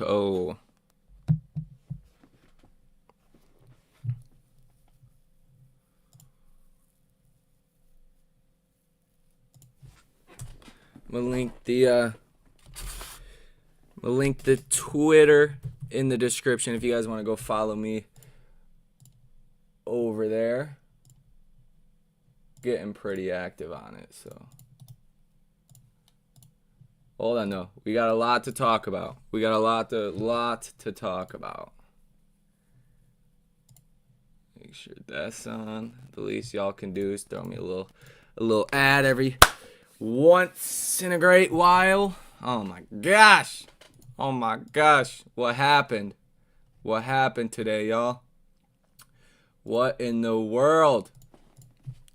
Oh. I'm gonna link the Twitter in the description if you guys want to go follow me over there. Getting pretty active on it, so. Hold on, no. We got a lot to talk about. We got a lot to talk about. Make sure that's on. The least y'all can do is throw me a little ad every once in a great while. Oh my gosh. Oh my gosh. What happened? What happened today, y'all? What in the world?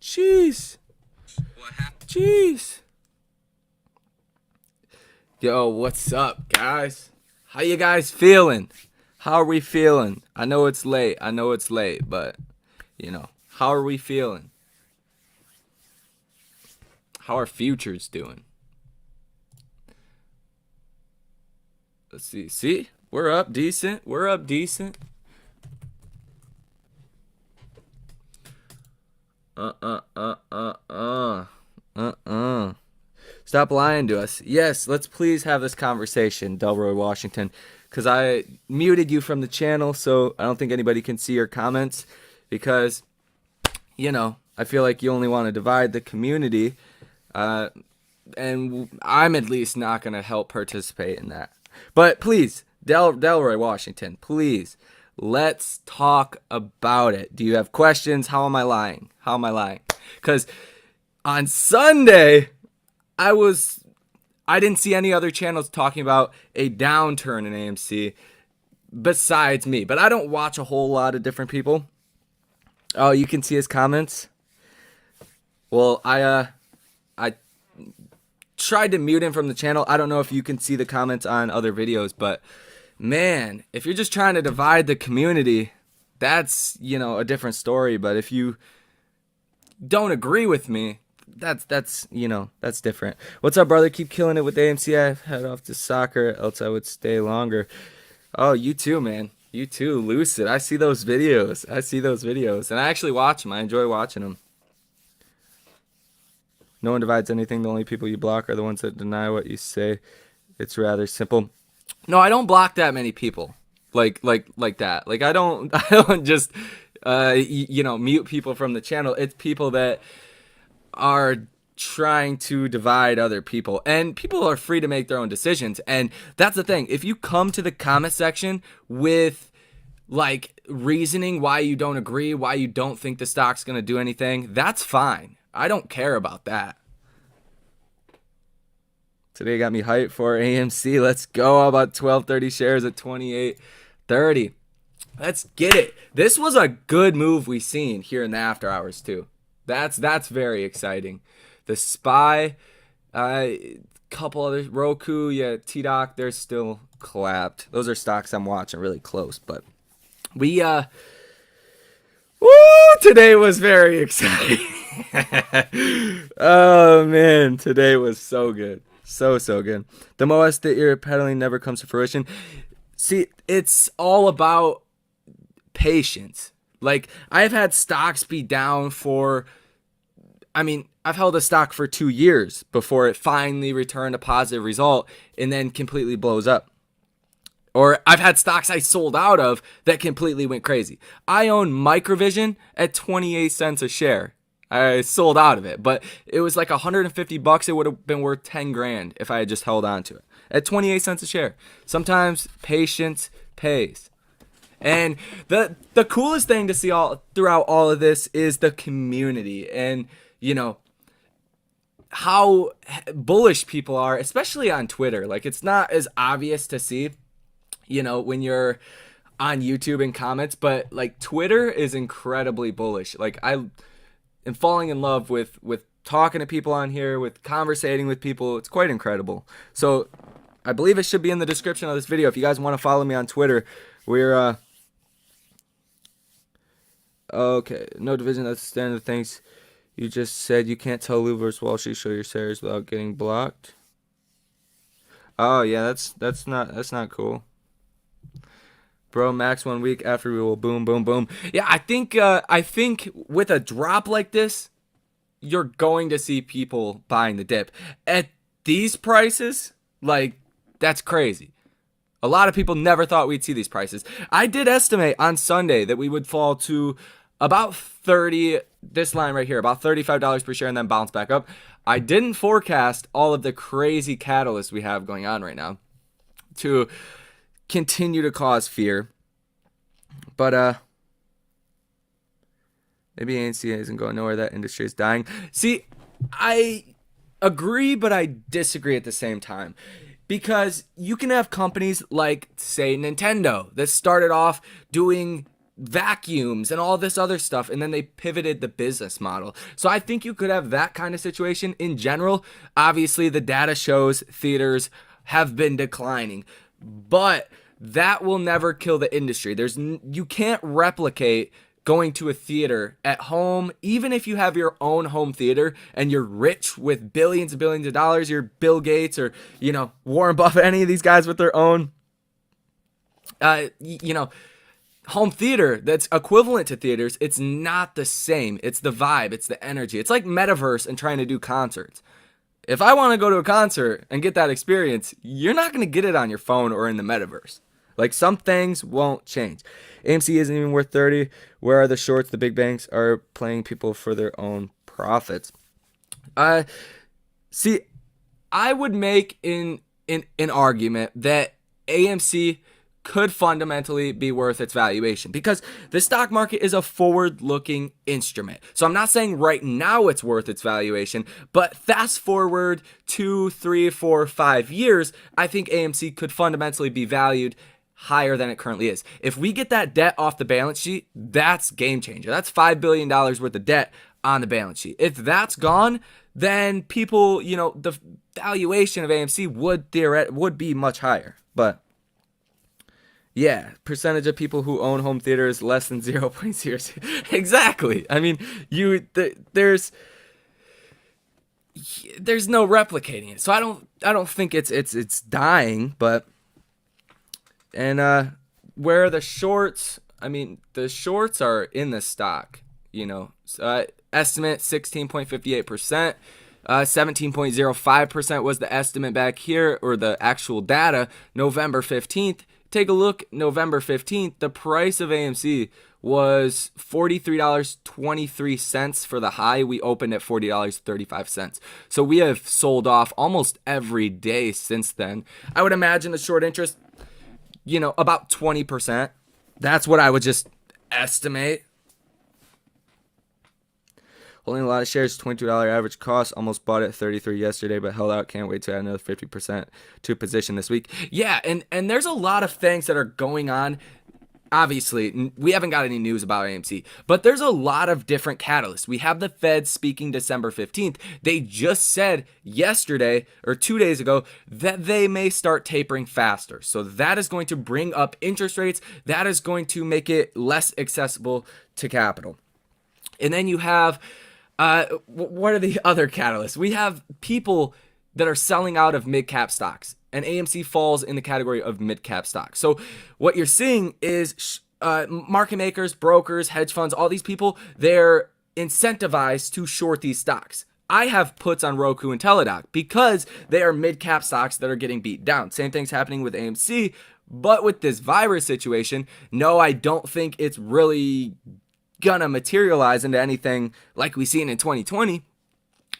Jeez. What happened? Jeez. Yo, what's up, guys? How you guys feeling? How are we feeling? I know it's late, but, you know, how are we feeling? How are futures doing? Let's see. See? We're up decent. Stop lying to us. Yes, let's please have this conversation, Delroy Washington, because I muted you from the channel, so I don't think anybody can see your comments, because, you know, I feel like you only want to divide the community, and I'm at least not going to help participate in that. But please, Delroy Washington, please, let's talk about it. Do you have questions? How am I lying? Because on Sunday, I didn't see any other channels talking about a downturn in AMC besides me. But I don't watch a whole lot of different people. Oh, you can see his comments? Well, I tried to mute him from the channel. I don't know if you can see the comments on other videos, but man, if you're just trying to divide the community, that's, you know, a different story. But if you don't agree with me, that's you know, that's different. What's up, brother? Keep killing it with AMC. I've head off to soccer, else I would stay longer. Oh, you too, man. You too, Lucid. I see those videos. And I actually watch them. I enjoy watching them. No one divides anything. The only people you block are the ones that deny what you say. It's rather simple. No, I don't block that many people. Like that. Like I don't just you know, mute people from the channel. It's people that are trying to divide other people, and people are free to make their own decisions. And that's the thing. If you come to the comment section with like reasoning why you don't agree, why you don't think the stock's going to do anything, that's fine. I don't care about that. Today got me hyped for AMC. Let's go. How about 1230 shares at 28.30? Let's get it. This was a good move we seen here in the after hours too. That's very exciting. The SPY, couple others, Roku, yeah, T-Doc, they're still collapsed. Those are stocks I'm watching really close, but we today was very exciting. Oh man, today was so good. So good. The most that you're peddling never comes to fruition. See, it's all about patience. Like, I've had stocks be down for, I've held a stock for 2 years before it finally returned a positive result and then completely blows up. Or I've had stocks I sold out of that completely went crazy. I own Microvision at 28 cents a share. I sold out of it, but it was like $150. It would have been worth 10 grand if I had just held on to it at 28 cents a share. Sometimes patience pays. And the coolest thing to see throughout all of this is the community, and you know how bullish people are, especially on Twitter. Like, it's not as obvious to see, you know, when you're on YouTube and comments, but like Twitter is incredibly bullish. Like, I am falling in love with talking to people on here, with conversating with people. It's quite incredible. So I believe it should be in the description of this video if you guys want to follow me on Twitter. We're okay, no division, that's the standard. Thanks. You just said you can't tell Lou versus Wall Street show your shares without getting blocked. Oh yeah, that's not cool. Bro, max 1 week after we will boom, boom, boom. Yeah, I think with a drop like this, you're going to see people buying the dip. At these prices, like, that's crazy. A lot of people never thought we'd see these prices. I did estimate on Sunday that we would fall to about 30, this line right here, about $35 per share and then bounce back up. I didn't forecast all of the crazy catalysts we have going on right now to continue to cause fear. But maybe ANC isn't going nowhere. That industry is dying. See, I agree, but I disagree at the same time. Because you can have companies like, say, Nintendo that started off doing vacuums and all this other stuff, and then they pivoted the business model. So I think you could have that kind of situation in general. Obviously, the data shows theaters have been declining, but that will never kill the industry. You can't replicate going to a theater at home, even if you have your own home theater and you're rich with billions and billions of dollars, you're Bill Gates or, Warren Buffett, any of these guys with their own, home theater that's equivalent to theaters. It's not the same. It's the vibe. It's the energy. It's like metaverse and trying to do concerts. If I want to go to a concert and get that experience, you're not going to get it on your phone or in the metaverse. Like, some things won't change. AMC isn't even worth 30. Where are the shorts? The big banks are playing people for their own profits. See, I would make an argument that AMC could fundamentally be worth its valuation because the stock market is a forward-looking instrument. So I'm not saying right now it's worth its valuation, but fast forward 2, 3, 4, 5 years, I think AMC could fundamentally be valued higher than it currently is. If we get that debt off the balance sheet, that's game changer. That's $5 billion worth of debt on the balance sheet. If that's gone, then people, the valuation of AMC would be much higher. But yeah, percentage of people who own home theaters less than 0.0. Exactly. I mean, there's no replicating it. So I don't think it's dying, but where are the shorts? I mean, the shorts are in the stock, estimate 16.58%, 17.05% was the estimate back here, or the actual data, November 15th. Take a look, November 15th, the price of AMC was $43.23 for the high. We opened at $40.35. So we have sold off almost every day since then. I would imagine the short interest, about 20%. That's what I would just estimate. Holding a lot of shares, $22 average cost. Almost bought at 33 yesterday, but held out. Can't wait to add another 50% to position this week. Yeah, and there's a lot of things that are going on. Obviously, we haven't got any news about AMC, but there's a lot of different catalysts. We have the Fed speaking December 15th. They just said yesterday or 2 days ago that they may start tapering faster. So that is going to bring up interest rates. That is going to make it less accessible to capital. And then you have, what are the other catalysts? We have people that are selling out of mid-cap stocks. And AMC falls in the category of mid-cap stocks. So what you're seeing is market makers, brokers, hedge funds, all these people, they're incentivized to short these stocks. I have puts on Roku and Teladoc because they are mid-cap stocks that are getting beat down. Same thing's happening with AMC, but with this virus situation, no, I don't think it's really gonna materialize into anything like we seen in 2020.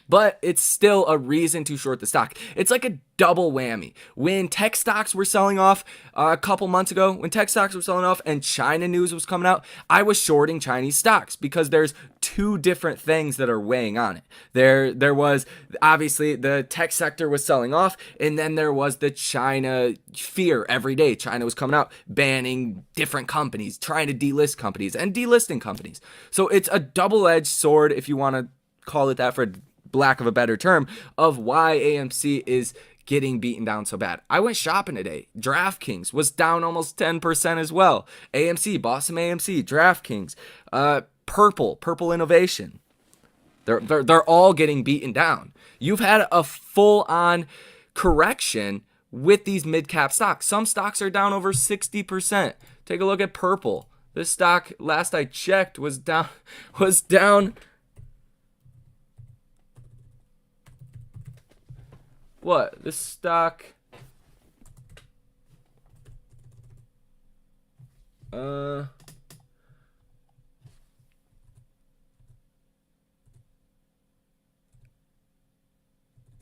But it's still a reason to short the stock. It's like a double whammy. When tech stocks were selling off a couple months ago, when tech stocks were selling off and China news was coming out, I was shorting Chinese stocks because there's two different things that are weighing on it. There was, obviously, the tech sector was selling off, and then there was the China fear every day. China was coming out, banning different companies, trying to delist companies, and delisting companies. So it's a double-edged sword, if you want to call it that for lack of a better term, of why AMC is getting beaten down so bad. I went shopping today. DraftKings was down almost 10% as well. AMC, bought some AMC, DraftKings, Purple Innovation. They're all getting beaten down. You've had a full-on correction with these mid-cap stocks. Some stocks are down over 60%. Take a look at Purple. This stock, last I checked, was down what? This stock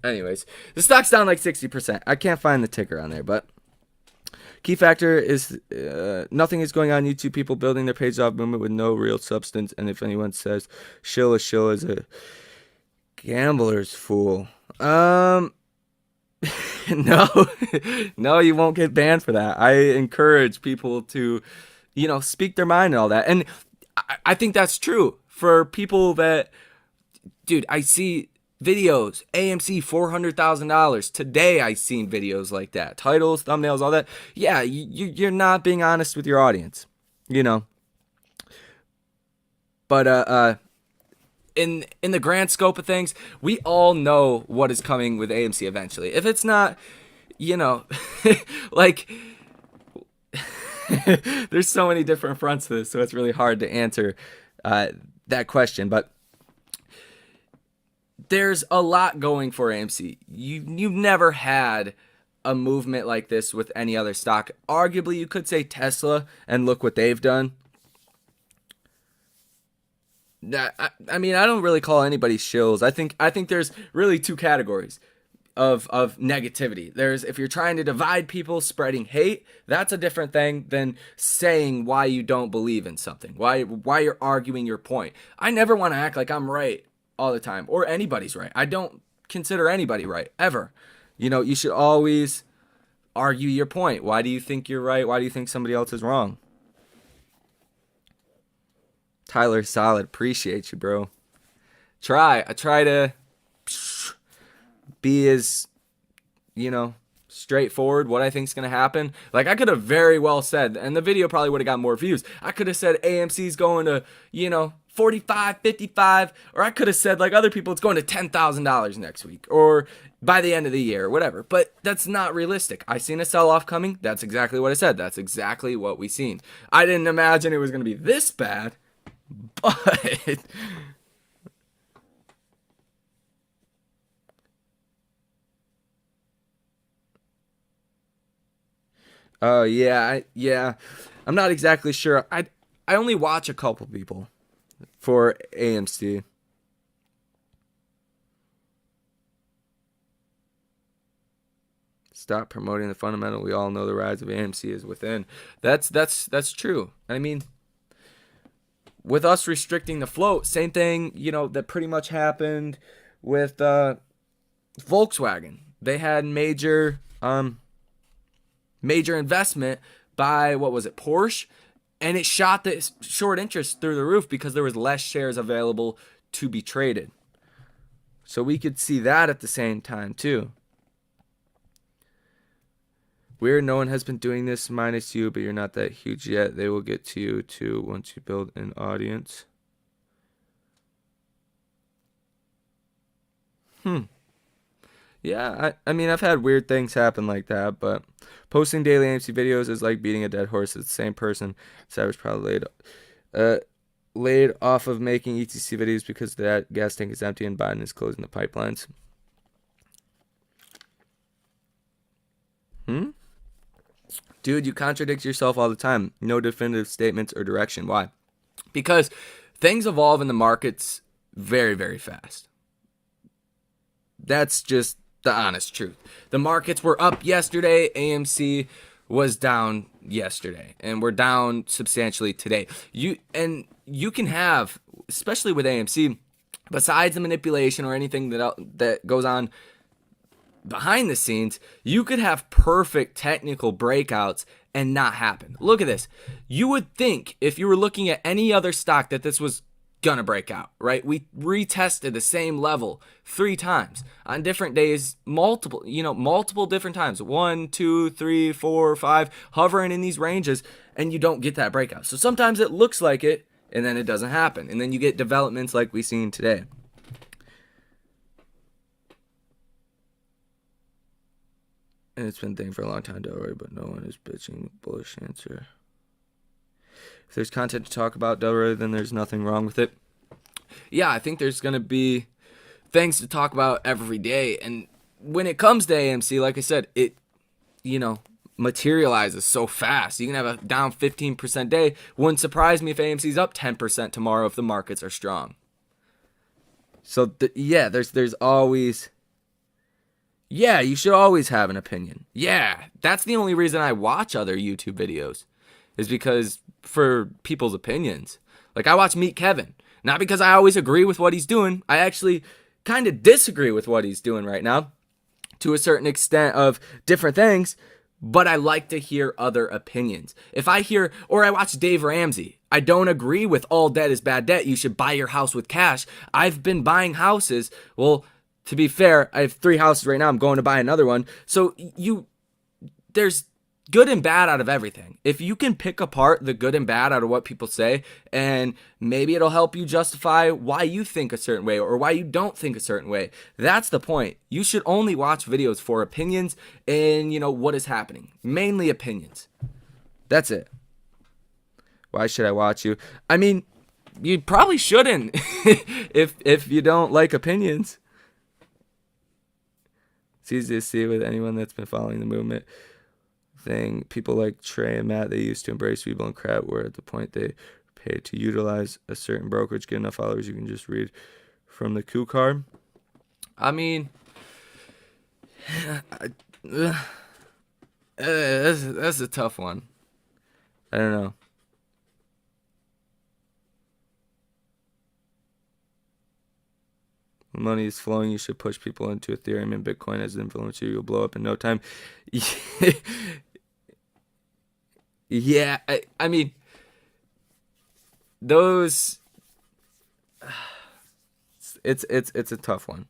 anyways, the stock's down like 60%. I can't find the ticker on there, but key factor is nothing is going on YouTube. People building their page off movement with no real substance. And if anyone says shill is a gambler's fool, no, no, you won't get banned for that. I encourage people to, speak their mind and all that. And I think that's true for people that, dude, I see videos, AMC $400,000. Today I seen videos like that. Titles, thumbnails, all that. Yeah, you're not being honest with your audience, But in the grand scope of things, we all know what is coming with AMC eventually. If it's not, like there's so many different fronts to this, so it's really hard to answer that question, but there's a lot going for AMC. You've never had a movement like this with any other stock. Arguably, you could say Tesla, and look what they've done. I mean, I don't really call anybody shills. I think there's really two categories of negativity. There's, if you're trying to divide people, spreading hate, that's a different thing than saying why you don't believe in something, why you're arguing your point. I never want to act like I'm right all the time, or anybody's right. I don't consider anybody right, ever. You should always argue your point. Why do you think you're right? Why do you think somebody else is wrong? Tyler, solid. Appreciate you, bro. I try to be as, straightforward what I think's going to happen. Like, I could have very well said, and the video probably would have got more views, I could have said AMC's going to, 45, 55, or I could have said, like other people, it's going to $10,000 next week, or by the end of the year, or whatever. But that's not realistic. I seen a sell-off coming. That's exactly what I said. That's exactly what we seen. I didn't imagine it was going to be this bad, but oh yeah. I'm not exactly sure. I only watch a couple people for AMC. Stop promoting the fundamental. We all know the rise of AMC is within. That's true. I mean, with us restricting the float, same thing, that pretty much happened with Volkswagen. They had major investment by, what was it, Porsche, and it shot the short interest through the roof because there was less shares available to be traded. So we could see that at the same time too. Weird, no one has been doing this minus you, but you're not that huge yet. They will get to you too once you build an audience. Yeah, I mean, I've had weird things happen like that, but posting daily AMC videos is like beating a dead horse. It's the same person. Savage probably laid off of making ETC videos because that gas tank is empty and Biden is closing the pipelines. Dude, you contradict yourself all the time. No definitive statements or direction. Why? Because things evolve in the markets very, very fast. That's just the honest truth. The markets were up yesterday. AMC was down yesterday, and we're down substantially today. You can have, especially with AMC, besides the manipulation or anything that goes on behind the scenes, you could have perfect technical breakouts and not happen. Look at this. You would think if you were looking at any other stock that this was gonna break out, right? We retested the same level 3 times on different days, multiple different times, 1, 2, 3, 4, 5, hovering in these ranges, and you don't get that breakout. So sometimes it looks like it, and then it doesn't happen, and then you get developments like we seen today. And it's been thinking for a long time, don't worry, but no one is bitching. Bullish answer. If there's content to talk about, don't worry, then there's nothing wrong with it. Yeah, I think there's going to be things to talk about every day. And when it comes to AMC, like I said, it, materializes so fast. You can have a down 15% day. Wouldn't surprise me if AMC's up 10% tomorrow if the markets are strong. So, there's always... Yeah, you should always have an opinion. Yeah, that's the only reason I watch other YouTube videos, is because for people's opinions. Like, I watch Meet Kevin, not because I always agree with what he's doing. I actually kind of disagree with what he's doing right now to a certain extent of different things, but I like to hear other opinions. If I hear, or I watch Dave Ramsey, I don't agree with all debt is bad debt. You should buy your house with cash. I've been buying houses. Well, to be fair, I have 3 houses right now. I'm going to buy another one. So there's good and bad out of everything. If you can pick apart the good and bad out of what people say, and maybe it'll help you justify why you think a certain way or why you don't think a certain way. That's the point. You should only watch videos for opinions and, what is happening. Mainly opinions. That's it. Why should I watch you? I mean, you probably shouldn't if you don't like opinions. It's easy to see with anyone that's been following the movement thing. People like Trey and Matt, they used to embrace people and crap, where at the point they pay to utilize a certain brokerage, get enough followers, you can just read from the coup card. I mean, that's a tough one. I don't know. When money is flowing, you should push people into Ethereum and Bitcoin as an influencer. You'll blow up in no time. Yeah, I mean, those. It's a tough one.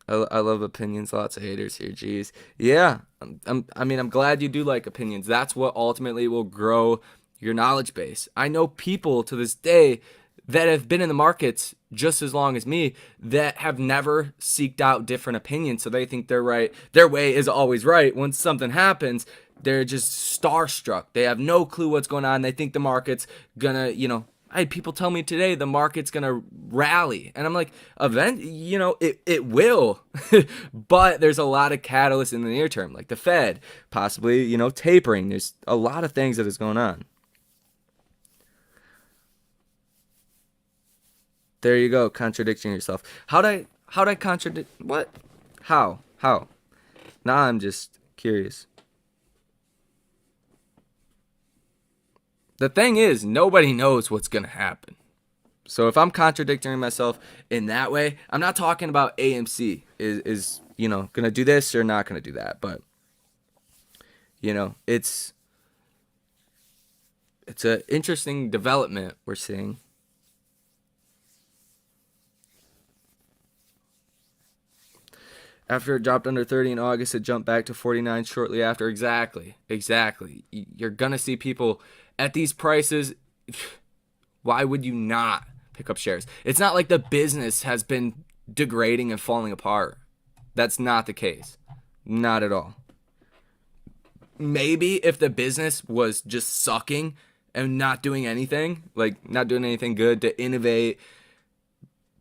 I love opinions. Lots of haters here. Jeez. Yeah. I'm glad you do like opinions. That's what ultimately will grow your knowledge base. I know people to this day that have been in the markets just as long as me that have never seeked out different opinions. So they think they're right. Their way is always right. When something happens, they're just starstruck. They have no clue what's going on. They think the market's gonna, I had people tell me today the market's gonna rally, and I'm like, it will, but there's a lot of catalysts in the near term, like the Fed, possibly, tapering. There's a lot of things that is going on. There you go, contradicting yourself. How'd I contradict what? How? Now I'm just curious. The thing is, nobody knows what's going to happen. So if I'm contradicting myself in that way, I'm not talking about AMC is going to do this or not going to do that. But, it's an interesting development we're seeing. After it dropped under 30 in August, it jumped back to 49 shortly after. Exactly. You're going to see people at these prices. Why would you not pick up shares? It's not like the business has been degrading and falling apart. That's not the case. Not at all. Maybe if the business was just sucking and not doing anything, like not doing anything good to innovate,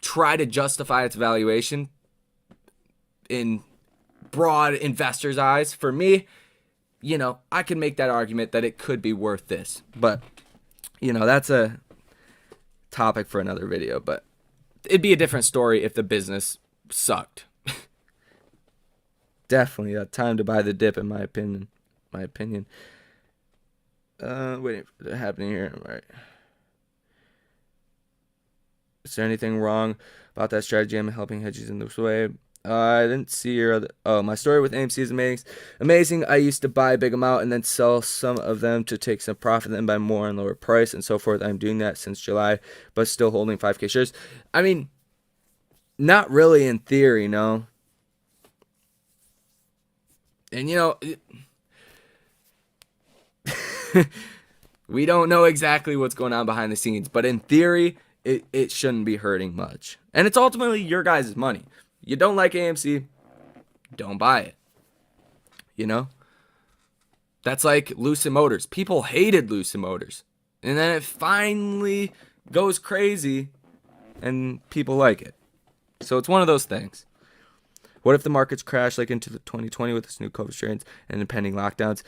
try to justify its valuation in broad investors' eyes, for me, I could make that argument that it could be worth this. But, that's a topic for another video. But it'd be a different story if the business sucked. Definitely a time to buy the dip, in my opinion. Waiting for it happening here. All right. Is there anything wrong about that strategy? I'm helping hedges in this way. I didn't see your other... Oh, my story with AMC is amazing. I used to buy a big amount and then sell some of them to take some profit, then buy more and lower price and so forth. I'm doing that since July, but still holding 5K shares. I mean, not really in theory, no. And, we don't know exactly what's going on behind the scenes, but in theory, it shouldn't be hurting much. And it's ultimately your guys' money. You don't like AMC, don't buy it. You know? That's like Lucid Motors. People hated Lucid Motors. And then it finally goes crazy and people like it. So it's one of those things. What if the markets crash like into the 2020 with this new COVID strains and impending lockdowns?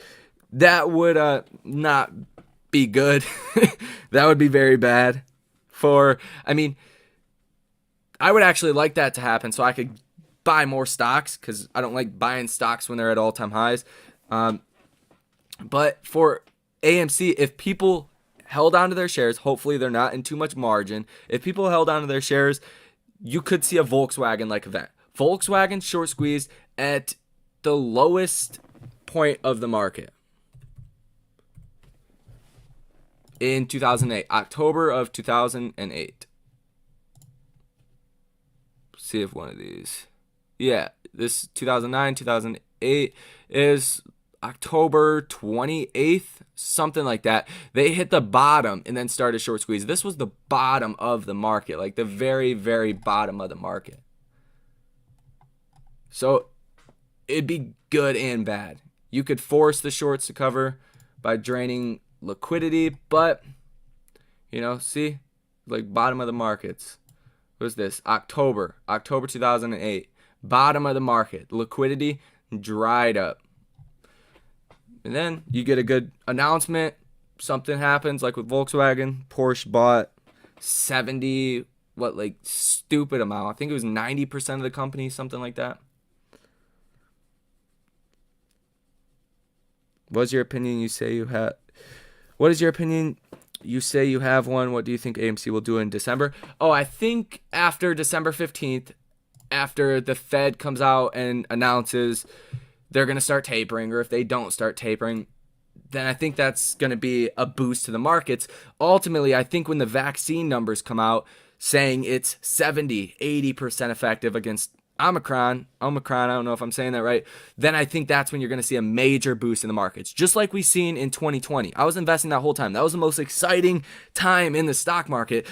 That would not be good. That would be very bad. I would actually like that to happen so I could buy more stocks because I don't like buying stocks when they're at all-time highs. But for AMC, if people held onto their shares, hopefully they're not in too much margin. If people held onto their shares, you could see a Volkswagen-like event. Volkswagen short squeezed at the lowest point of the market in 2008, October of 2008. See if one of these. Yeah, this 2009, 2008 is October 28th, something like that. They hit the bottom and then started short squeeze. This was the bottom of the market, like the very, very bottom of the market. So it'd be good and bad. You could force the shorts to cover by draining liquidity, but, see, like bottom of the markets. What was this? October 2008. Bottom of the market. Liquidity dried up. And then you get a good announcement. Something happens, like with Volkswagen. Porsche bought 70, stupid amount. I think it was 90% of the company, something like that. What is your opinion? You say you have one. What do you think AMC will do in December? Oh, I think after December 15th, after the Fed comes out and announces they're going to start tapering, or if they don't start tapering, then I think that's going to be a boost to the markets. Ultimately, I think when the vaccine numbers come out saying it's 70, 80% effective against Omicron, I don't know if I'm saying that right, then I think that's when you're going to see a major boost in the markets, just like we seen in 2020. I was investing that whole time. That was the most exciting time in the stock market.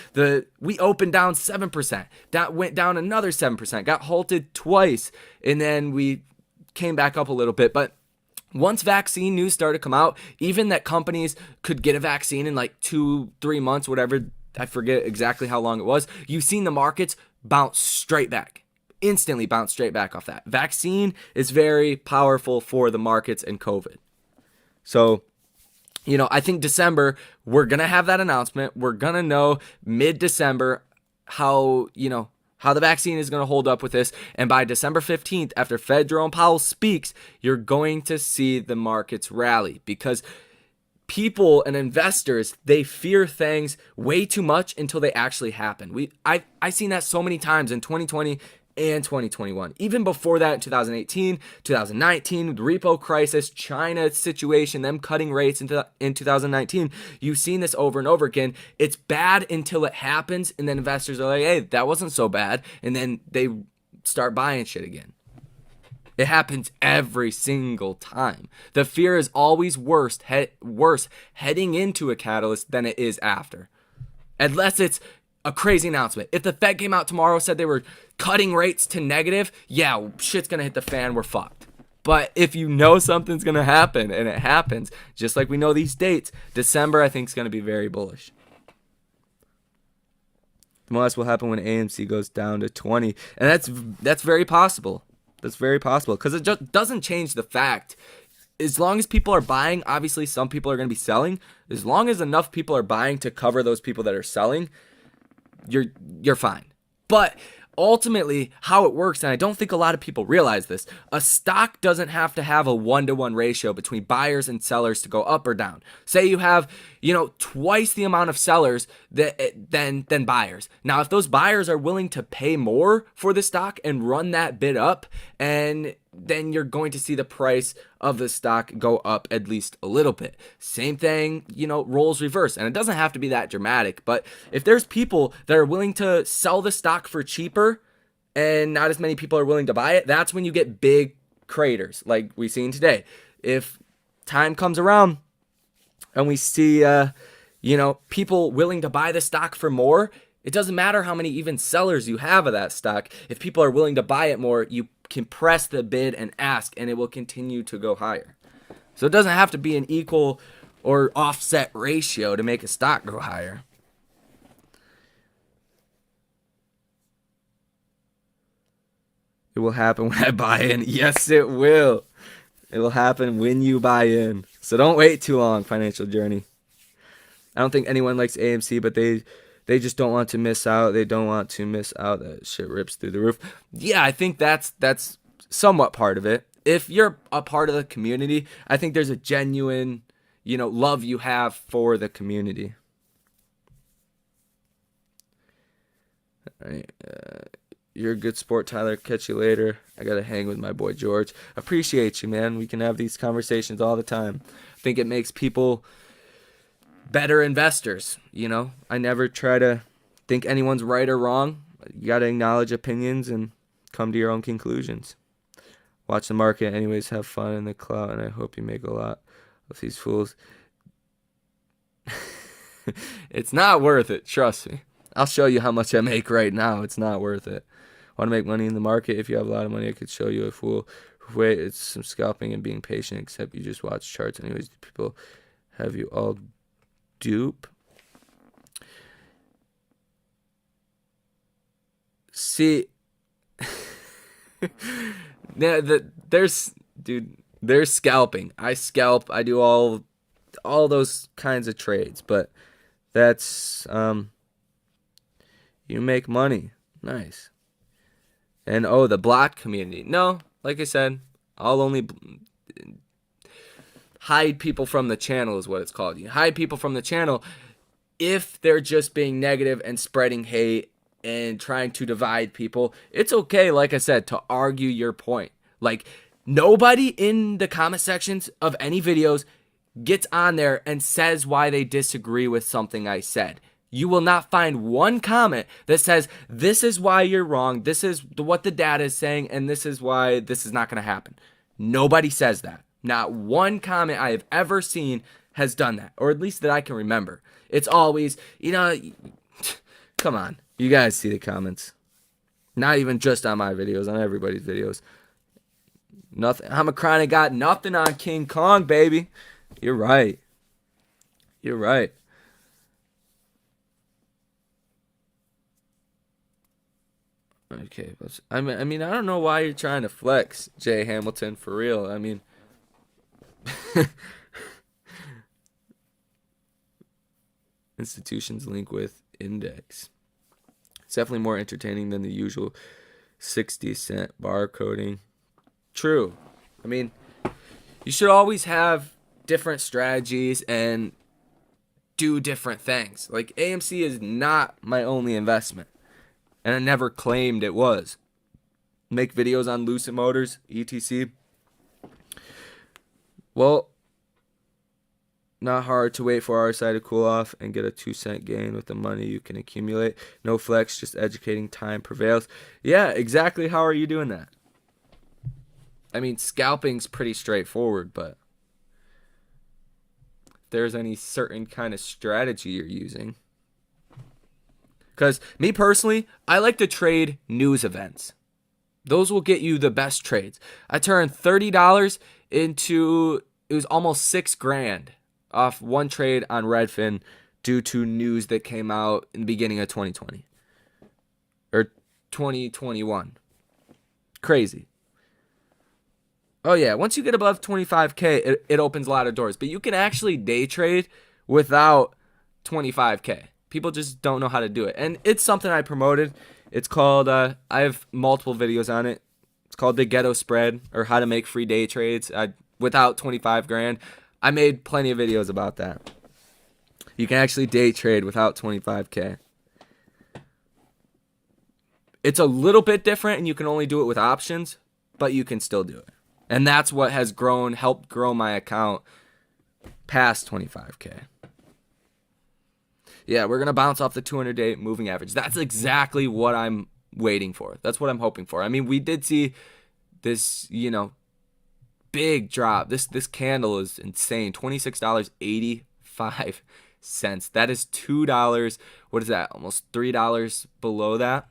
We opened down 7%. That went down another 7%, got halted twice, and then we came back up a little bit. But once vaccine news started to come out, even that companies could get a vaccine in like 2-3 months, whatever, I forget exactly how long it was, you've seen the markets bounce straight back. Instantly bounce straight back off that. Vaccine is very powerful for the markets and COVID. So, I think December, we're going to have that announcement. We're going to know mid-December how the vaccine is going to hold up with this. And by December 15th, after Fed Jerome Powell speaks, you're going to see the markets rally because people and investors, they fear things way too much until they actually happen. I've seen that so many times in 2020 and 2021. Even before that, in 2018, 2019, the repo crisis, China situation, them cutting rates in 2019, you've seen this over and over again. It's bad until it happens, and then investors are like, hey, that wasn't so bad, and then they start buying shit again. It happens every single time. The fear is always worse heading into a catalyst than it is after. Unless it's a crazy announcement. If the Fed came out tomorrow, said they were cutting rates to negative, yeah, shit's going to hit the fan, we're fucked. But if you know something's going to happen, and it happens, just like we know these dates, December I think is going to be very bullish. The most will happen when AMC goes down to 20. And that's very possible. That's very possible because it just doesn't change the fact. As long as people are buying, obviously some people are going to be selling. As long as enough people are buying to cover those people that are selling, you're fine. But ultimately, how it works, and I don't think a lot of people realize this, a stock doesn't have to have a 1-to-1 ratio between buyers and sellers to go up or down. Say you have, twice the amount of sellers than buyers. Now, if those buyers are willing to pay more for the stock and run that bid up, and then you're going to see the price of the stock go up at least a little bit. Same thing, roles reverse. And it doesn't have to be that dramatic, but if there's people that are willing to sell the stock for cheaper and not as many people are willing to buy it, that's when you get big craters like we've seen today. If time comes around and we see, people willing to buy the stock for more, It doesn't matter how many even sellers you have of that stock. If people are willing to buy it more, you can press the bid and ask, and it will continue to go higher. So it doesn't have to be an equal or offset ratio to make a stock go higher. It will happen when I buy in. Yes, it will. It will happen when you buy in. So don't wait too long, financial journey. I don't think anyone likes AMC, but they just don't want to miss out. They don't want to miss out. That shit rips through the roof. Yeah, I think that's somewhat part of it. If you're a part of the community, I think there's a genuine, love you have for the community. All right. You're a good sport, Tyler. Catch you later. I got to hang with my boy George. Appreciate you, man. We can have these conversations all the time. I think it makes people better investors. I never try to think anyone's right or wrong. You got to acknowledge opinions and come to your own conclusions. Watch the market anyways. Have fun in the cloud, and I hope you make a lot of these fools. It's not worth it. Trust me. I'll show you how much I make right now. It's not worth it. Want to make money in the market? If you have a lot of money, I could show you a fool. Wait, it's some scalping and being patient, except you just watch charts. Anyways, people have you all dupe. See, there's scalping. I scalp. I do all those kinds of trades, but that's you make money. Nice. And the block community. No, like I said, I'll only hide people from the channel is what it's called. You hide people from the channel if they're just being negative and spreading hate and trying to divide people. It's okay, like I said, to argue your point. Like, nobody in the comment sections of any videos gets on there and says why they disagree with something I said. You will not find one comment that says, this is why you're wrong, this is what the data is saying, and this is why this is not going to happen. Nobody says that. Not one comment I have ever seen has done that, or at least that I can remember. It's always, come on. You guys see the comments. Not even just on my videos, on everybody's videos. Nothing. I'm a chronic, got nothing on King Kong, baby. You're right. You're right. Okay, I mean, I don't know why you're trying to flex, Jay Hamilton, for real. I mean, institutions link with index. It's definitely more entertaining than the usual 60-cent barcoding. True. I mean, you should always have different strategies and do different things. Like, AMC is not my only investment. And I never claimed it was. Make videos on Lucid Motors, etc. Well, not hard to wait for RSI to cool off and get a 2-cent gain with the money you can accumulate. No flex, just educating time prevails. Yeah, exactly. How are you doing that? I mean, scalping's pretty straightforward, but if there's any certain kind of strategy you're using. Because me personally, I like to trade news events. Those will get you the best trades. I turned $30 into, it was almost $6,000 off one trade on Redfin due to news that came out in the beginning of 2020 or 2021. Crazy. Oh yeah, once you get above 25K, it opens a lot of doors. But you can actually day trade without 25K. People just don't know how to do it. And it's something I promoted. It's called, I have multiple videos on it. It's called the Ghetto Spread, or how to make free day trades without 25 grand. I made plenty of videos about that. You can actually day trade without 25K. It's a little bit different, and you can only do it with options, but you can still do it. And that's what has helped grow my account past 25K. Yeah, we're going to bounce off the 200-day moving average. That's exactly what I'm waiting for. That's what I'm hoping for. I mean, we did see this, big drop. This candle is insane. $26.85. cents. That is $2. What is that? Almost $3 below that.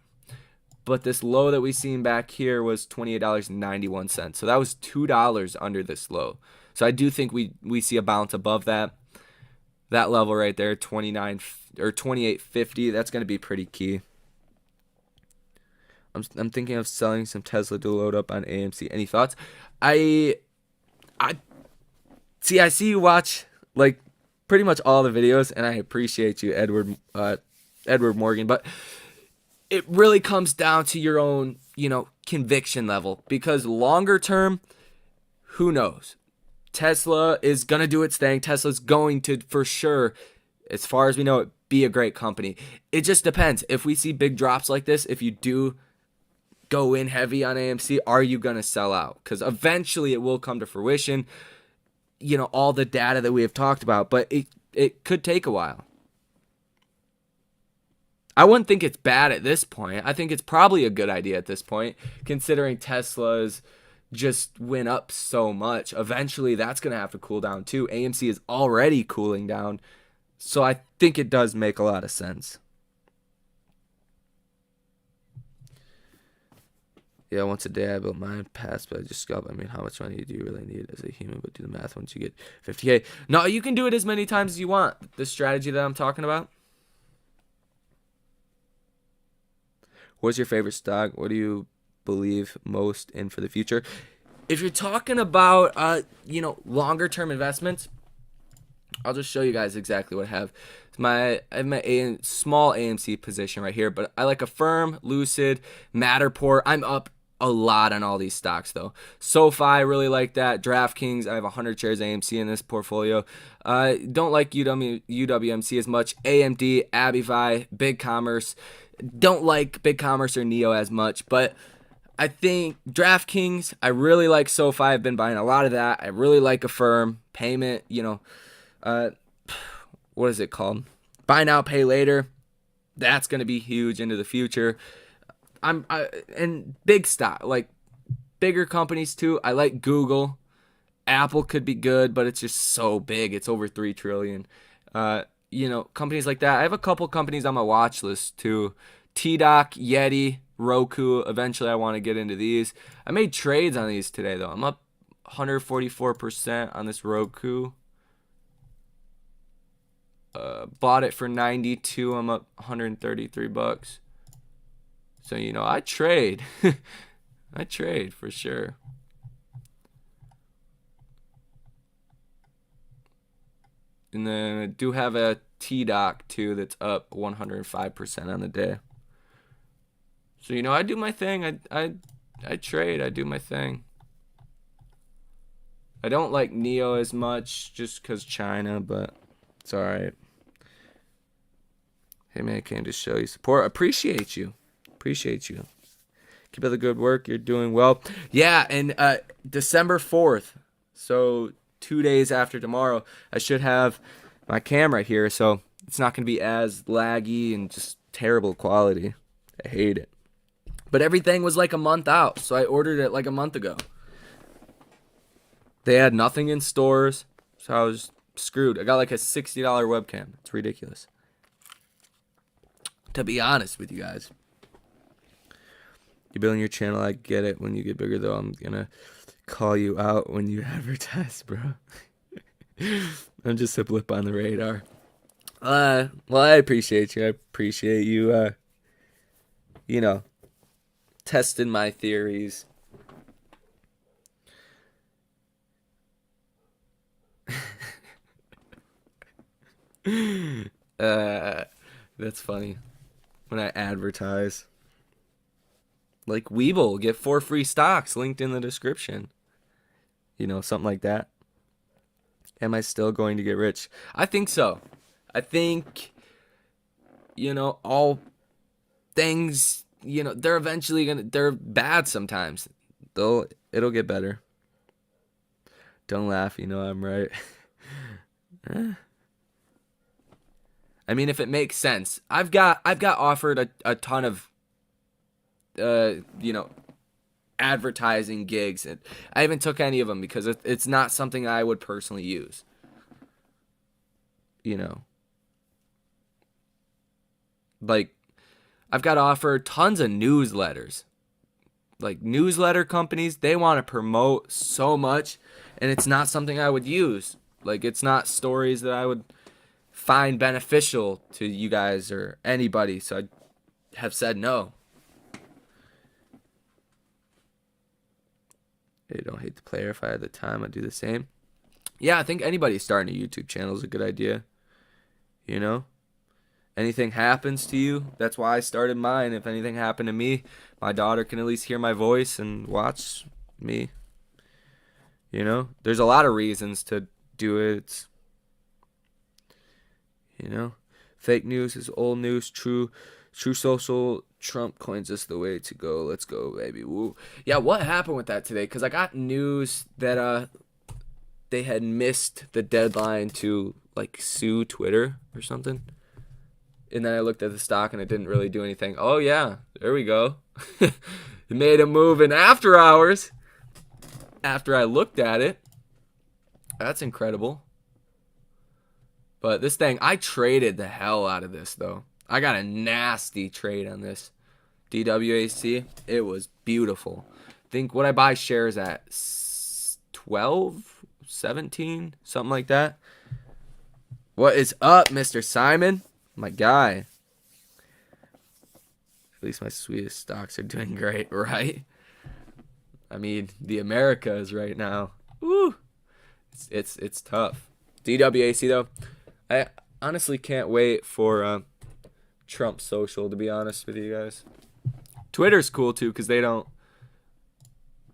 But this low that we seen back here was $28.91. So that was $2 under this low. So I do think we see a bounce above that level right there, 29 or 28.50. That's going to be pretty key. I'm thinking of selling some Tesla to load up on AMC. Any thoughts? I see you watch like pretty much all the videos, and I appreciate you, Edward Morgan, but it really comes down to your own, conviction level, because longer term, who knows? Tesla is going to do its thing. Tesla's going to, for sure, as far as we know, be a great company. It just depends. If we see big drops like this, if you do go in heavy on AMC, are you going to sell out? Because eventually it will come to fruition, all the data that we have talked about, but it could take a while. I wouldn't think it's bad at this point. I think it's probably a good idea at this point, considering Tesla's just went up so much. Eventually that's going to have to cool down too. AMC is already cooling down, so I think it does make a lot of sense. Yeah, once a day I built mine past, but I just scalp. I mean, how much money do you really need as a human? But do the math once you get 50K. No, you can do it as many times as you want. The strategy that I'm talking about. What's your favorite stock? What do you believe most in for the future? If you're talking about, longer term investments, I'll just show you guys exactly what I have. I have my small AMC position right here, but I like Affirm, Lucid, Matterport. I'm up a lot on all these stocks though. SoFi, I really like that. DraftKings, I have 100 shares AMC in this portfolio. Don't like UWMC as much. AMD, Abivai, BigCommerce. Don't like BigCommerce or Neo as much, but I think DraftKings, I really like SoFi. I've been buying a lot of that. I really like Affirm, payment, what is it called? Buy now, pay later. That's going to be huge into the future. And big stock, like bigger companies too. I like Google. Apple could be good, but it's just so big. It's over 3 trillion. Companies like that. I have a couple companies on my watch list too. T-Doc, Yeti, Roku. Eventually I want to get into these. I made trades on these today though. I'm up 144% on this Roku. Bought it for 92. I'm up $133. So I trade. I trade for sure. And then I do have a T-Doc too that's up 105% on the day. So I do my thing. I trade. I do my thing. I don't like Neo as much just because China, but it's all right. Hey man, came to show you support. Appreciate you. Keep up the good work. You're doing well. Yeah, and December 4th, so 2 days after tomorrow, I should have my camera here, so it's not going to be as laggy and just terrible quality. I hate it. But everything was like a month out, so I ordered it like a month ago. They had nothing in stores, so I was screwed. I got like a $60 webcam. It's ridiculous. To be honest with you guys. You're building your channel, I get it. When you get bigger, though, I'm going to call you out when you advertise, bro. I'm just a blip on the radar. Well, I appreciate you. I appreciate you, testing my theories. That's funny. When I advertise. Like Webull, get 4 free stocks linked in the description. Something like that. Am I still going to get rich? I think so. I think, all things, they're eventually they're bad sometimes. It'll get better. Don't laugh, I'm right. I mean, if it makes sense. I've got offered a ton of advertising gigs, and I haven't took any of them because it's not something I would personally use. Like, I've got offered tons of newsletters. Like, newsletter companies, they want to promote so much, and it's not something I would use. Like, it's not stories that I would find beneficial to you guys or anybody, so I have said no. They don't hate the player. If I had the time, I'd do the same. Yeah, I think anybody starting a YouTube channel is a good idea. You know? Anything happens to you, that's why I started mine. If anything happened to me, my daughter can at least hear my voice and watch me. You know? There's a lot of reasons to do it. It's, you know? Fake news is old news. True social. Trump coins us the way to go. Let's go, baby. Woo. Yeah, what happened with that today? Because I got news that they had missed the deadline to like sue Twitter or something. And then I looked at the stock and it didn't really do anything. Oh yeah, there we go. It made a move in after hours after I looked at it. That's incredible. But this thing, I traded the hell out of this though. I got a nasty trade on this DWAC. It was beautiful. I think what I buy shares at 12, 17, something like that. What is up, Mr. Simon? My guy. At least my sweetest stocks are doing great, right? I mean, the Americas right now. Woo! It's tough. DWAC though, I honestly can't wait for Trump Social, to be honest with you guys. Twitter's cool too because they don't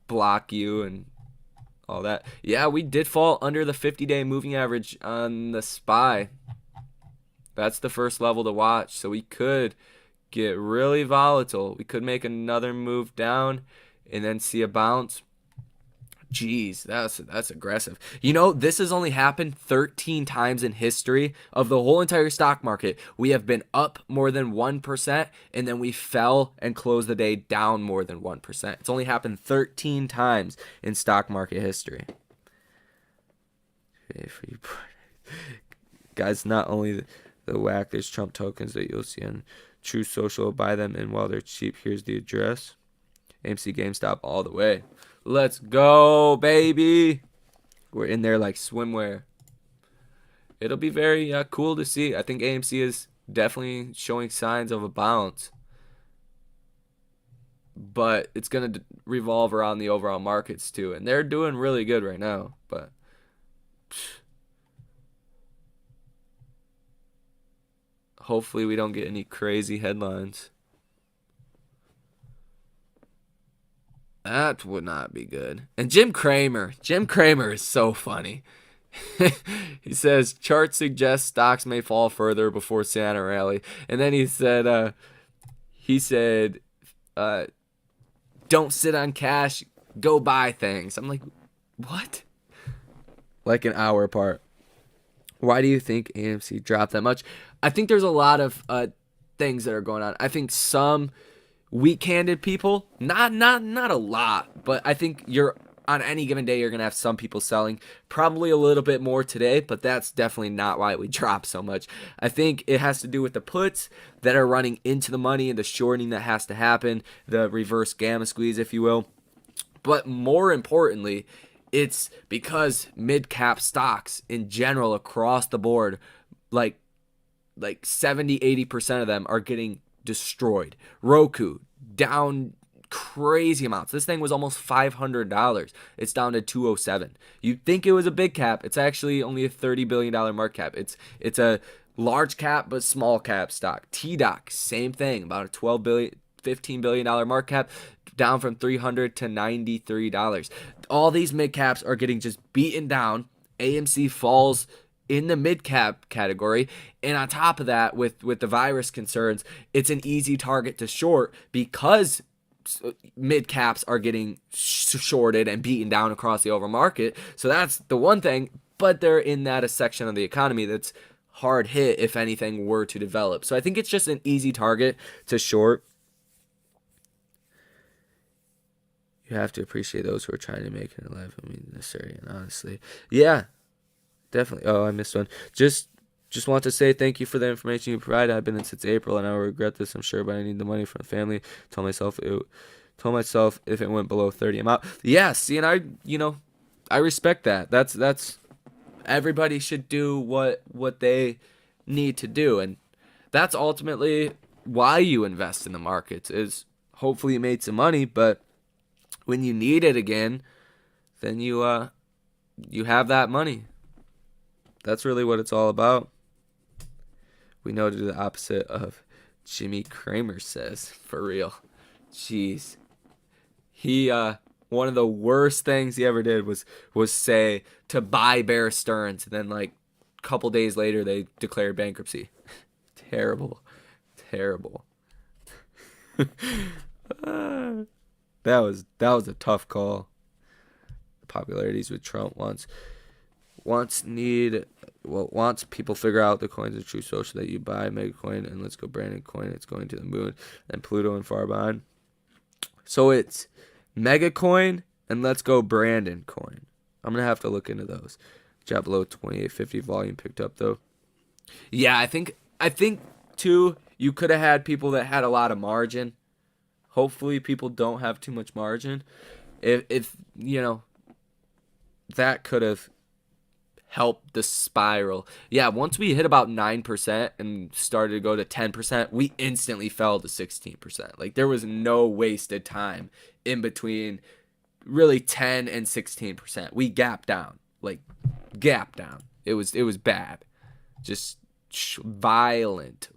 block you and all that. Yeah, we did fall under the 50-day moving average on the SPY. That's the first level to watch. So we could get really volatile. We could make another move down and then see a bounce. Jeez, that's aggressive. You know, this has only happened 13 times in history of the whole entire stock market. We have been up more than 1%, and then we fell and closed the day down more than 1%. It's only happened 13 times in stock market history. Guys, not only the whack, there's Trump tokens that you'll see on True Social. Buy them, and while they're cheap, here's the address. AMC, GameStop, all the way. Let's go, baby. We're in there like swimwear. It'll be very cool to see. I think AMC is definitely showing signs of a bounce. But it's going to revolve around the overall markets too. And they're doing really good right now. But hopefully we don't get any crazy headlines. That would not be good. And Jim Cramer is so funny. He says, chart suggests stocks may fall further before Santa rally. And then he said, don't sit on cash, go buy things. I'm like, what? Like an hour apart. Why do you think AMC dropped that much? I think there's a lot of things that are going on. I think some weak-handed people, not a lot, but I think you're on any given day you're gonna have some people selling, probably a little bit more today, but that's definitely not why we dropped so much. I think it has to do with the puts that are running into the money and the shorting that has to happen, the reverse gamma squeeze, if you will. But more importantly, it's because mid-cap stocks in general across the board, like 70-80% of them are getting destroyed. Roku down crazy amounts. This thing was almost $500. It's down to $207. You'd think it was a big cap. It's actually only a $30 billion market cap. It's a large cap but small cap stock. TDOC, same thing, about a $15 billion market cap, down from $300 to $93. All these mid caps are getting just beaten down. AMC falls in the mid-cap category, and on top of that, with the virus concerns, it's an easy target to short because mid-caps are getting shorted and beaten down across the overall market. So that's the one thing, but they're in that a section of the economy that's hard hit if anything were to develop. So I think it's just an easy target to short. You have to appreciate those who are trying to make it in life. I mean, necessary and honestly. Yeah. Definitely. Oh, I missed one. Just Just want to say thank you for the information you provided. I've been in since April, and I will regret this, I'm sure, but I need the money from the family. Told myself if it went below 30, I'm out. Yeah, see, and I respect that. That's everybody should do what they need to do, and that's ultimately why you invest in the markets, is hopefully you made some money, but when you need it again, then you have that money. That's really what it's all about. We know to do the opposite of Jimmy Kramer says, for real. Jeez. He one of the worst things he ever did was say to buy Bear Stearns, and then like a couple days later they declared bankruptcy. Terrible. Terrible. That was a tough call. The popularities with Trump wants people figure out the coins of True Social that you buy Mega Coin and Let's Go Brandon Coin. It's going to the moon, and Pluto and far behind. So it's Mega Coin and Let's Go Brandon Coin. I'm gonna have to look into those. Drop below 2850 volume picked up though. Yeah, I think too, you could have had people that had a lot of margin. Hopefully people don't have too much margin. If that could have helped the spiral. Yeah, once we hit about 9% and started to go to 10%, we instantly fell to 16%. Like there was no wasted time in between really 10 and 16%. We gapped down. It was bad. Just violent.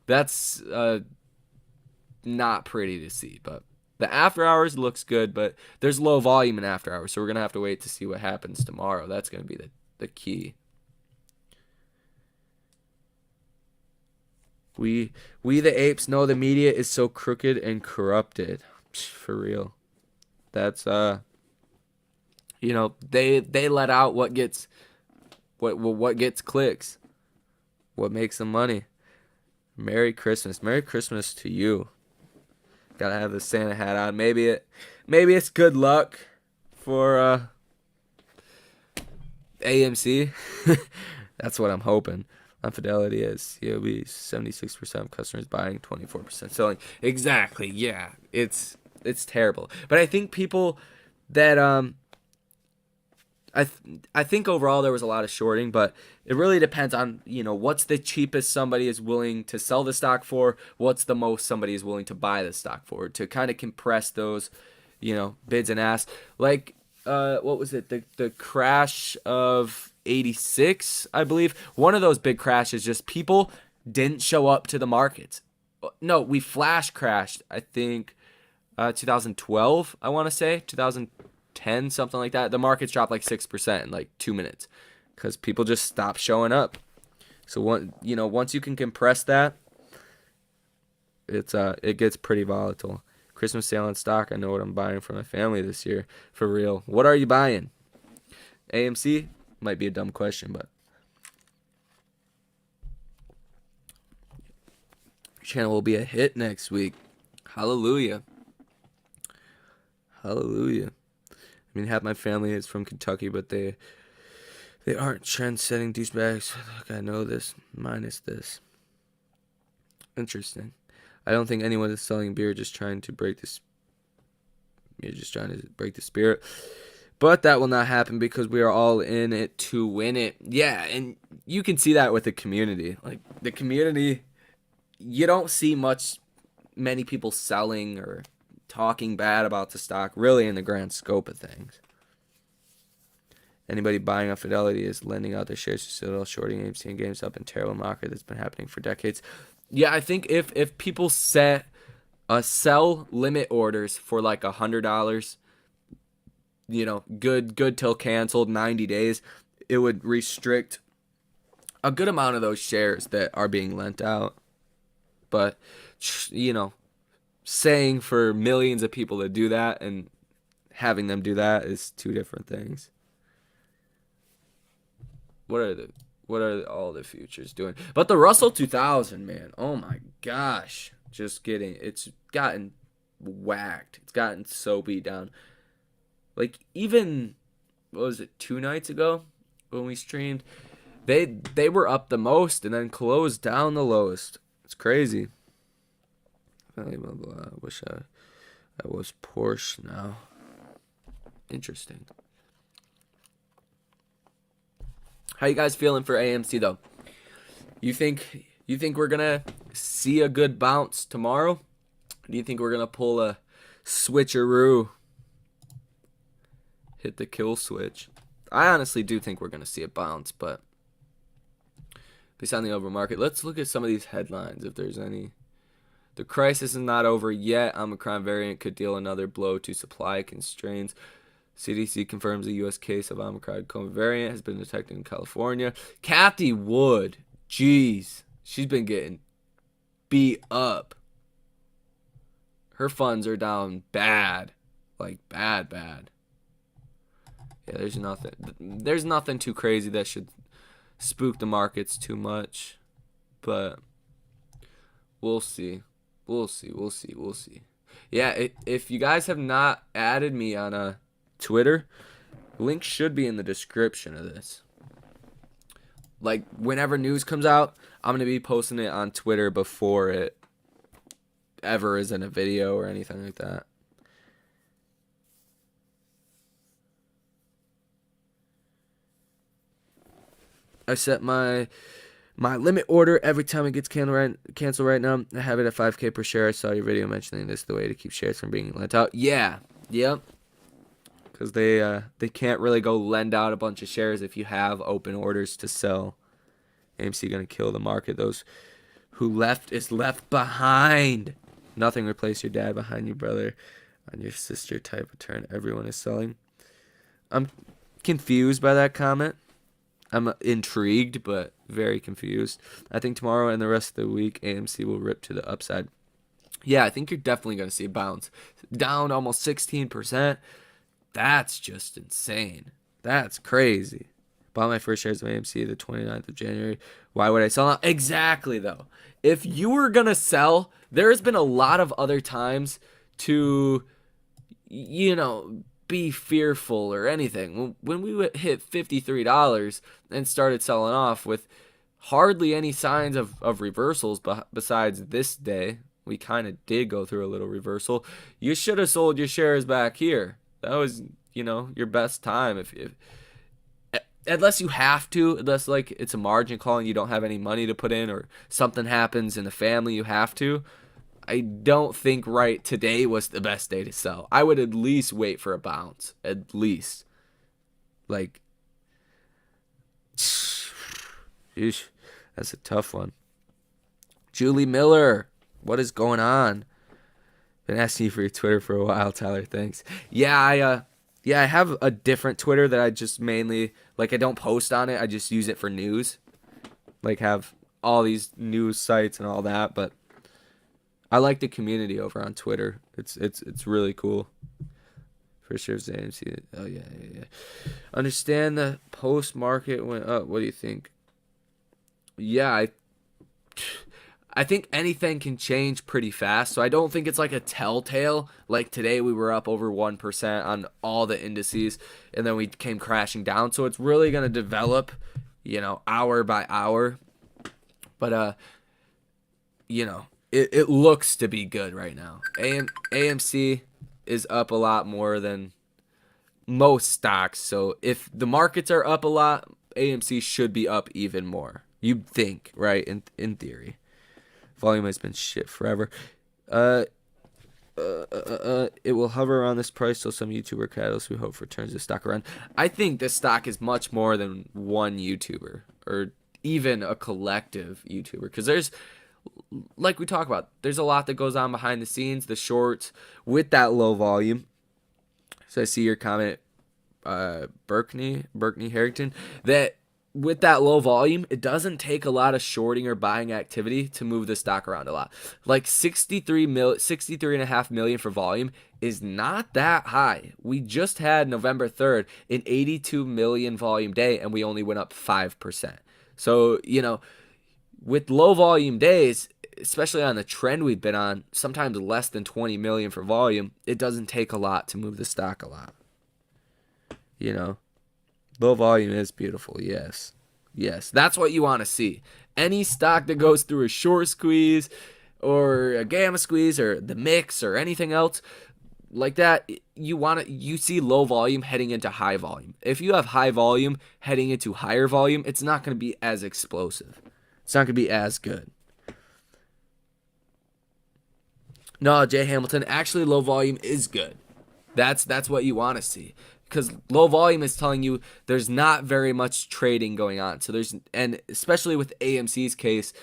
That's not pretty to see, but the after hours looks good, but there's low volume in after hours, so we're gonna have to wait to see what happens tomorrow. That's gonna be the key. We the apes know the media is so crooked and corrupted. For real. That's they let out what gets clicks, what makes them money. Merry Christmas to you. Gotta have the Santa hat on. Maybe it's good luck for AMC. That's what I'm hoping. On Fidelity is it'll be 76% of customers buying, 24% selling. Exactly. Yeah. It's terrible. But I think people that I think overall there was a lot of shorting, but it really depends on, what's the cheapest somebody is willing to sell the stock for, what's the most somebody is willing to buy the stock for, to kind of compress those, bids and asks. Like, what was it? The crash of 86, I believe. One of those big crashes, just people didn't show up to the markets. No, we flash crashed, I think, 2012, I want to say, 2010, something like that. The markets dropped like 6% in like 2 minutes because people just stopped showing up. So once you can compress that, it gets pretty volatile. Christmas sale on stock. I know what I'm buying for my family this year. For real. What are you buying? AMC? Might be a dumb question, but channel will be a hit next week. Hallelujah. Hallelujah. I mean, half my family is from Kentucky, but they aren't trend-setting douchebags. Look, I know this, minus this. Interesting. I don't think anyone is selling beer just trying to break this. You're just trying to break the spirit. But that will not happen because we are all in it to win it. Yeah, and you can see that with the community. Like, the community, you don't see many people selling or talking bad about the stock, really, in the grand scope of things. Anybody buying on Fidelity is lending out their shares to Citadel, shorting AMC and GameStop, and terrible market that's been happening for decades. Yeah, I think if people set sell limit orders for like $100, good till canceled, 90 days, it would restrict a good amount of those shares that are being lent out. But, saying for millions of people to do that and having them do that is two different things. What are all the futures doing? But the Russell 2000, man, oh my gosh, it's gotten whacked. It's gotten so beat down. Like, even, what was it, 2 nights ago when we streamed, They were up the most and then closed down the lowest. It's crazy. Blah, blah, blah. I wish I was Porsche now. Interesting. How you guys feeling for AMC though? You think we're gonna see a good bounce tomorrow? Do you think we're gonna pull a switcheroo? Hit the kill switch. I honestly do think we're gonna see a bounce, but based on the overall market, let's look at some of these headlines if there's any. The crisis is not over yet. Omicron variant could deal another blow to supply constraints. CDC confirms a U.S. case of Omicron COVID variant has been detected in California. Kathy Wood, jeez, she's been getting beat up. Her funds are down bad, like bad. Yeah, there's nothing too crazy that should spook the markets too much, but we'll see. Yeah, if you guys have not added me on Twitter, link should be in the description of this. Like, whenever news comes out, I'm going to be posting it on Twitter before it ever is in a video or anything like that. I set my limit order every time it gets canceled right now. I have it at 5K per share. I saw your video mentioning this, the way to keep shares from being lent out. Yeah. Yep. Because they can't really go lend out a bunch of shares if you have open orders to sell. AMC going to kill the market. Those who left is left behind. Nothing replace your dad behind you, brother. On your sister type of turn. Everyone is selling. I'm confused by that comment. I'm intrigued, but very confused. I think tomorrow and the rest of the week, AMC will rip to the upside. Yeah, I think you're definitely going to see a bounce. Down almost 16%. That's just insane. That's crazy. Bought my first shares of AMC the 29th of January. Why would I sell now? Exactly, though. If you were going to sell, there has been a lot of other times to, be fearful or anything. When we hit $53 and started selling off with hardly any signs of reversals besides this day, we kind of did go through a little reversal. You should have sold your shares back here. That was, your best time. If unless you have to, unless like it's a margin call and you don't have any money to put in or something happens in the family, you have to. I don't think right today was the best day to sell. I would at least wait for a bounce. At least. Like, sheesh, that's a tough one. Julie Miller, what is going on? Been asking you for your Twitter for a while, Tyler. Thanks. Yeah, I have a different Twitter that I just mainly, like, I don't post on it. I just use it for news. Like, have all these news sites and all that, but I like the community over on Twitter. It's really cool. For sure, AMC. Oh yeah. Understand the post market went up. What do you think? Yeah, I think anything can change pretty fast. So I don't think it's like a telltale. Like today we were up over 1% on all the indices, and then we came crashing down. So it's really gonna develop, hour by hour. But It looks to be good right now. AMC is up a lot more than most stocks. So if the markets are up a lot, AMC should be up even more. You'd think, right? In theory. Volume has been shit forever. It will hover around this price till some YouTuber catalyst we hope for turns the stock around. I think this stock is much more than one YouTuber or even a collective YouTuber, because there's, like we talk about, there's a lot that goes on behind the scenes, the shorts with that low volume. So I see your comment, Berkney Harrington, that with that low volume, it doesn't take a lot of shorting or buying activity to move the stock around a lot. Like 63.5 million for volume is not that high. We just had November 3rd an 82 million volume day, and we only went up 5%. So, with low volume days, especially on the trend we've been on, sometimes less than 20 million for volume, it doesn't take a lot to move the stock a lot. Low volume is beautiful, yes. Yes, that's what you want to see. Any stock that goes through a short squeeze or a gamma squeeze or the mix or anything else like that, you see low volume heading into high volume. If you have high volume heading into higher volume, it's not going to be as explosive. It's not going to be as good. No, Jay Hamilton, actually low volume is good. That's what you want to see. Because low volume is telling you there's not very much trading going on. So and especially with AMC's case,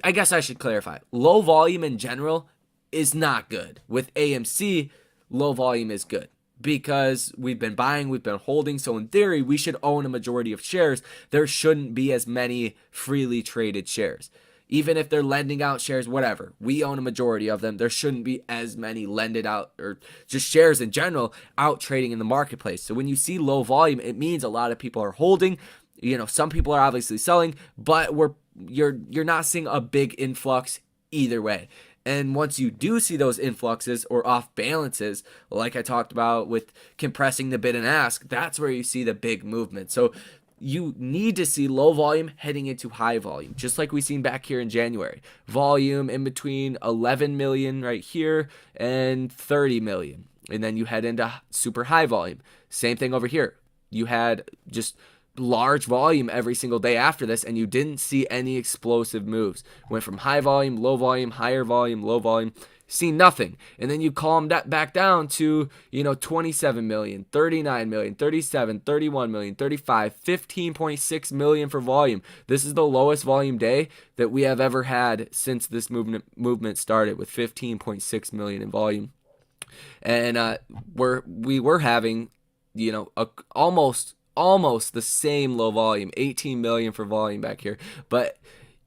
I guess I should clarify. Low volume in general is not good. With AMC, low volume is good because we've been buying, we've been holding. So in theory, we should own a majority of shares. There shouldn't be as many freely traded shares. Even if they're lending out shares, whatever, we own a majority of them. There shouldn't be as many lended out or just shares in general out trading in the marketplace. So when you see low volume, it means a lot of people are holding. Some people are obviously selling, but you're not seeing a big influx either way. And once you do see those influxes or off balances, like I talked about with compressing the bid and ask, that's where you see the big movement. So you need to see low volume heading into high volume, just like we seen back here in January. Volume in between 11 million right here and 30 million. And then you head into super high volume. Same thing over here. You had just large volume every single day after this, and you didn't see any explosive moves. Went from high volume, low volume, higher volume, low volume. See nothing. And then you calm that back down to 27 million, 39 million, 37, 31 million, 35, 15.6 million for volume. This is the lowest volume day that we have ever had since this movement started, with 15.6 million in volume. And we were having almost the same low volume, 18 million for volume back here, but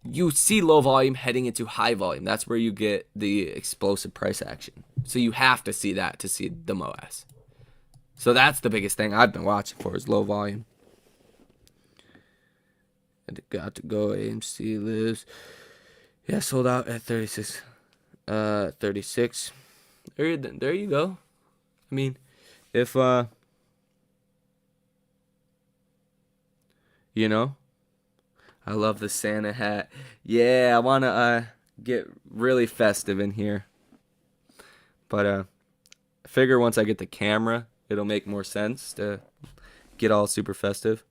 you see low volume heading into high volume. That's where you get the explosive price action. So you have to see that to see the MOAS. So that's the biggest thing I've been watching for, is low volume. And it got to go. AMC lives. Yeah, sold out at 36. 36. There you go. I mean, if I love the Santa hat. Yeah, I want to get really festive in here. But I figure once I get the camera, it'll make more sense to get all super festive.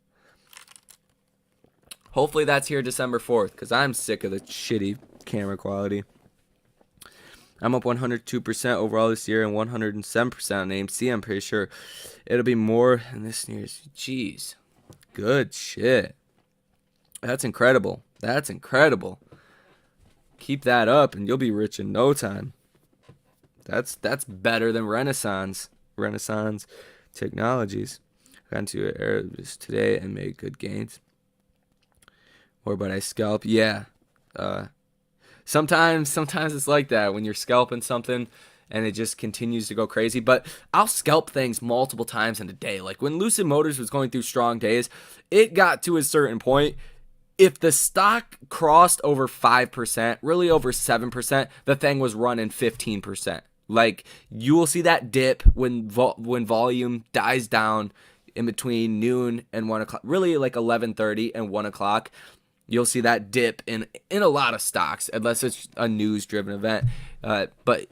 Hopefully that's here December 4th, because I'm sick of the shitty camera quality. I'm up 102% overall this year and 107% on AMC. I'm pretty sure it'll be more in this year's. Jeez. Good shit. That's incredible. That's incredible. Keep that up and you'll be rich in no time. That's better than Renaissance Technologies. Got into an era today and made good gains. Or but I scalp. Yeah. Sometimes it's like that when you're scalping something and it just continues to go crazy. But I'll scalp things multiple times in a day. Like when Lucid Motors was going through strong days, it got to a certain point. If the stock crossed over 5%, really over 7%, the thing was running 15%. Like, you will see that dip when volume dies down in between noon and 1 o'clock, really like 11:30 and 1 o'clock. You'll see that dip in a lot of stocks, unless it's a news-driven event. But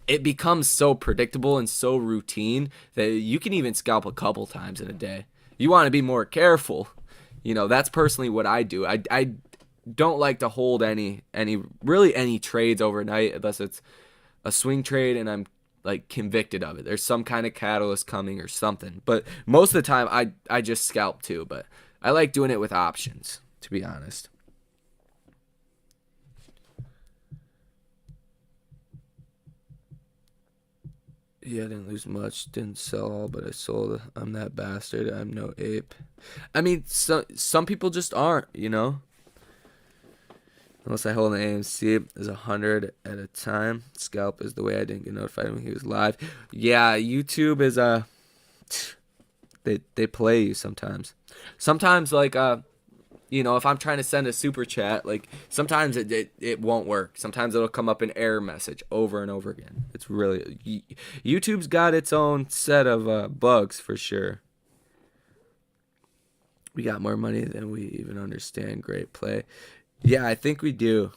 it becomes so predictable and so routine that you can even scalp a couple times in a day. You want to be more careful. That's personally what I do. I don't like to hold any trades overnight unless it's a swing trade and I'm like convicted of it. There's some kind of catalyst coming or something. But most of the time I just scalp too. But I like doing it with options, to be honest. Yeah, I didn't lose much, didn't sell all, but I sold. I'm that bastard. I'm no ape. I mean, some people just aren't, Unless I hold an AMC, is 100 at a time. Scalp is the way I didn't get notified when he was live. Yeah, YouTube is they play you sometimes. Sometimes like if I'm trying to send a super chat, like sometimes it won't work. Sometimes it'll come up an error message over and over again. It's really YouTube's got its own set of bugs for sure. We got more money than we even understand. Great play. Yeah, I think we do.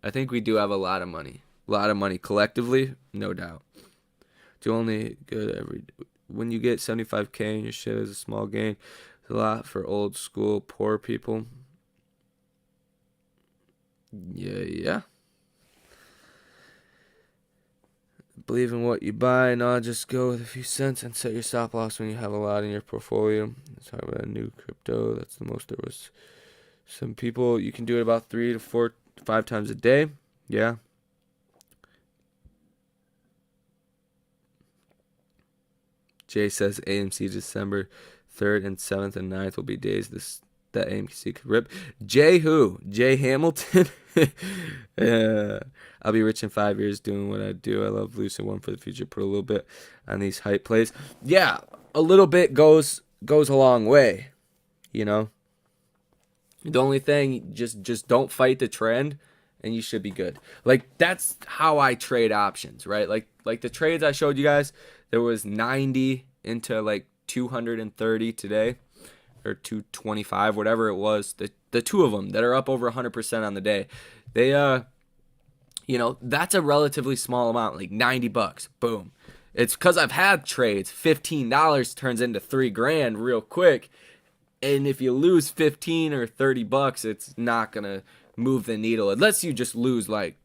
I think we do have a lot of money. A lot of money collectively, no doubt. Do only good every when you get 75K and your shit is a small gain. It's a lot for old school poor people. Yeah. Believe in what you buy, not just go with a few cents and set your stop loss when you have a lot in your portfolio. Let's talk about a new crypto. That's the most there was. Some people, you can do it about 3 to 4 to 5 times a day. Yeah. Jay says AMC December 3rd and 7th and 9th will be days that AMC could rip. Jay who? Jay Hamilton? I'll be rich in 5 years doing what I do. I love Lucid One for the future. Put a little bit on these hype plays. Yeah, a little bit goes a long way, you know. The only thing, just don't fight the trend, and you should be good. Like, that's how I trade options, right? Like the trades I showed you guys, there was 90 into like 230 today, or 225, whatever it was. The two of them that are up over 100% on the day, they that's a relatively small amount, like $90. Boom. It's because I've had trades. $15 turns into $3,000 real quick. And if you lose 15 or $30, it's not gonna move the needle unless you just lose like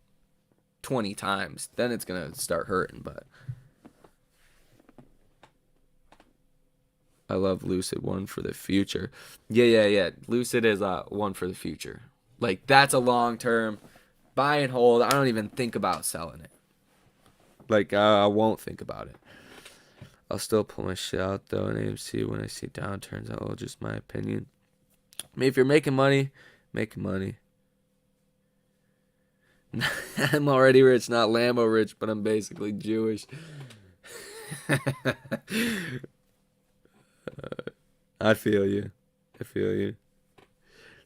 20 times. Then it's gonna start hurting. But I love Lucid One for the future. Yeah. Lucid is one for the future. Like, that's a long term buy and hold. I don't even think about selling it. Like, I won't think about it. I'll still pull my shit out, though, in AMC when I see downturns. That's just my opinion. I mean, if you're making money, make money. I'm already rich, not Lambo rich, but I'm basically Jewish. I feel you.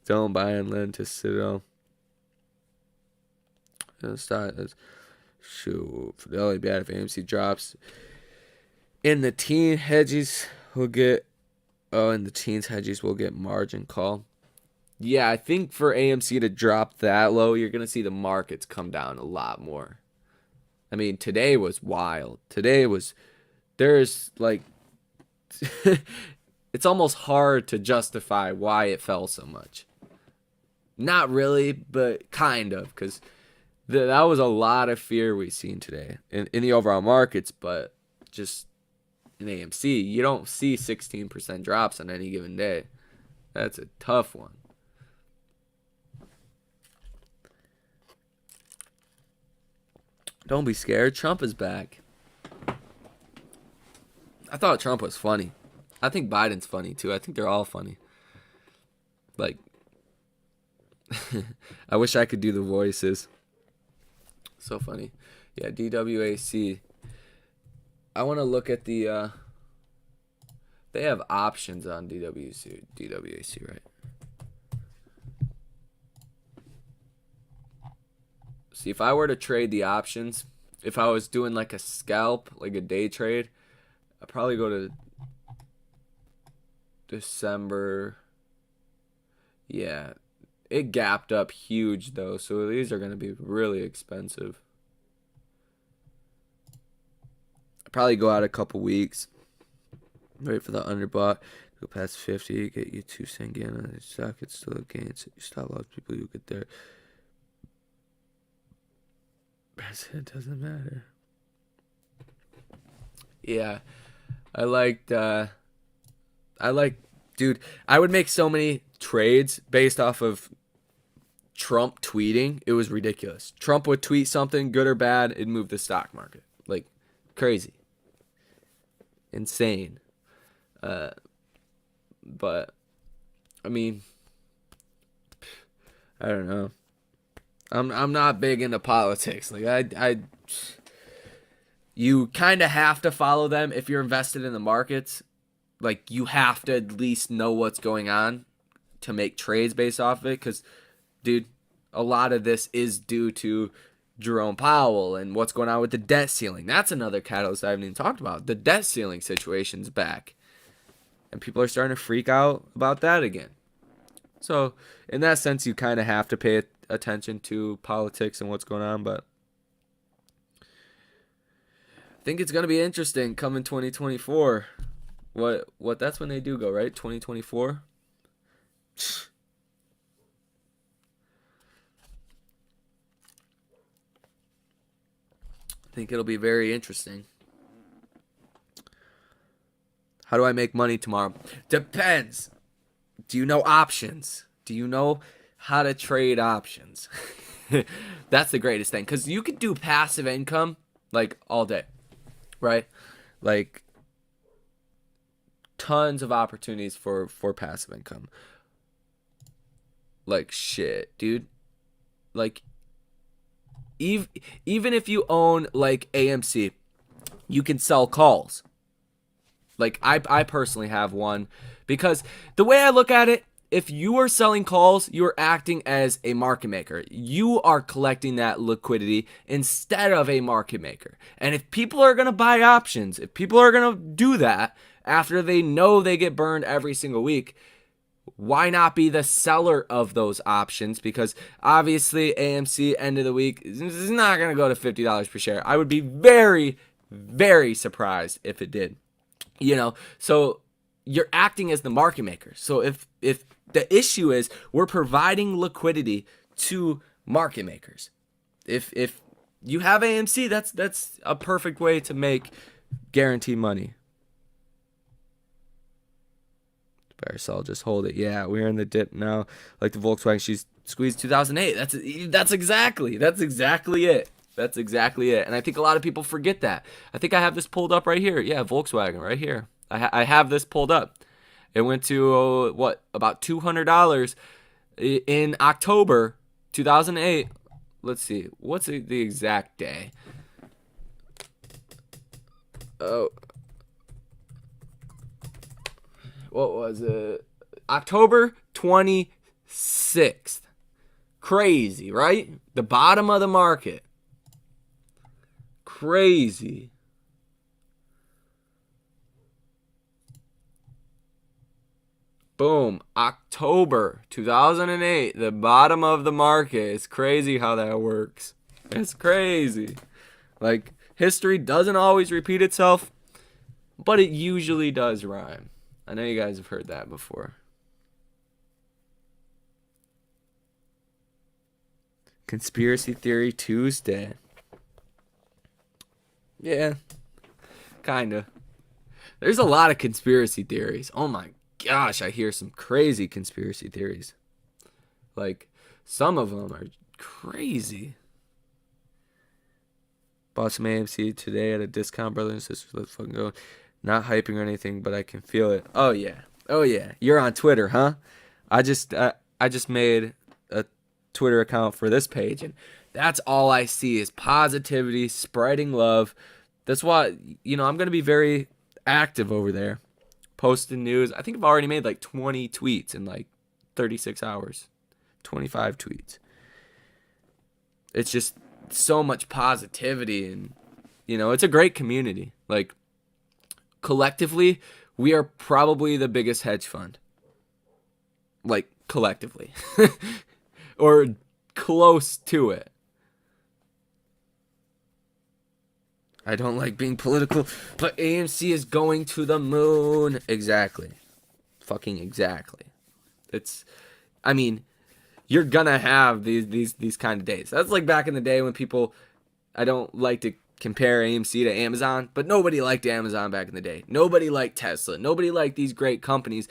Don't buy and lend to Citadel. Shoot, Fidelity bad if AMC drops. In the teen hedges, we'll get. Oh, in the teens hedges, we'll get margin call. Yeah, I think for AMC to drop that low, you're gonna see the markets come down a lot more. I mean, today was wild. There's like, it's almost hard to justify why it fell so much. Not really, but kind of, because that was a lot of fear we've seen today in the overall markets, but just in AMC, you don't see 16% drops on any given day. That's a tough one. Don't be scared. Trump is back. I thought Trump was funny. I think Biden's funny, too. I think they're all funny. Like, I wish I could do the voices. So funny. Yeah, DWAC. I want to look at the, they have options on DWAC, right? See, if I were to trade the options, if I was doing like a scalp, like a day trade, I'd probably go to December. Yeah, it gapped up huge though, so these are going to be really expensive. I'd probably go out a couple weeks, wait for the underbought, go past 50, get you 2 cent gain on the stock, it's still a gain, so you stop lots of people you get there. It doesn't matter. Yeah, dude, I would make so many trades based off of Trump tweeting. It was ridiculous. Trump would tweet something, good or bad, it'd move the stock market. Like, crazy. Insane. But, I mean, I don't know. I'm not big into politics. Like you kind of have to follow them if you're invested in the markets. Like, you have to at least know what's going on to make trades based off of it. Because, dude, a lot of this is due to Jerome Powell and what's going on with the debt ceiling. That's another catalyst I haven't even talked about. The debt ceiling situation's back. And people are starting to freak out about that again. So, in that sense, you kind of have to pay attention to politics and what's going on. But I think it's going to be interesting coming 2024. What that's when they do go, right? 2024. I think it'll be very interesting. How do I make money tomorrow? Depends. Do you know options? Do you know how to trade options? That's the greatest thing. Because you could do passive income like all day, right? Like tons of opportunities for passive income. Like shit, dude. Like even if you own like AMC, you can sell calls. Like I personally have one because the way I look at it, if you are selling calls, you are acting as a market maker. You are collecting that liquidity instead of a market maker. And if people are going to buy options, if people are going to do that after they know they get burned every single week, why not be the seller of those options? Because obviously AMC end of the week is not going to go to $50 per share. I would be very, very surprised if it did. So you're acting as the market maker. So if the issue is we're providing liquidity to market makers, if you have AMC, that's a perfect way to make guaranteed money. Better sell, just hold it. Yeah, we're in the dip now. Like the Volkswagen, she's squeezed 2008. That's exactly it. That's exactly it. And I think a lot of people forget that. I think I have this pulled up right here. Yeah, Volkswagen right here. I have this pulled up. It went to, about $200 in October 2008. Let's see. What's the exact day? Oh. What was it? October 26th. Crazy, right? The bottom of the market. Crazy. Boom. October 2008. The bottom of the market. It's crazy how that works. It's crazy. Like, history doesn't always repeat itself, but it usually does rhyme. I know you guys have heard that before. Conspiracy Theory Tuesday. Yeah, kinda. There's a lot of conspiracy theories. Oh my gosh, I hear some crazy conspiracy theories. Like, some of them are crazy. Bought some AMC today at a discount, brother and sisters. Let's fucking go. Not hyping or anything, but I can feel it. Oh yeah. You're on Twitter, huh? I just made a Twitter account for this page, and that's all I see is positivity, spreading love. That's why, I'm going to be very active over there, posting news. I think I've already made like 20 tweets in like 36 hours, 25 tweets. It's just so much positivity, and, it's a great community. Like, collectively, we are probably the biggest hedge fund. Like, collectively. Or close to it. I don't like being political, but AMC is going to the moon. Exactly. Fucking exactly. You're gonna have these kind of days. That's like back in the day when people, I don't like to compare AMC to Amazon, but nobody liked Amazon back in the day. Nobody liked Tesla. Nobody liked these great companies.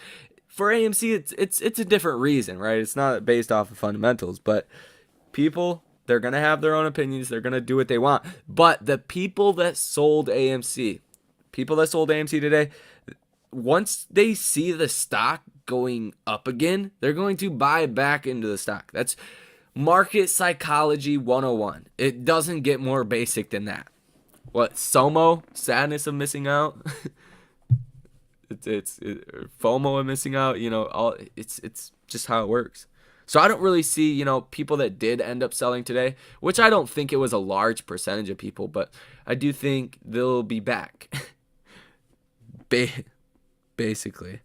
For AMC, it's a different reason, right? It's not based off of fundamentals, but people, they're going to have their own opinions. They're going to do what they want. But the people that sold AMC today, once they see the stock going up again, they're going to buy back into the stock. That's market psychology 101. It doesn't get more basic than that. What, SOMO? Sadness of missing out? It's FOMO of missing out. It's just how it works. So I don't really see, people that did end up selling today, which I don't think it was a large percentage of people, but I do think they'll be back. Basically.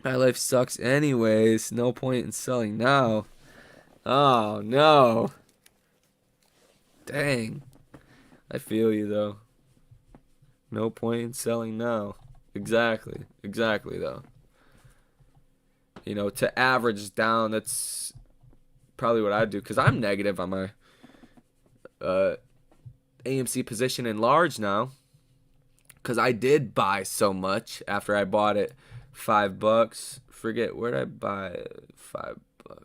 My life sucks anyways. No point in selling now. Oh, no. Dang. I feel you, though. No point in selling now. Exactly. Exactly, though. To average down, that's probably what I'd do. Because I'm negative on my AMC position in large now. Because I did buy so much after I bought it $5. Forget, where did I buy it? $5? I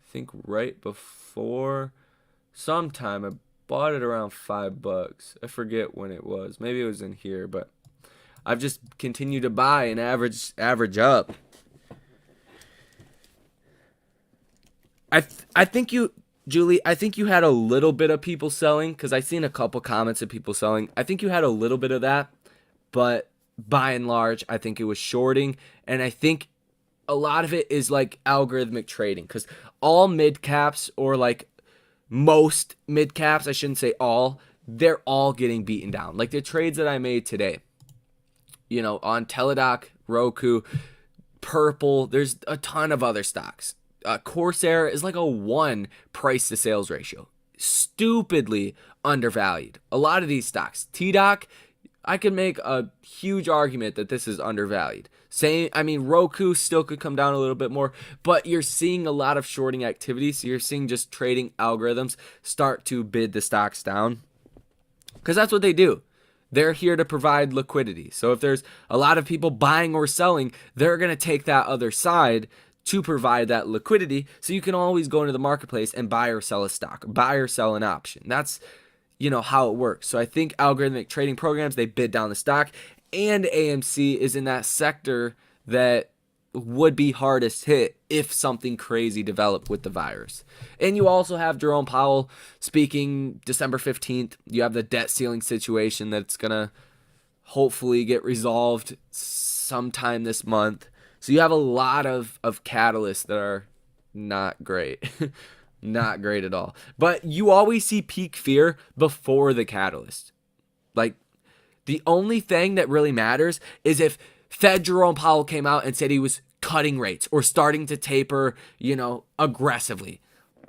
think right before sometime I bought it around $5. I forget when it was. Maybe it was in here, but I've just continued to buy and average up. I think you, Julie, I think you had a little bit of people selling because I seen a couple comments of people selling. I think you had a little bit of that, but by and large, I think it was shorting, and I think a lot of it is like algorithmic trading because all mid caps, or like most mid caps, I shouldn't say all, they're all getting beaten down. Like the trades that I made today, on Teledoc, Roku, Purple, there's a ton of other stocks. Corsair is like a 1 price to sales ratio. Stupidly undervalued. A lot of these stocks. TDOC, I could make a huge argument that this is undervalued. Roku still could come down a little bit more, but you're seeing a lot of shorting activity, so you're seeing just trading algorithms start to bid the stocks down. Because that's what they do. They're here to provide liquidity. So if there's a lot of people buying or selling, they're going to take that other side to provide that liquidity, so you can always go into the marketplace and buy or sell a stock, buy or sell an option. That's how it works. So I think algorithmic trading programs, they bid down the stock, and AMC is in that sector that would be hardest hit if something crazy developed with the virus. And you also have Jerome Powell speaking December 15th. You have the debt ceiling situation that's going to hopefully get resolved sometime this month. So you have a lot of catalysts that are not great. Not great at all. But you always see peak fear before the catalyst. Like, the only thing that really matters is if Fed Jerome Powell came out and said he was cutting rates or starting to taper, aggressively.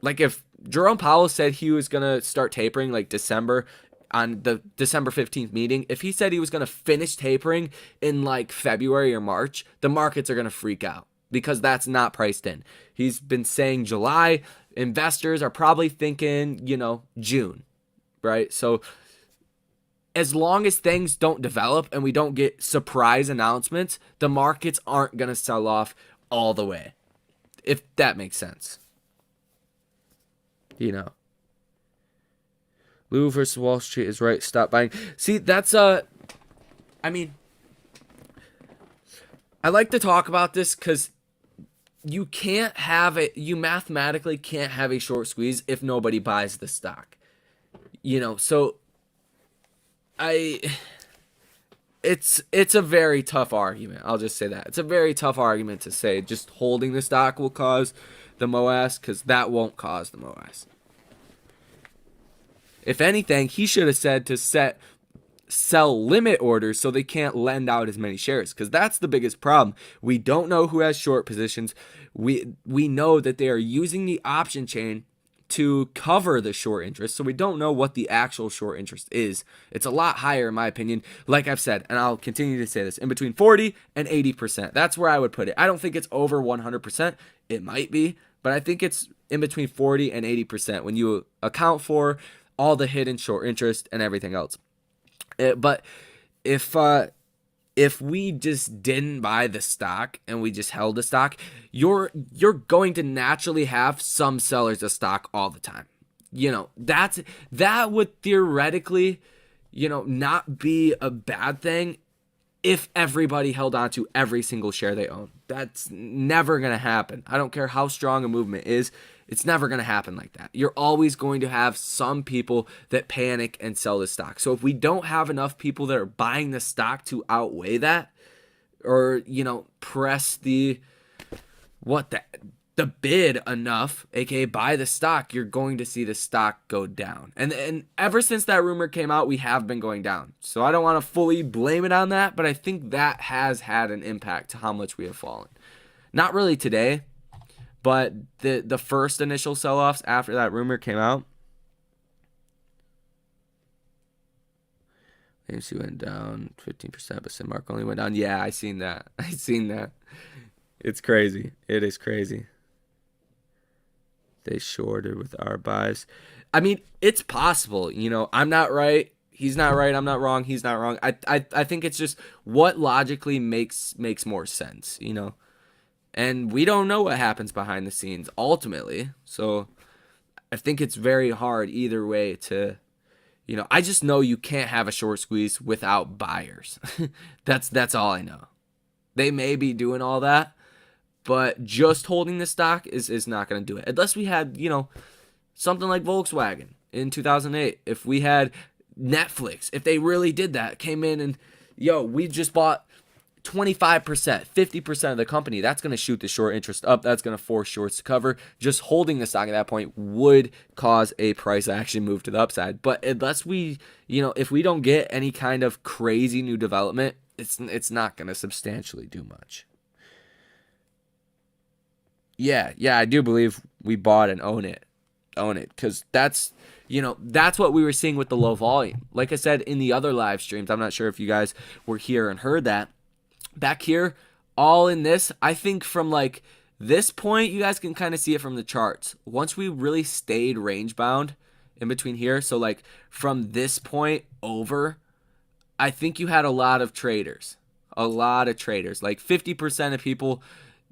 Like if Jerome Powell said he was going to start tapering like December, on the December 15th meeting, if he said he was going to finish tapering in like February or March, the markets are going to freak out because that's not priced in. He's been saying July. Investors are probably thinking, June, right? So as long as things don't develop and we don't get surprise announcements, the markets aren't going to sell off all the way, if that makes sense. Lou versus Wall Street is right. Stop buying. See, that's I like to talk about this because you can't have it. You mathematically can't have a short squeeze if nobody buys the stock. So it's a very tough argument. I'll just say that. It's a very tough argument to say just holding the stock will cause the MOAS, because that won't cause the MOAS. If anything, he should have said to sell limit orders so they can't lend out as many shares, because that's the biggest problem. We don't know who has short positions. We know that they are using the option chain to cover the short interest, so we don't know what the actual short interest is. It's a lot higher, in my opinion. Like I've said, and I'll continue to say this, in between 40 and 80%. That's where I would put it. I don't think it's over 100%. It might be, but I think it's in between 40 and 80% when you account for all the hidden short interest and everything else. But if we just didn't buy the stock and we just held the stock, you're going to naturally have some sellers of stock all the time. That would theoretically, not be a bad thing if everybody held on to every single share they own. That's never going to happen. I don't care how strong a movement is. It's never going to happen like that. You're always going to have some people that panic and sell the stock. So if we don't have enough people that are buying the stock to outweigh that, or, press the the bid enough, aka buy the stock, you're going to see the stock go down. And ever since that rumor came out, we have been going down. So I don't want to fully blame it on that, but I think that has had an impact to how much we have fallen. Not really today, but the first initial sell-offs after that rumor came out. AMC went down 15%, but Cinemark only went down. Yeah, I seen that. I seen that. It's crazy. It is crazy. They shorted with our buys. I mean, it's possible. You know, I'm not right. He's not right. I'm not wrong. He's not wrong. I think it's just what logically makes more sense, you know. And we don't know what happens behind the scenes ultimately. So I think it's very hard either way to, you know, I just know you can't have a short squeeze without buyers. That's all I know. They may be doing all that, but just holding the stock is not going to do it. Unless we had, you know, something like Volkswagen in 2008. If we had Netflix, if they really did that, came in and, we just bought 25%, 50% of the company, that's going to shoot the short interest up. That's going to force shorts to cover. Just holding the stock at that point would cause a price actually move to the upside. But unless we, if we don't get any kind of crazy new development, it's not going to substantially do much. Yeah, I do believe we bought and own it, because that's what we were seeing with the low volume. Like I said in the other live streams, I'm not sure if you guys were here and heard that. Back here, all in this, I think from like this point, you guys can kind of see it from the charts. Once we really stayed range bound in between here, so like from this point over, I think you had a lot of traders. Like 50% of people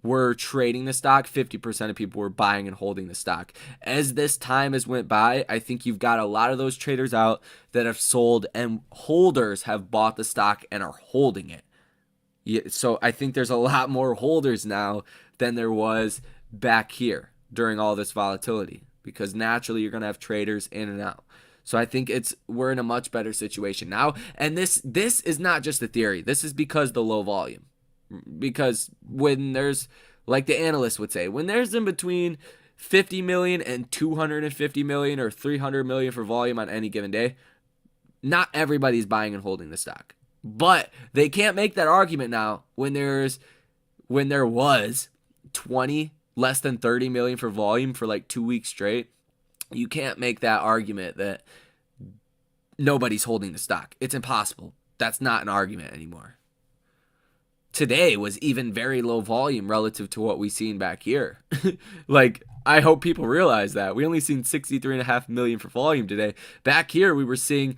were trading the stock, 50% of people were buying and holding the stock. As this time has went by, I think you've got a lot of those traders out that have sold, and holders have bought the stock and are holding it. Yeah, so I think there's a lot more holders now than there was back here during all this volatility, because naturally you're going to have traders in and out. So I think we're in a much better situation now. And this is not just a theory. This is because the low volume. Because when there's, like the analysts would say, when there's in between 50 million and 250 million or 300 million for volume on any given day, not everybody's buying and holding the stock. But they can't make that argument now when there was 20, less than 30 million for volume for like 2 weeks straight. You can't make that argument that nobody's holding the stock. It's impossible. That's not an argument anymore. Today was even very low volume relative to what we've seen back here. Like, I hope people realize that. We only seen 63.5 million for volume today. Back here, we were seeing,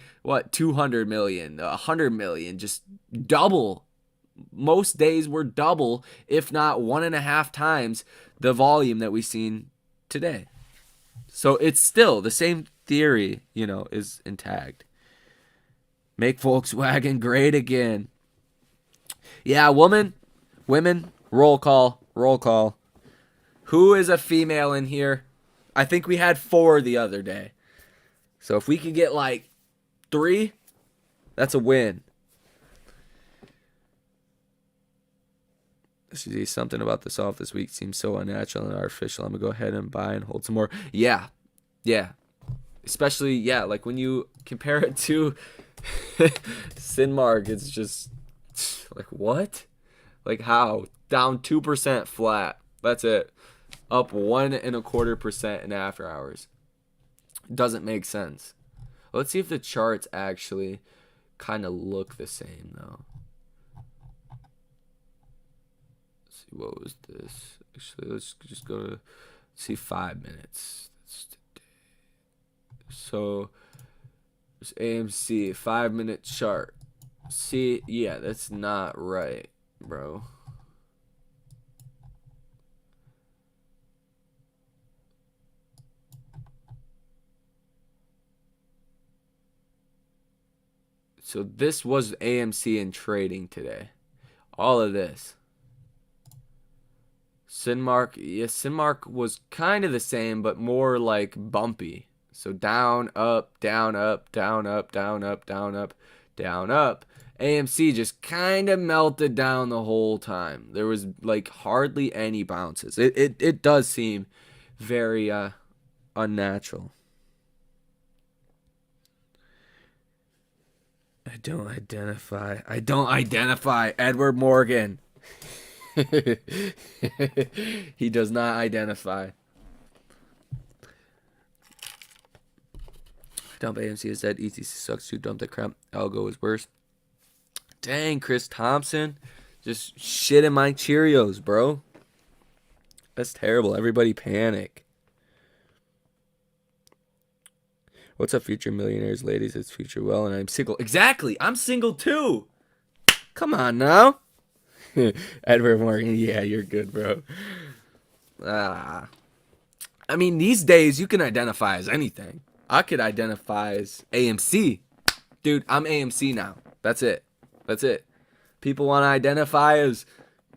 200 million, 100 million, just double. Most days were double, if not 1.5 times the volume that we've seen today. So it's still the same theory, is intact. Make Volkswagen great again. Yeah, women, roll call. Who is a female in here? I think we had 4 the other day. So if we could get like 3, that's a win. See, something about the off this week seems so unnatural and artificial. I'm going to go ahead and buy and hold some more. Yeah. Especially, like when you compare it to Cinemark, it's just like, what? Like how? Down 2% flat. That's it. Up 1.25% in after hours. Doesn't make sense. Let's see if the charts actually kind of look the same though. Let's see, what was this? Actually, let's just go to see 5 minutes. So there's AMC 5-minute chart. See, yeah, that's not right, bro. So this was AMC in trading today. All of this. Cinemark was kind of the same, but more like bumpy. So down, up, down, up, down, up, down, up, down, up, down, up. AMC just kind of melted down the whole time. There was like hardly any bounces. It does seem very unnatural. I don't identify. I don't identify. Edward Morgan. He does not identify. Dump AMC is dead. ETC sucks too. Dump that crap. Algo is worse. Dang, Chris Thompson. Just shit in my Cheerios, bro. That's terrible. Everybody panic. What's up, future millionaires, ladies? It's future well, and I'm single. Exactly. I'm single too. Come on now. Edward Morgan. Yeah, you're good, bro. I mean, these days you can identify as anything. I could identify as AMC. Dude, I'm AMC now. That's it. That's it. People want to identify as...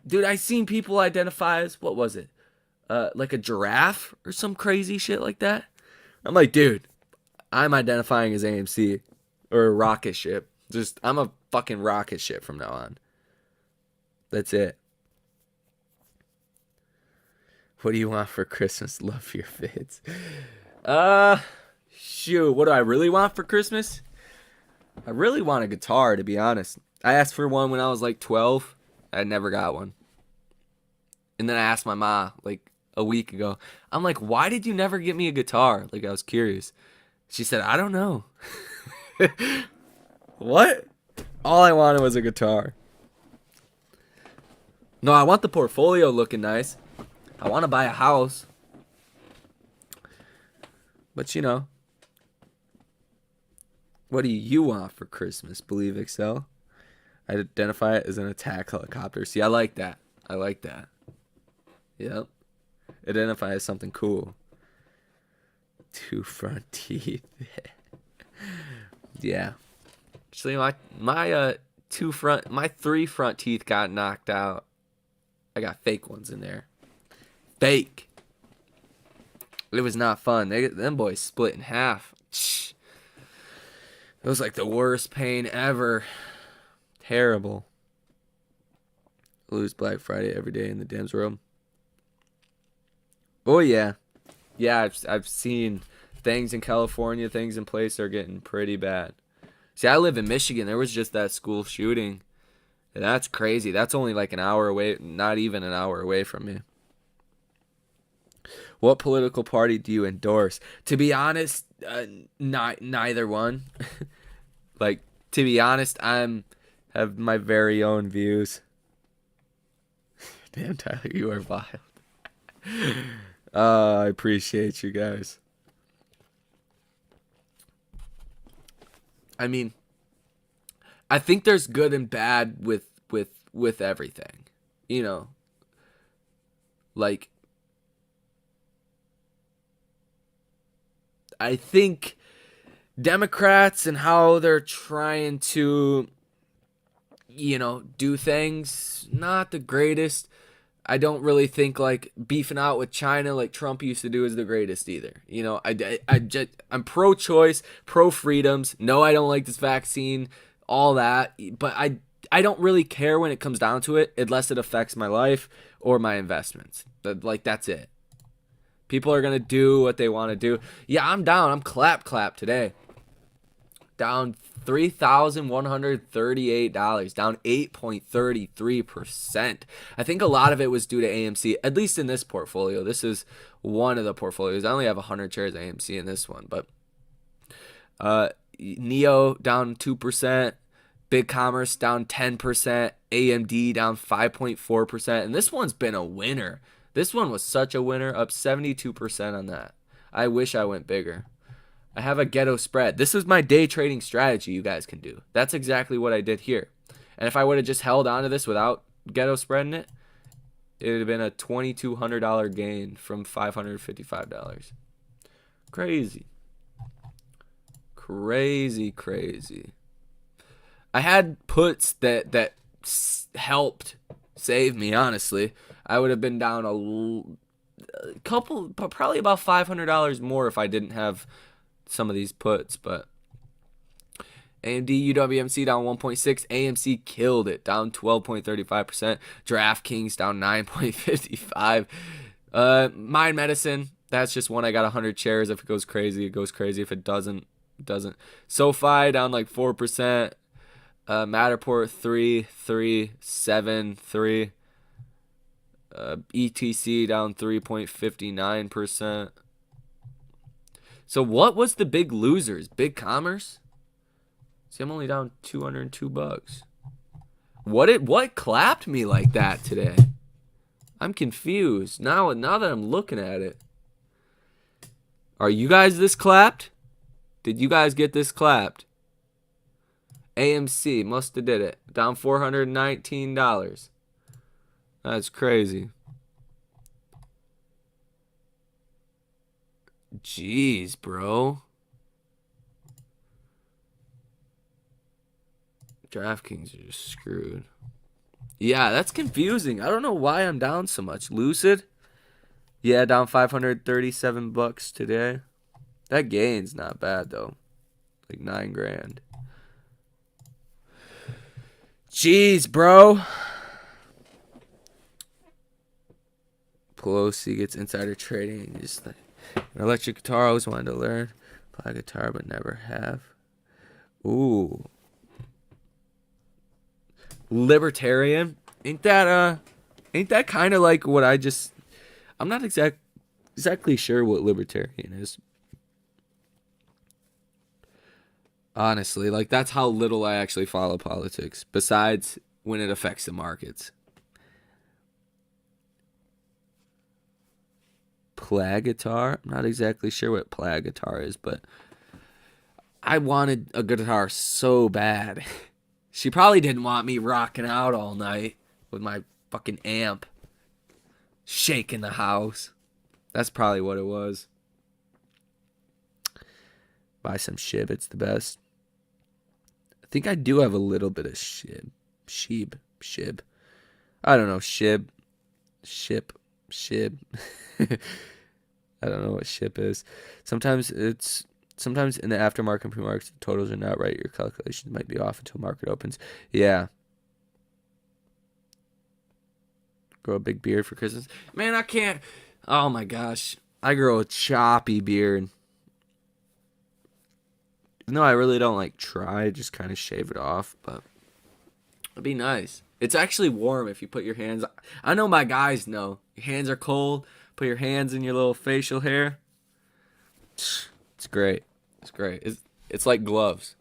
Dude, I seen people identify as... What was it? Like a giraffe or some crazy shit like that. I'm like, dude, I'm identifying as AMC. Or a rocket ship. Just, I'm a fucking rocket ship from now on. That's it. What do you want for Christmas? Love your vids. Shoot, what do I really want for Christmas? I really want a guitar, to be honest. I asked for one when I was like 12. I never got one. And then I asked my ma like a week ago. I'm like, why did you never get me a guitar? Like, I was curious. She said, I don't know. What? All I wanted was a guitar. No, I want the portfolio looking nice. I want to buy a house. But, you know. What do you want for Christmas? Believe Excel? I identify it as an attack helicopter. See, I like that. I like that. Yep. Identify as something cool. 2 front teeth. Yeah. Actually, my 3 front teeth got knocked out. I got fake ones in there. Fake. It was not fun. Them boys split in half. It was like the worst pain ever. Terrible. Lose Black Friday every day in the Dems room. Oh yeah. Yeah, I've seen things in California, things in place are getting pretty bad. See, I live in Michigan. There was just that school shooting. And that's crazy. That's only like an hour away, not even an hour away from me. What political party do you endorse? To be honest, neither one. Like, to be honest, have my very own views. Damn, Tyler, you are wild. I appreciate you guys. I mean, I think there's good and bad with everything. You know, like, I think Democrats and how they're trying to, you know, do things, not the greatest. I don't really think like beefing out with China like Trump used to do is the greatest either. You know, I'm pro-choice, pro-freedoms. No, I don't like this vaccine, all that. But I don't really care when it comes down to it unless it affects my life or my investments. But, like, that's it. People are going to do what they want to do. Yeah, I'm down. I'm clap today. Down $3,138, down 8.33%. I think a lot of it was due to AMC, at least in this portfolio. This is one of the portfolios. I only have 100 shares of AMC in this one, but Neo down 2%, Big Commerce down 10%, AMD down 5.4%, and this one's been a winner. This one was such a winner, up 72% on that. I wish I went bigger. I have a ghetto spread. This is my day trading strategy you guys can do. That's exactly what I did here. And if I would have just held on to this without ghetto spreading it, it would have been a $2,200 gain from $555. Crazy. Crazy. I had puts that helped save me, honestly. I would have been down a couple, probably about $500 more if I didn't have some of these puts, but AMD UWMC down 1.6. AMC killed it, down 12.35%. DraftKings down 9.55. Mind Medicine, that's just one I got 100 shares. If it goes crazy, it goes crazy. If it doesn't, it doesn't. SoFi down like 4%. Matterport 3.373. ETC down 3.59%. So what was the big losers? Big Commerce? See, I'm only down $202. What clapped me like that today? I'm confused. Now that I'm looking at it. Are you guys this clapped? Did you guys get this clapped? AMC must have did it. Down $419. That's crazy. Jeez, bro. DraftKings are just screwed. Yeah, that's confusing. I don't know why I'm down so much. Lucid? Yeah, down $537 today. That gain's not bad though. Like $9,000. Jeez, bro. Pelosi gets insider trading. Just like an electric guitar, I always wanted to learn. Play guitar, but never have. Ooh. Libertarian. Ain't that kind of like what I'm not exactly sure what libertarian is. Honestly, like that's how little I actually follow politics, besides when it affects the markets. Play guitar? I'm not exactly sure what play guitar is, but I wanted a guitar so bad. She probably didn't want me rocking out all night with my fucking amp shaking the house. That's probably what it was. Buy some shib, it's the best. I think I do have a little bit of shib. Shib. I don't know, shib. I don't know what ship is. Sometimes in the aftermarket pre-markets, the totals are not right. Your calculations might be off until market opens. Yeah. Grow a big beard for Christmas. Man, I can't. Oh my gosh. I grow a choppy beard. No, I really don't like try. Just kind of shave it off, but it'd be nice. It's actually warm if you put your hands. I know my guys know. Your hands are cold. Put your hands in your little facial hair. It's great. It's great. It's like gloves.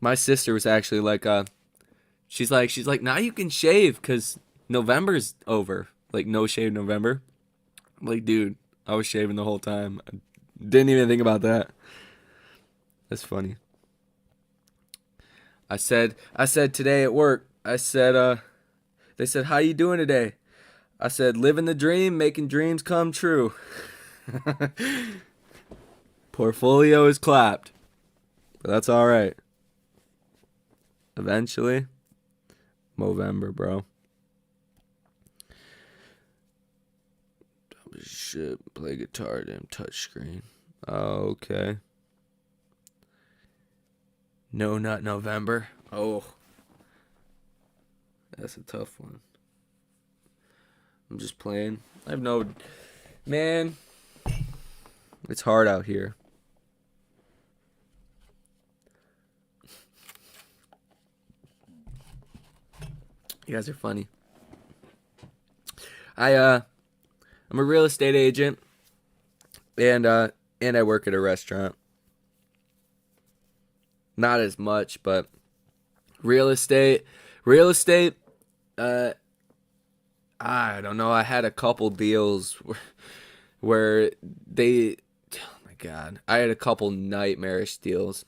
My sister was actually like, she's like, now you can shave because November's over. Like, no shave November. I'm like, dude, I was shaving the whole time. I didn't even think about that. That's funny. I said today at work, they said, how you doing today? I said, living the dream, making dreams come true. Portfolio is clapped. But that's all right. Eventually, Movember, bro. Shit, play guitar, damn touchscreen. Okay. No, not November. Oh. That's a tough one. I'm just playing. I have no... Man. It's hard out here. You guys are funny. I'm a real estate agent. And I work at a restaurant. Not as much, but real estate, I don't know. I had a couple deals where they, oh my God, I had a couple nightmarish deals.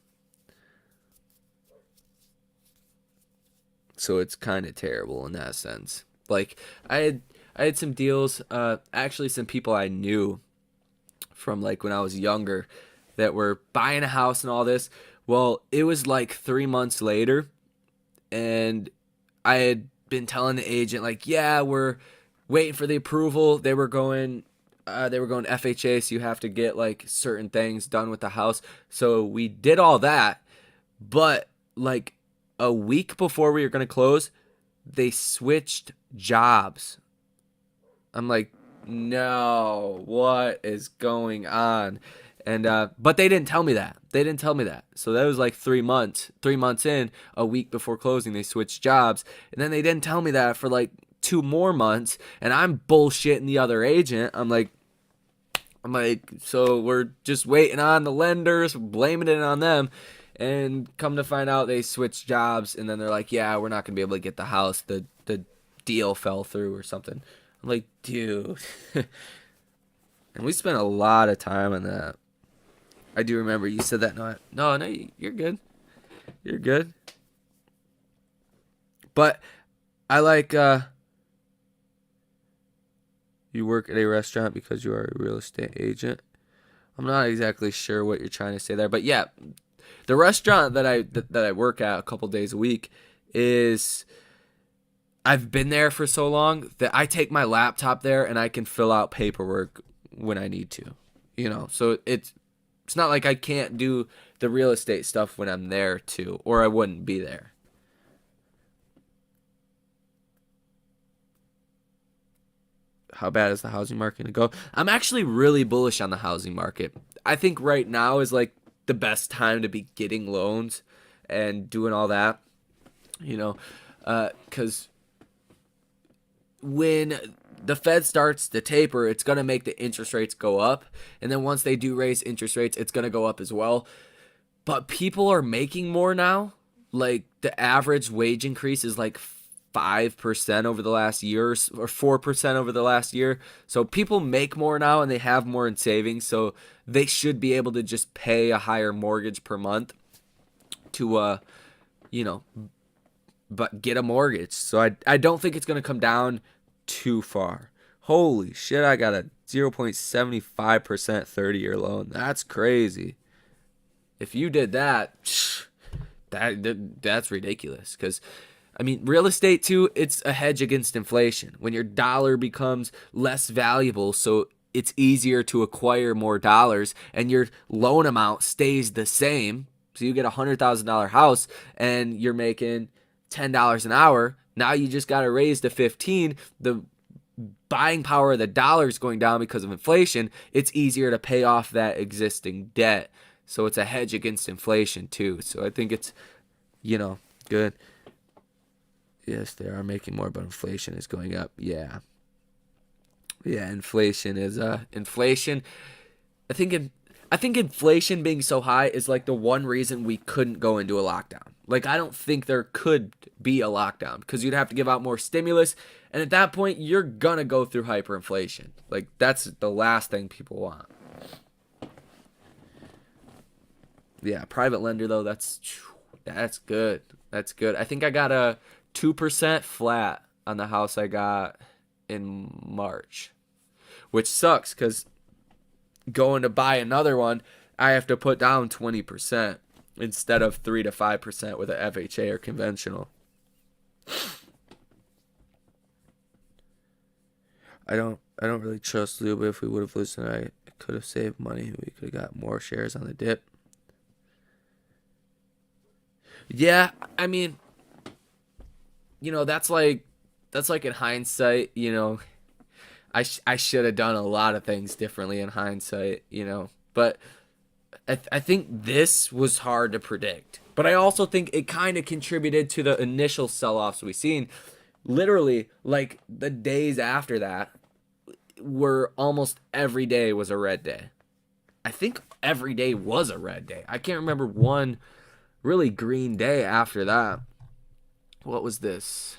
So it's kind of terrible in that sense. Like I had some deals, actually some people I knew from like when I was younger that were buying a house and all this. Well, it was like 3 months later, and I had been telling the agent, like, yeah, we're waiting for the approval. They were going they were going FHA, so you have to get like certain things done with the house. So we did all that, but like a week before we were going to close, they switched jobs. I'm like, no, what is going on? And but they didn't tell me that. They didn't tell me that. So that was like 3 months. 3 months in, a week before closing, they switched jobs, and then they didn't tell me that for like 2 more months. And I'm bullshitting the other agent. I'm like, so we're just waiting on the lenders, blaming it on them. And come to find out, they switched jobs, and then they're like, yeah, we're not gonna be able to get the house. The deal fell through or something. I'm like, dude. And we spent a lot of time on that. I do remember you said that. No, you're good. You're good. But I like, you work at a restaurant because you are a real estate agent. I'm not exactly sure what you're trying to say there, but yeah, the restaurant that I work at a couple days a week is, I've been there for so long that I take my laptop there and I can fill out paperwork when I need to. So it's not like I can't do the real estate stuff when I'm there too, or I wouldn't be there. How bad is the housing market to go? I'm actually really bullish on the housing market. I think right now is like the best time to be getting loans and doing all that, because when the Fed starts to taper, it's going to make the interest rates go up. And then once they do raise interest rates, it's going to go up as well. But people are making more now. Like the average wage increase is like 5% over the last year, or 4% over the last year. So people make more now and they have more in savings. So they should be able to just pay a higher mortgage per month to, but get a mortgage. So I don't think it's going to come down too far. Holy shit, I got a 0.75% 30-year loan. That's crazy. If you did that, that's ridiculous. Because, I mean, real estate too, it's a hedge against inflation. When your dollar becomes less valuable, so it's easier to acquire more dollars, and your loan amount stays the same. So you get a $100,000 house and you're making $10 an hour. Now you just got to raise to 15. The buying power of the dollar is going down because of inflation. It's easier to pay off that existing debt. So it's a hedge against inflation too. So I think it's, good. Yes, they are making more, but inflation is going up. Yeah. Yeah, inflation is inflation. I think inflation being so high is like the one reason we couldn't go into a lockdown. Like, I don't think there could be a lockdown because you'd have to give out more stimulus. And at that point, you're going to go through hyperinflation. Like, that's the last thing people want. Yeah, private lender, though, that's good. That's good. I think I got a 2% flat on the house I got in March, which sucks because going to buy another one, I have to put down 20% instead of 3 to 5% with an FHA or conventional. I don't really trust Lou, but if we would have listened, I could have saved money. We could have got more shares on the dip. Yeah, I mean, that's like in hindsight, I should have done a lot of things differently in hindsight, but I think this was hard to predict. But I also think it kind of contributed to the initial sell-offs we seen. Literally, like the days after that were almost every day was a red day. I think every day was a red day. I can't remember one really green day after that. What was this?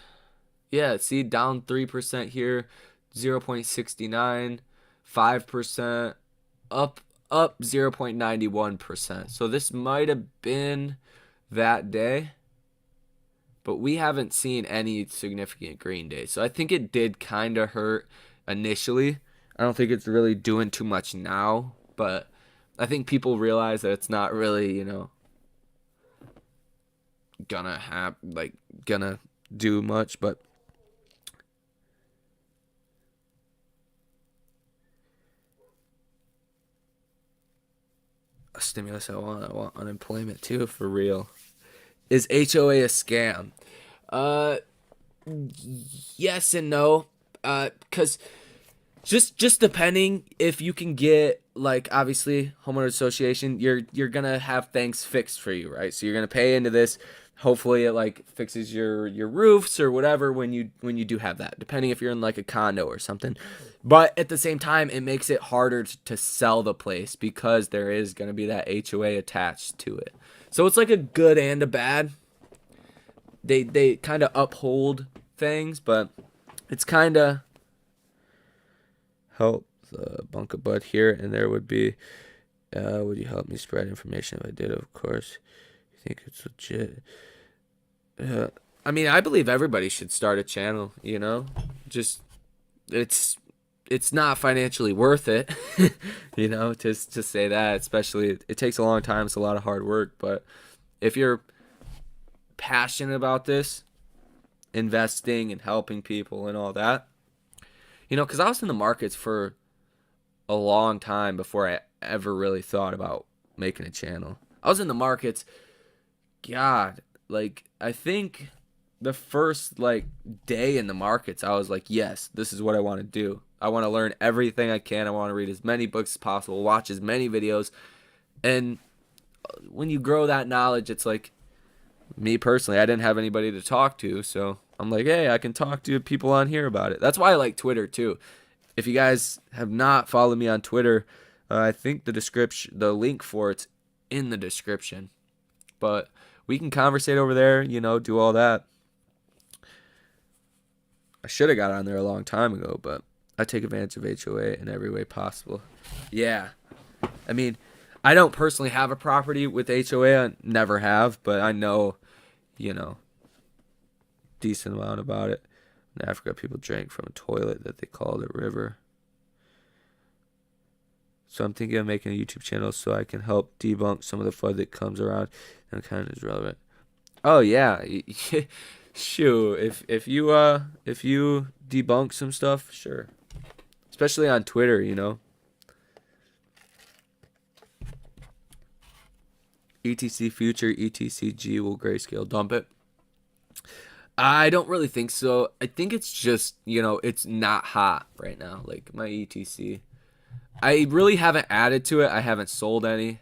Yeah, see, down 3% here, 0.69, 5%, up 0.91%. So this might have been that day, but we haven't seen any significant green days. So I think it did kind of hurt initially. I don't think it's really doing too much now, but I think people realize that it's not really, gonna do much, but stimulus. I want unemployment too, for real. Is HOA a scam? Uh, yes and no. Because just depending, if you can get, like, obviously homeowner association, you're gonna have things fixed for you, right? So you're gonna pay into this. Hopefully it like fixes your roofs or whatever when you do have that, depending if you're in like a condo or something. But at the same time, it makes it harder to sell the place because there is gonna be that HOA attached to it. So it's like a good and a bad. They kind of uphold things, but it's kind of help the bunk a butt here, and there would be, would you help me spread information if I did? Of course. You think it's legit? I mean, I believe everybody should start a channel, you know? Just, it's not financially worth it, you know, to say that. Especially, it takes a long time, it's a lot of hard work, but if you're passionate about this, investing and helping people and all that, you know, because I was in the markets for a long time before I ever really thought about making a channel. I was in the markets, God, like, I think the first, like, day in the markets, I was like, yes, this is what I want to do. I want to learn everything I can. I want to read as many books as possible, watch as many videos. And when you grow that knowledge, it's like, me personally, I didn't have anybody to talk to, so I'm like, hey, I can talk to people on here about it. That's why I like Twitter too. If you guys have not followed me on Twitter, I think the link for it's in the description. But we can conversate over there, you know, do all that. I should have got on there a long time ago, but I take advantage of HOA in every way possible. Yeah. I mean, I don't personally have a property with HOA. I never have, but I know, you know, decent amount about it. In Africa, people drank from a toilet that they called a river. So I'm thinking of making a YouTube channel so I can help debunk some of the FUD that comes around and kind of is relevant. Oh yeah, shoot. If you debunk some stuff, sure. Especially on Twitter, you know. ETC future, ETCG will grayscale dump it. I don't really think so. I think it's just, you know, it's not hot right now. Like my ETC. I really haven't added to it. I haven't sold any.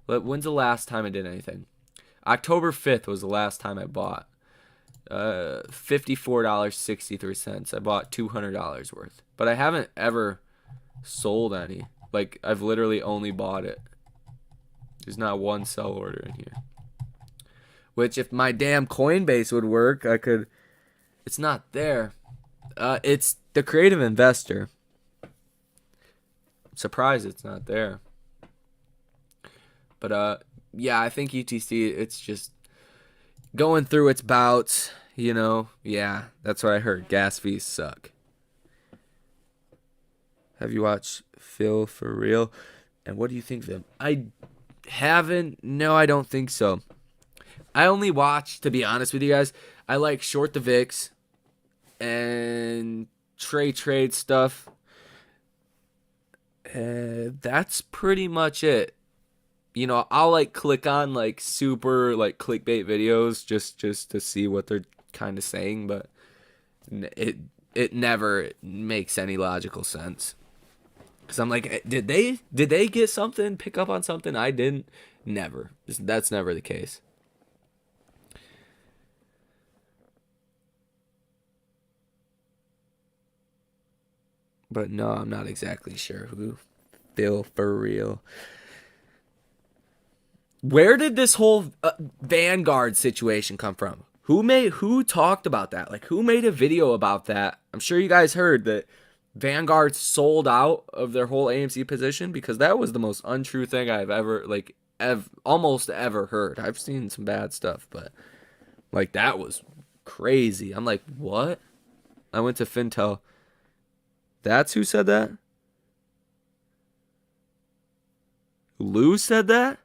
But when's the last time I did anything? October 5th was the last time I bought. $54.63. I bought $200 worth. But I haven't ever sold any. Like, I've literally only bought it. There's not one sell order in here. Which, if my damn Coinbase would work, I could... It's not there. It's the creative investor. I'm surprised it's not there. But, yeah, I think UTC, it's just going through its bouts, you know. Yeah, that's what I heard. Gas fees suck. Have you watched Phil for real? And what do you think of him? I haven't. No, I don't think so. I only watch, to be honest with you guys, I like Short the Vix and trade stuff. That's pretty much it. You know, I'll like click on like super like clickbait videos just to see what they're kind of saying, but it never makes any logical sense. Cause I'm like, did they get something, pick up on something I didn't? Never. That's never the case. But no, I'm not exactly sure who Phil for real. Where did this whole Vanguard situation come from? Who talked about that? Like, who made a video about that? I'm sure you guys heard that Vanguard sold out of their whole AMC position, because that was the most untrue thing I've ever almost ever heard. I've seen some bad stuff, but like that was crazy. I'm like, what? I went to Fintel. That's who said that? Lou said that?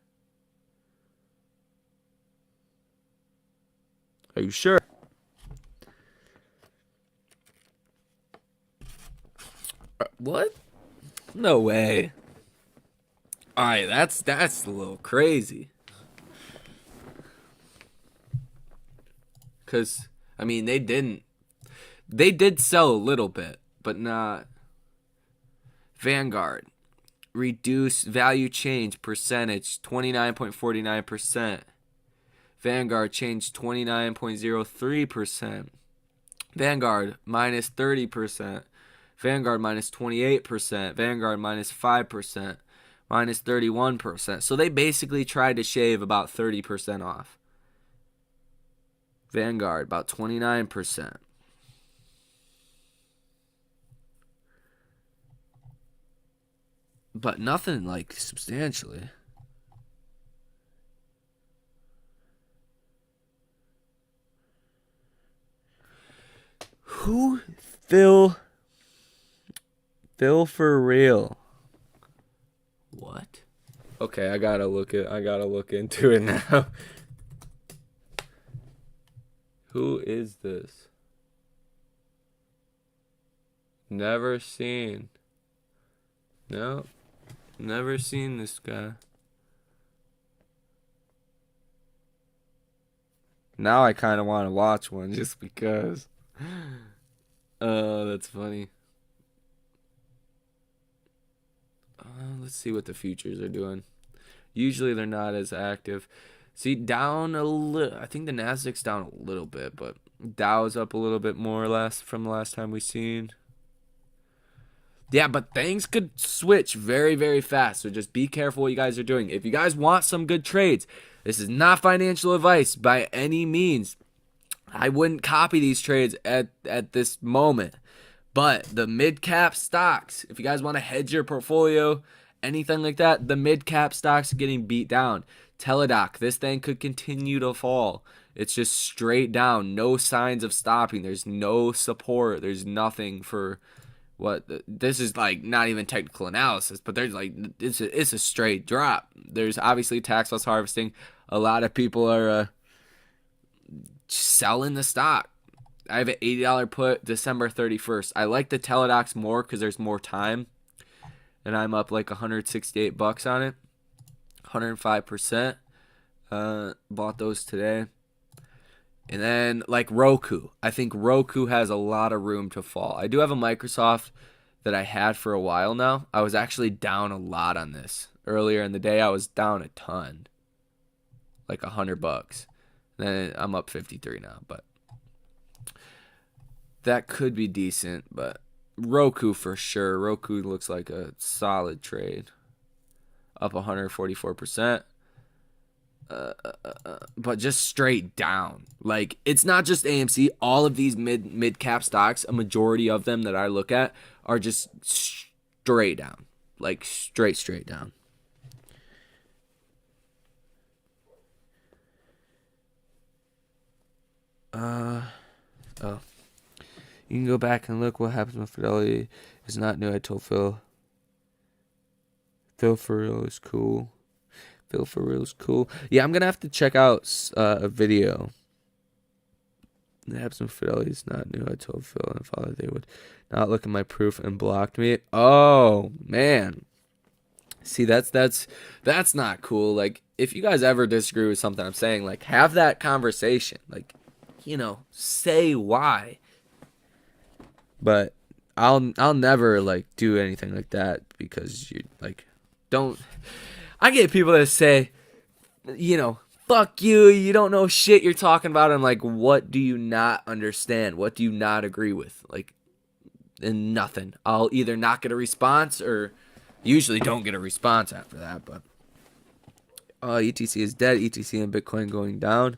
Are you sure? What? No way. All right, that's a little crazy. Cause I mean they did sell a little bit, but not. Vanguard reduce value change percentage 29.49%. Vanguard changed 29.03%. Vanguard minus 30%. Vanguard minus 28%. Vanguard minus 5%. Minus 31%. So they basically tried to shave about 30% off. Vanguard about 29%. But nothing like substantially. Who? Phil for real. What? Okay, I gotta look into it now. Who is this? Never seen. No, never seen this guy. Now I kind of want to watch one just because. Oh, that's funny. Let's see what the futures are doing. Usually they're not as active. See, down a little. I think the Nasdaq's down a little bit, but Dow's up a little bit more or less from the last time we seen. Yeah, but things could switch very, very fast. So just be careful what you guys are doing. If you guys want some good trades, this is not financial advice by any means. I wouldn't copy these trades at this moment. But the mid-cap stocks, if you guys want to hedge your portfolio, anything like that, the mid-cap stocks are getting beat down. Teladoc, this thing could continue to fall. It's just straight down. No signs of stopping. There's no support. There's nothing for what. This is like not even technical analysis, but there's like, it's a straight drop. There's obviously tax loss harvesting. A lot of people are selling the stock. I have an $80 put December 31st. I like the Teladocs more because there's more time. And I'm up like $168 on it. 105%. Bought those today. And then like Roku. I think Roku has a lot of room to fall. I do have a Microsoft that I had for a while now. I was actually down a lot on this. Earlier in the day, I was down a ton. Like $100. Then I'm up 53 now, but that could be decent, but Roku for sure. Roku looks like a solid trade. Up 144%. But just straight down. Like, it's not just AMC. All of these mid-cap stocks, a majority of them that I look at are just straight down. Like, straight down. Oh. You can go back and look what happens when Fidelity is not new. I told Phil. Phil for real is cool. Phil for real is cool. Yeah, I'm going to have to check out a video. What happens when Fidelity is not new. I told Phil and Father they would not look at my proof and blocked me. Oh, man. See, that's not cool. Like, if you guys ever disagree with something I'm saying, like, have that conversation. Like, say why. But I'll never like do anything like that because you like don't. I get people that say, fuck you, you don't know shit you're talking about. I'm like, what do you not understand? What do you not agree with? Like, and nothing. I'll either not get a response or usually don't get a response after that. But ETC is dead. ETC and Bitcoin going down.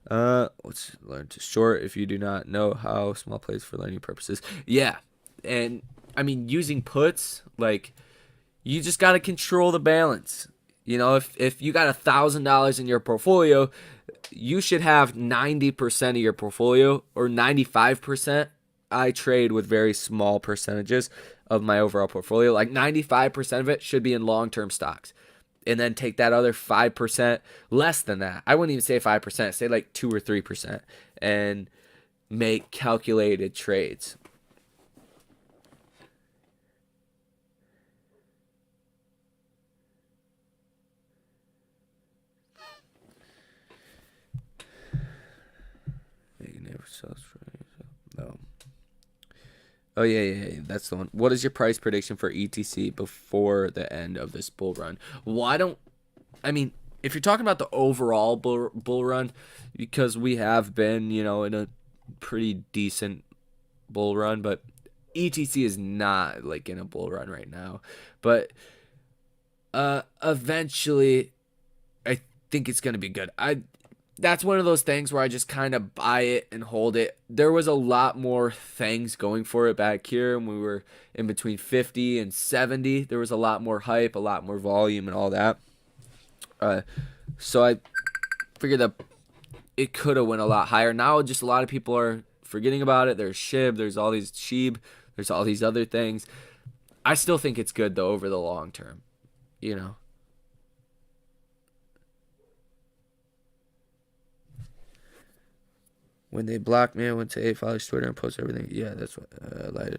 Let's learn to short if you do not know how. Small plays for learning purposes. Yeah. And I mean, using puts, like, you just got to control the balance. If you got $1,000 in your portfolio, you should have 90% of your portfolio or 95%. I trade with very small percentages of my overall portfolio. Like 95% of it should be in long-term stocks. And then take that other 5%, less than that. I wouldn't even say 5%, say like 2 or 3%, and make calculated trades. No. Oh, yeah. That's the one. What is your price prediction for ETC before the end of this bull run? I mean, if you're talking about the overall bull run, because we have been, in a pretty decent bull run, but ETC is not like in a bull run right now. But eventually, I think it's going to be good. That's one of those things where I just kind of buy it and hold it. There was a lot more things going for it back here when we were in between 50 and 70. There was a lot more hype, a lot more volume, and all that. So I figured that it could have went a lot higher. Now just a lot of people are forgetting about it. There's SHIB, there's all these SHIB, there's all these other things. I still think it's good though over the long term, When they blocked me, I went to Father's Twitter and posted everything. Yeah, that's what I lied.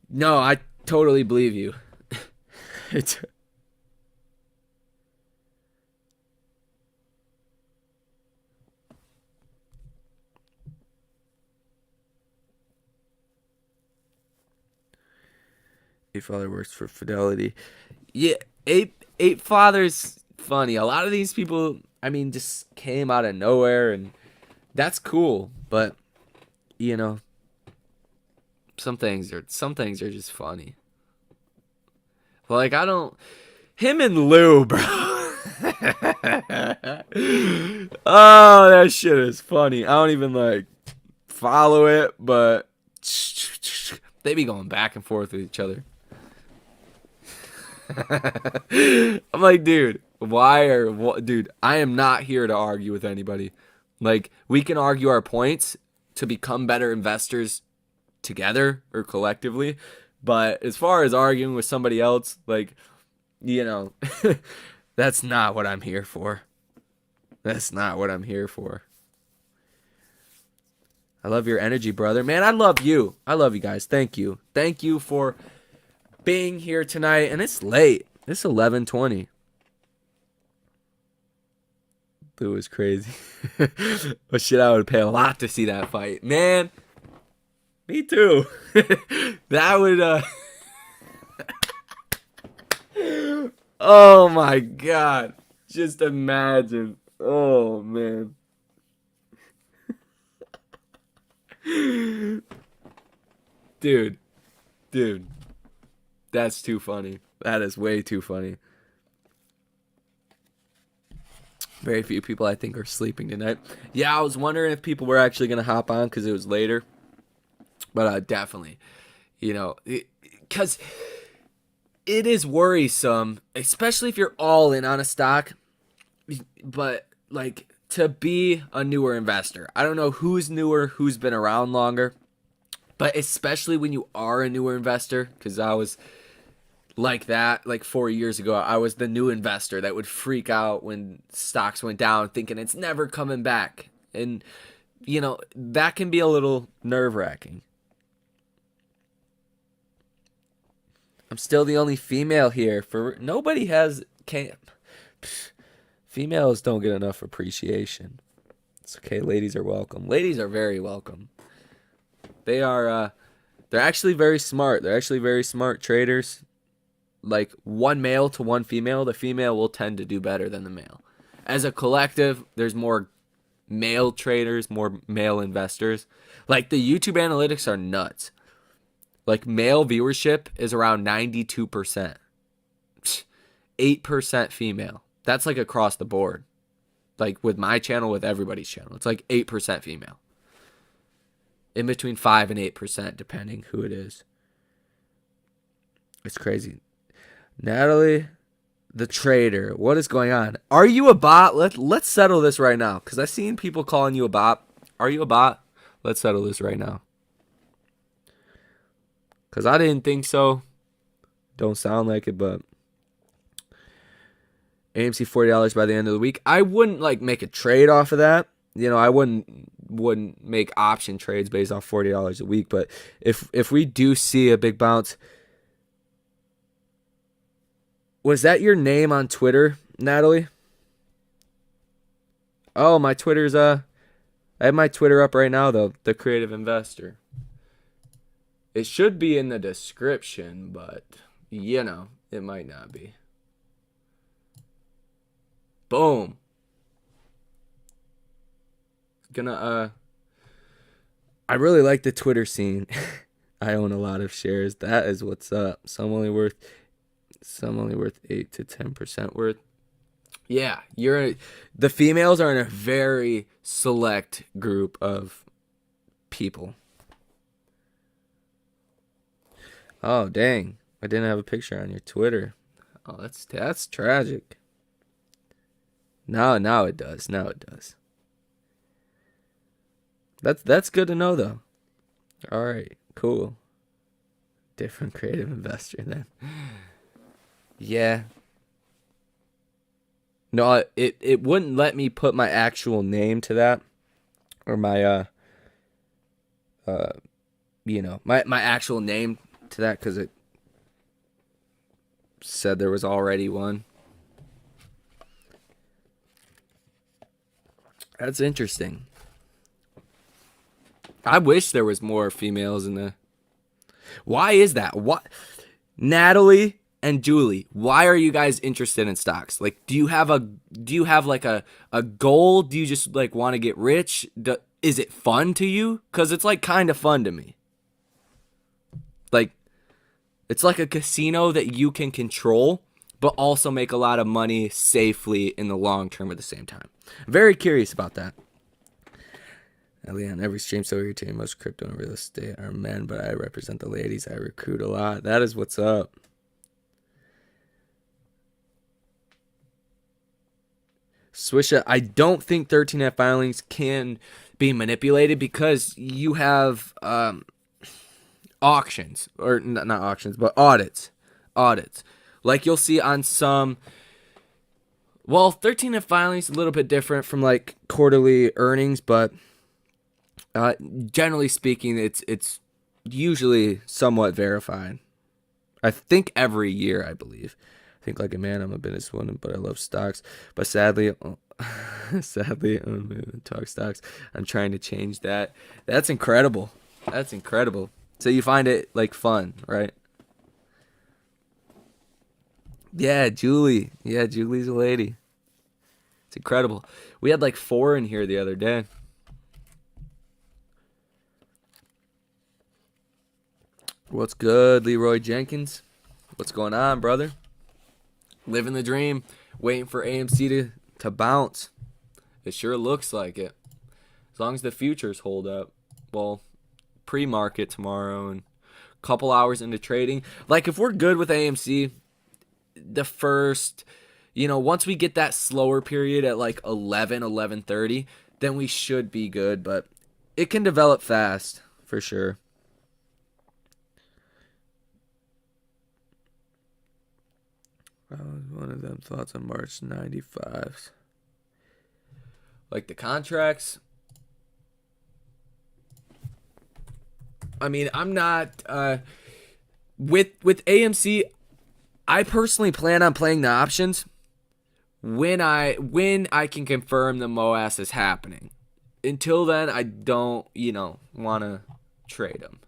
No, I totally believe you. It's Father works for Fidelity. Yeah, eight Father's funny. A lot of these people, just came out of nowhere, and that's cool. But some things are just funny. Like him and Lou, bro. Oh, that shit is funny. I don't even follow it, but they be going back and forth with each other. I'm like, dude, dude, I am not here to argue with anybody. We can argue our points to become better investors together or collectively, but as far as arguing with somebody else, that's not what I'm here for. That's not what I'm here for. I love your energy, brother. Man, I love you. I love you guys. Thank you. Thank you for being here tonight. And it's late. It's 11:20. Boo is crazy. But shit, I would pay a lot to see that fight. Man, me too. That would, oh my God. Just imagine. Oh, man. Dude. That's too funny. That is way too funny. Very few people, I think, are sleeping tonight. Yeah, I was wondering if people were actually going to hop on because it was later. But definitely, because it is worrisome, especially if you're all in on a stock. But, to be a newer investor. I don't know who's newer, who's been around longer. But especially when you are a newer investor, because I was like that, 4 years ago, I was the new investor that would freak out when stocks went down, thinking it's never coming back. And, that can be a little nerve-wracking. I'm still the only female here. Nobody has females don't get enough appreciation. It's okay. Ladies are welcome. Ladies are very welcome. They are, they're actually very smart. They're actually very smart traders. One male to one female, the female will tend to do better than the male. As a collective, there's more male traders, more male investors. The YouTube analytics are nuts. Male viewership is around 92%. 8% female. That's across the board. With my channel, with everybody's channel. It's 8% female. In between 5 and 8%, depending who it is. It's crazy. Natalie, the trader. What is going on? Are you a bot? Let's settle this right now. Because I've seen people calling you a bot. Are you a bot? Let's settle this right now. Because I didn't think so. Don't sound like it, but AMC $40 by the end of the week. I wouldn't make a trade off of that. I wouldn't make option trades based off $40 a week. But if we do see a big bounce, was that your name on Twitter, Natalie? Oh, my Twitter's I I have my Twitter up right now, though. The Creative Investor. It should be in the description, but, it might not be. Boom. I really like the Twitter scene. I own a lot of shares. That is what's up. Some only worth 8 to 10% worth. Yeah, the females are in a very select group of people. Oh, dang. I didn't have a picture on your Twitter. Oh, that's tragic. Now it does. Now it does. That's good to know, though. All right, cool. Different creative investor then. Yeah. No, it wouldn't let me put my actual name to that, or my my actual name to that, because it said there was already one. That's interesting. I wish there was more females in the. Why is that? What, Natalie and Julie? Why are you guys interested in stocks? Like, do you have like a goal? Do you just like want to get rich? Is it fun to you? Because it's like kind of fun to me. Like, it's like a casino that you can control, but also make a lot of money safely in the long term at the same time. I'm very curious about that. Leon, every stream so irritating. Most crypto and real estate are men, but I represent the ladies. I recruit a lot. That is what's up. Swisha, I don't think 13F filings can be manipulated because you have auctions, or not auctions, but audits. Like you'll see on some. Well, 13F filings is a little bit different from like quarterly earnings, but generally speaking, it's usually somewhat verified. I think every year, I believe. I think like a man, I'm a businesswoman, but I love stocks. But sadly, I'm talk stocks. I'm trying to change that. That's incredible. So you find it like fun, right? Yeah, Julie. Yeah, Julie's a lady. It's incredible. We had like 4 in here the other day. What's good, Leroy Jenkins? What's going on, brother? Living the dream, waiting for AMC to bounce. It sure looks like it. As long as the futures hold up. Well, pre-market tomorrow and a couple hours into trading. Like, if we're good with AMC, the first, once we get that slower period at like 11:30, then we should be good. But it can develop fast, for sure. One of them thoughts on March 95s. Like the contracts. I mean, I'm not with AMC. I personally plan on playing the options when I can confirm the MOAS is happening. Until then, I don't want to trade them.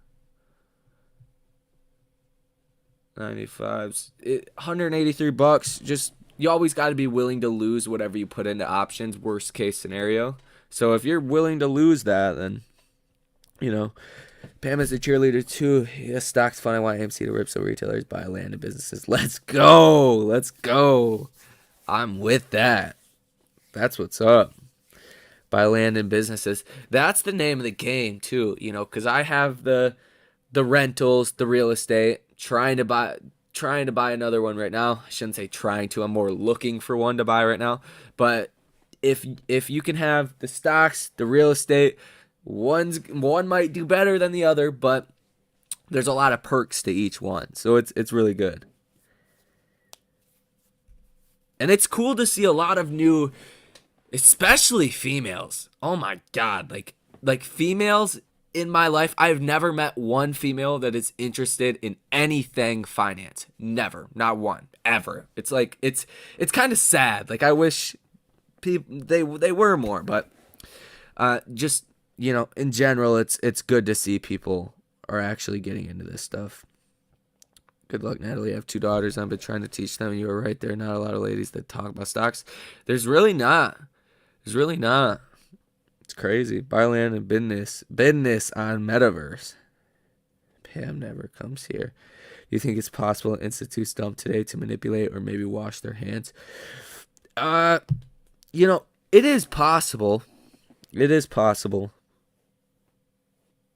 95s, $183. Just, you always got to be willing to lose whatever you put into options, worst case scenario. So if you're willing to lose that, then Pam is a cheerleader too. Yes, stocks fun. I want AMC to rip so retailers buy land and businesses. Let's go. I'm with that. That's what's up. Buy land and businesses. That's the name of the game too, because I have the rentals, the real estate. Trying to buy another one right now. I shouldn't say trying to. I'm more looking for one to buy right now. But if you can have the stocks, the real estate, one might do better than the other, but there's a lot of perks to each one. So it's really good. And it's cool to see a lot of new, especially females. Oh my God, like females. In my life, I've never met one female that is interested in anything finance. Never. Not one. Ever. It's like, it's kind of sad. Like, I wish people, they were more, but just in general, it's good to see people are actually getting into this stuff. Good luck, Natalie. I have 2 daughters. I've been trying to teach them. You were right. There are not a lot of ladies that talk about stocks. There's really not. There's really not. It's crazy. Buy land and business on Metaverse. Pam never comes here. Do you think it's possible institutes dump today to manipulate or maybe wash their hands? It is possible. It is possible.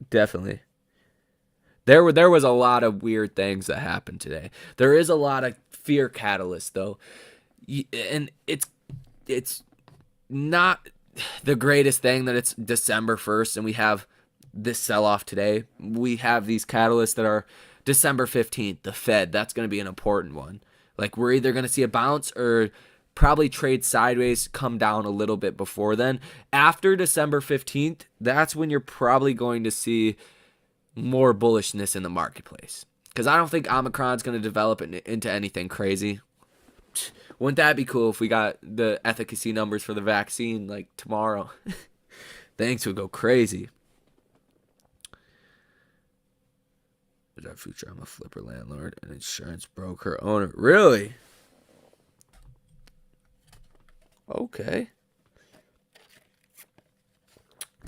Definitely. There was a lot of weird things that happened today. There is a lot of fear catalysts though. And it's not the greatest thing that it's December 1st and we have this sell-off today. We have these catalysts that are December 15th, the Fed. That's going to be an important one. Like, we're either going to see a bounce or probably trade sideways, come down a little bit before then. After December 15th, that's when you're probably going to see more bullishness in the marketplace. Because I don't think Omicron's going to develop into anything crazy. Wouldn't that be cool if we got the efficacy numbers for the vaccine like tomorrow? Things would go crazy. Is our future? I'm a flipper landlord, an insurance broker owner. Really? Okay.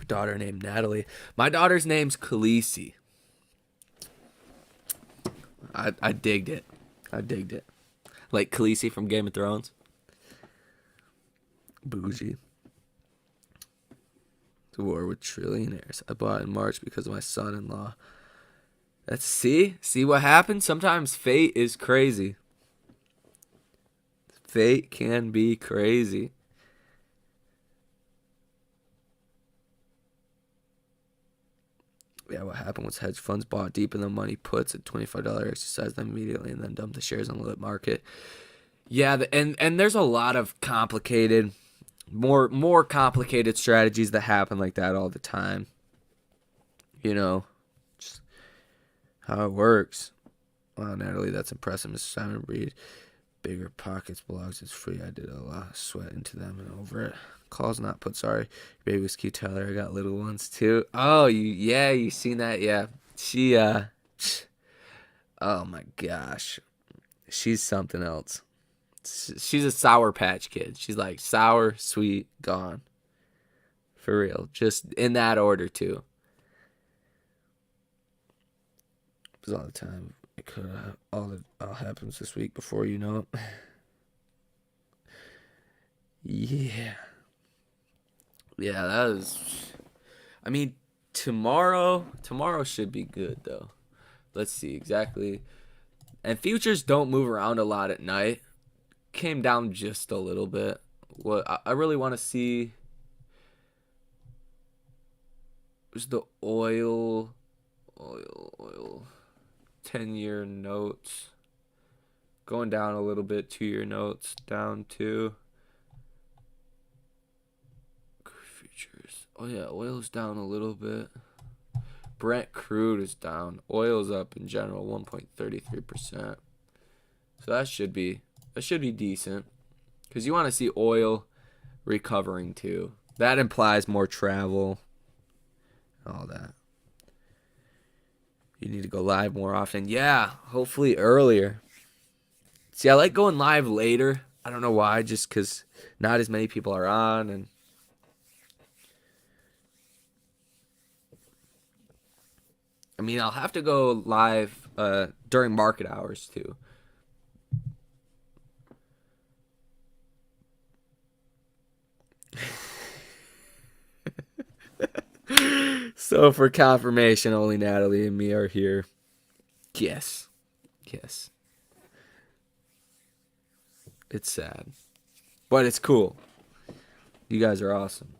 Daughter named Natalie. My daughter's name's Khaleesi. I digged it. Like Khaleesi from Game of Thrones. Bougie. The war with trillionaires. I bought in March because of my son-in-law. See what happens? Sometimes fate is crazy. Fate can be crazy. Yeah, what happened was hedge funds bought deep in the money puts at $25, exercised them immediately, and then dumped the shares on the lit market. Yeah, and there's a lot of complicated, more complicated strategies that happen like that all the time. Just how it works. Wow, Natalie, that's impressive. Mr. Simon Breed. Bigger Pockets blogs. It's free. I did a lot of sweat into them and over it. Calls not put. Sorry. Your baby was cute, Tyler. I got little ones too. Oh, you seen that? Yeah. She, oh my gosh. She's something else. She's a Sour Patch Kid. She's like sour, sweet, gone. For real. Just in that order too. It was all the time. It could have all happens this week before you know it. Yeah, that is. I mean, tomorrow should be good though. Let's see exactly. And futures don't move around a lot at night. Came down just a little bit. What I really want to see is the oil. 10-year notes going down a little bit. 2-year notes down too. Futures. Oh yeah, oil's down a little bit. Brent crude is down. Oil's up in general 1.33%. So that should be decent. Because you want to see oil recovering too. That implies more travel. All that. You need to go live more often. Yeah, hopefully earlier. See, I like going live later. I don't know why, just because not as many people are on. And I mean, I'll have to go live during market hours too. So for confirmation, only Natalie and me are here. Yes. It's sad. But it's cool. You guys are awesome.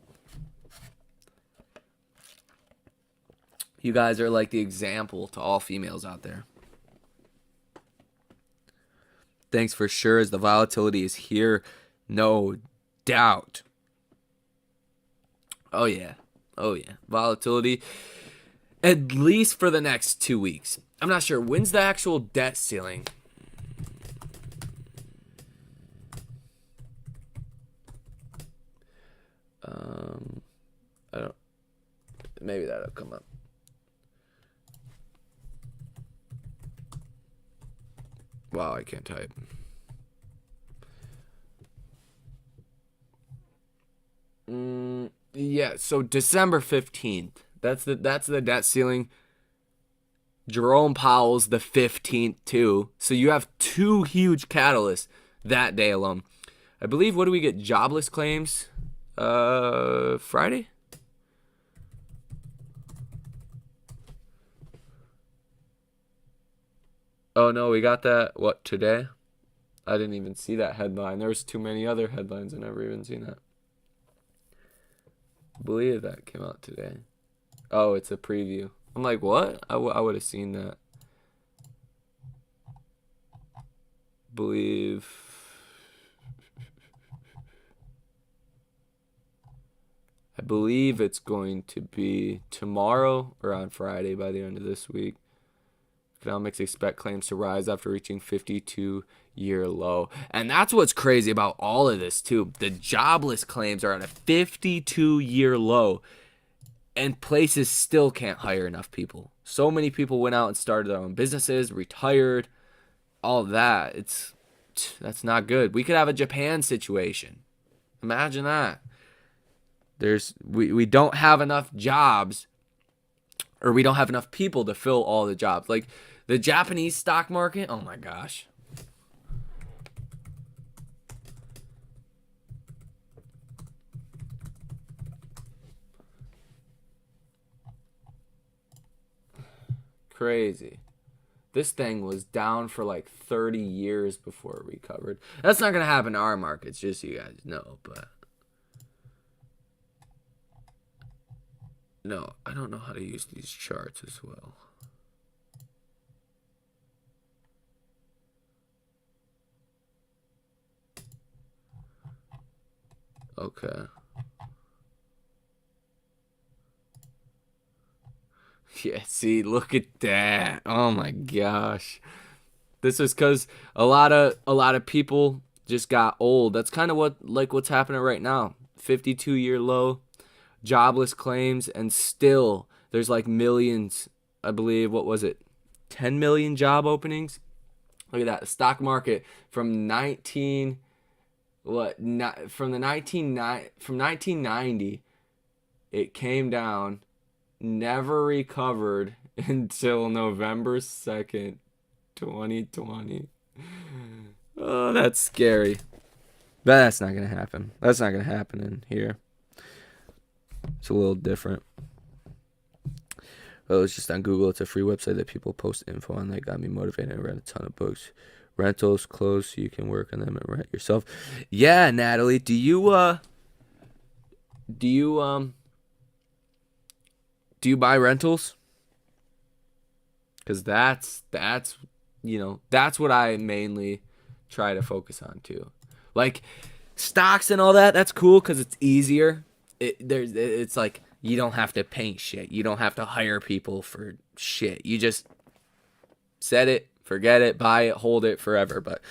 You guys are like the example to all females out there. Thanks for sure, as the volatility is here. No doubt. Oh yeah. Volatility. At least for the next 2 weeks. I'm not sure. When's the actual debt ceiling? I don't. Maybe that'll come up. Wow, I can't type. Yeah, so December 15th. That's the debt ceiling. Jerome Powell's the 15th too. So you have two huge catalysts that day alone. I believe, what do we get? Jobless claims Friday? Oh no, we got that today? I didn't even see that headline. There's too many other headlines. I never even seen that. I believe that came out today. Oh, it's a preview. I'm like, what? I would have seen that. Believe. I believe it's going to be tomorrow or on Friday by the end of this week. Economics expect claims to rise after reaching 52-year low. And that's what's crazy about all of this, too. The jobless claims are on a 52-year low, and places still can't hire enough people. So many people went out and started their own businesses, retired, all of that. That's not good. We could have a Japan situation. Imagine that. We don't have enough jobs, or we don't have enough people to fill all the jobs. Like the Japanese stock market, oh my gosh. Crazy. This thing was down for like 30 years before it recovered. That's not going to happen to our markets, just so you guys know, but no, I don't know how to use these charts as well. Okay. Yeah, see, look at that. Oh my gosh. This is because a lot of people just got old. That's kind of what's happening right now. 52-year low, jobless claims, and still there's like millions. I believe, what was it? 10 million job openings. Look at that. The stock market from 1990, it came down, never recovered until November 2nd, 2020. Oh, that's scary. But that's not going to happen. That's not going to happen in here. It's a little different. Well, it's just on Google. It's a free website that people post info on. That got me motivated. I read a ton of books. Rentals close so you can work on them and rent yourself. Yeah, Natalie, do you buy rentals? Because that's what I mainly try to focus on too. Like stocks and all that, that's cool because it's easier. It's like you don't have to paint shit. You don't have to hire people for shit. You just set it, forget it, buy it, hold it forever. But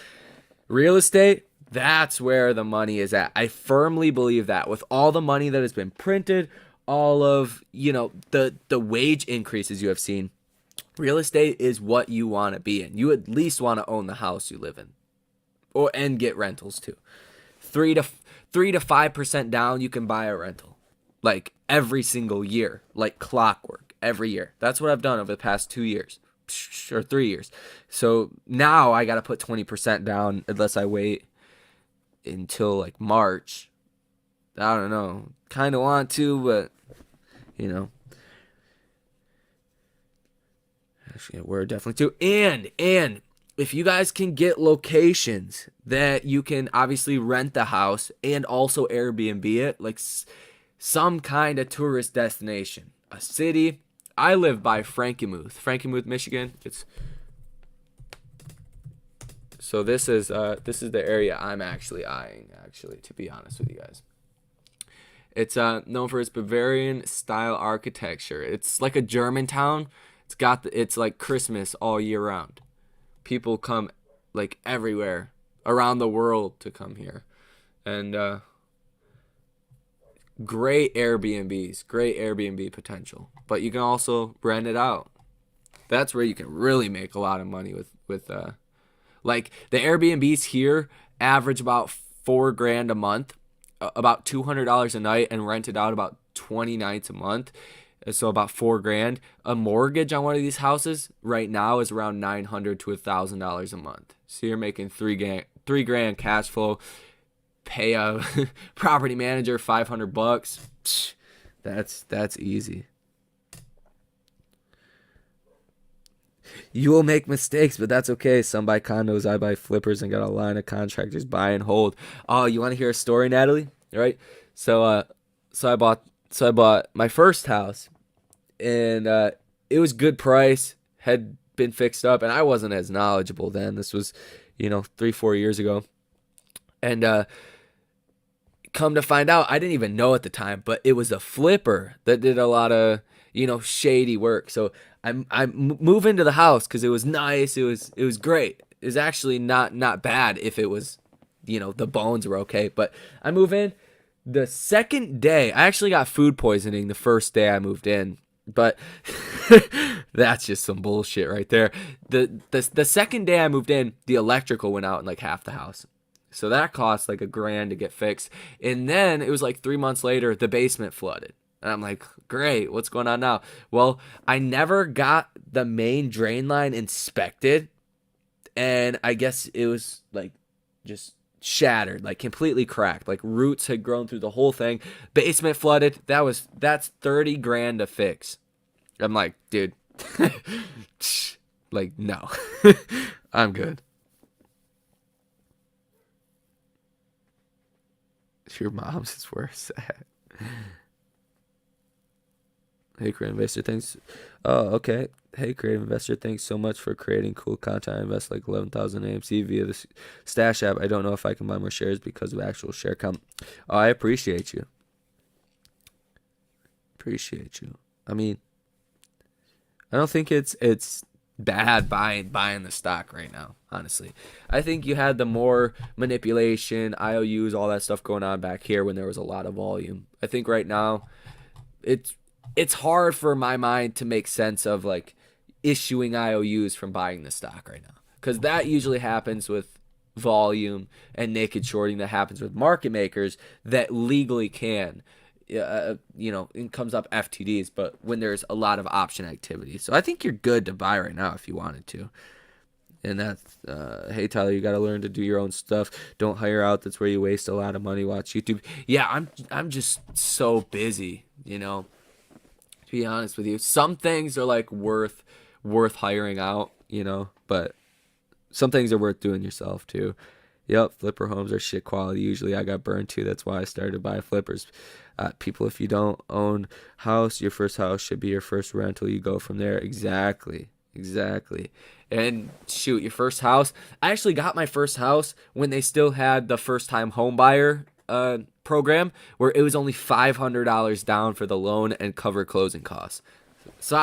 real estate, that's where the money is at. I firmly believe that with all the money that has been printed, all of, the wage increases you have seen, real estate is what you want to be in. You at least want to own the house you live in, and get rentals too. 3 to 5% down, you can buy a rental, like every single year, like clockwork, every year. That's what I've done over the past 2 years or 3 years. So now I got to put 20% down unless I wait until like March. I don't know. Kind of want to, but actually, we're definitely too. And if you guys can get locations that you can obviously rent the house and also Airbnb it, like some kind of tourist destination, a city. I live by Frankenmuth, Michigan. This is the area I'm actually eyeing, to be honest with you guys. It's known for its Bavarian style architecture. It's like a German town. It's like Christmas all year round. People come like everywhere around the world to come here. And great Airbnbs, great Airbnb potential. But you can also rent it out. That's where you can really make a lot of money with like the Airbnbs here average about $4,000 a month, about $200 a night, and rented out about 20 nights a month. So about $4,000. A mortgage on one of these houses right now is around $900 to $1,000 a month. So you're making $3,000 cash flow. Pay a property manager $500. That's easy. You will make mistakes, but that's okay. Some buy condos, I buy flippers, and got a line of contractors buy and hold. Oh, you want to hear a story, Natalie? All right. So I bought my first house, and it was good price, had been fixed up, and I wasn't as knowledgeable then. This was, 3-4 years ago, and come to find out, I didn't even know at the time, but it was a flipper that did a lot of shady work. So I move into the house because it was nice. It was great. It was actually not bad if it was, the bones were okay. But I move in. The second day, I actually got food poisoning the first day I moved in. But that's just some bullshit right there. The second day I moved in, the electrical went out in like half the house. So that cost like $1,000 to get fixed. And then it was like 3 months later, the basement flooded. And I'm like, great, what's going on now? Well, I never got the main drain line inspected. And I guess it was like just shattered, like completely cracked. Like roots had grown through the whole thing. Basement flooded. That's $30,000 to fix. I'm like, dude, like, no, I'm good. Your mom's is worse. Hey, creative investor, thanks. Oh, okay. Hey, creative investor, thanks so much for creating cool content. I invest like 11,000 AMC via the Stash app. I don't know if I can buy more shares because of actual share count. Oh, I appreciate you. I mean, I don't think it's bad buying the stock right now, honestly. I think you had the more manipulation, IOUs, all that stuff going on back here when there was a lot of volume. I think right now it's hard for my mind to make sense of like issuing IOUs from buying the stock right now, because that usually happens with volume and naked shorting. That happens with market makers that legally can. It comes up FTDs, but when there's a lot of option activity. So I think you're good to buy right now if you wanted to. And that's, hey, Tyler, you got to learn to do your own stuff. Don't hire out. That's where you waste a lot of money. Watch YouTube. Yeah, I'm just so busy, to be honest with you. Some things are like worth hiring out, but some things are worth doing yourself too. Yep, flipper homes are shit quality. Usually I got burned too. That's why I started to buy flippers. People, if you don't own house, your first house should be your first rental. You go from there. Exactly. And shoot, your first house. I actually got my first house when they still had the first time home buyer program, where it was only $500 down for the loan and cover closing costs. So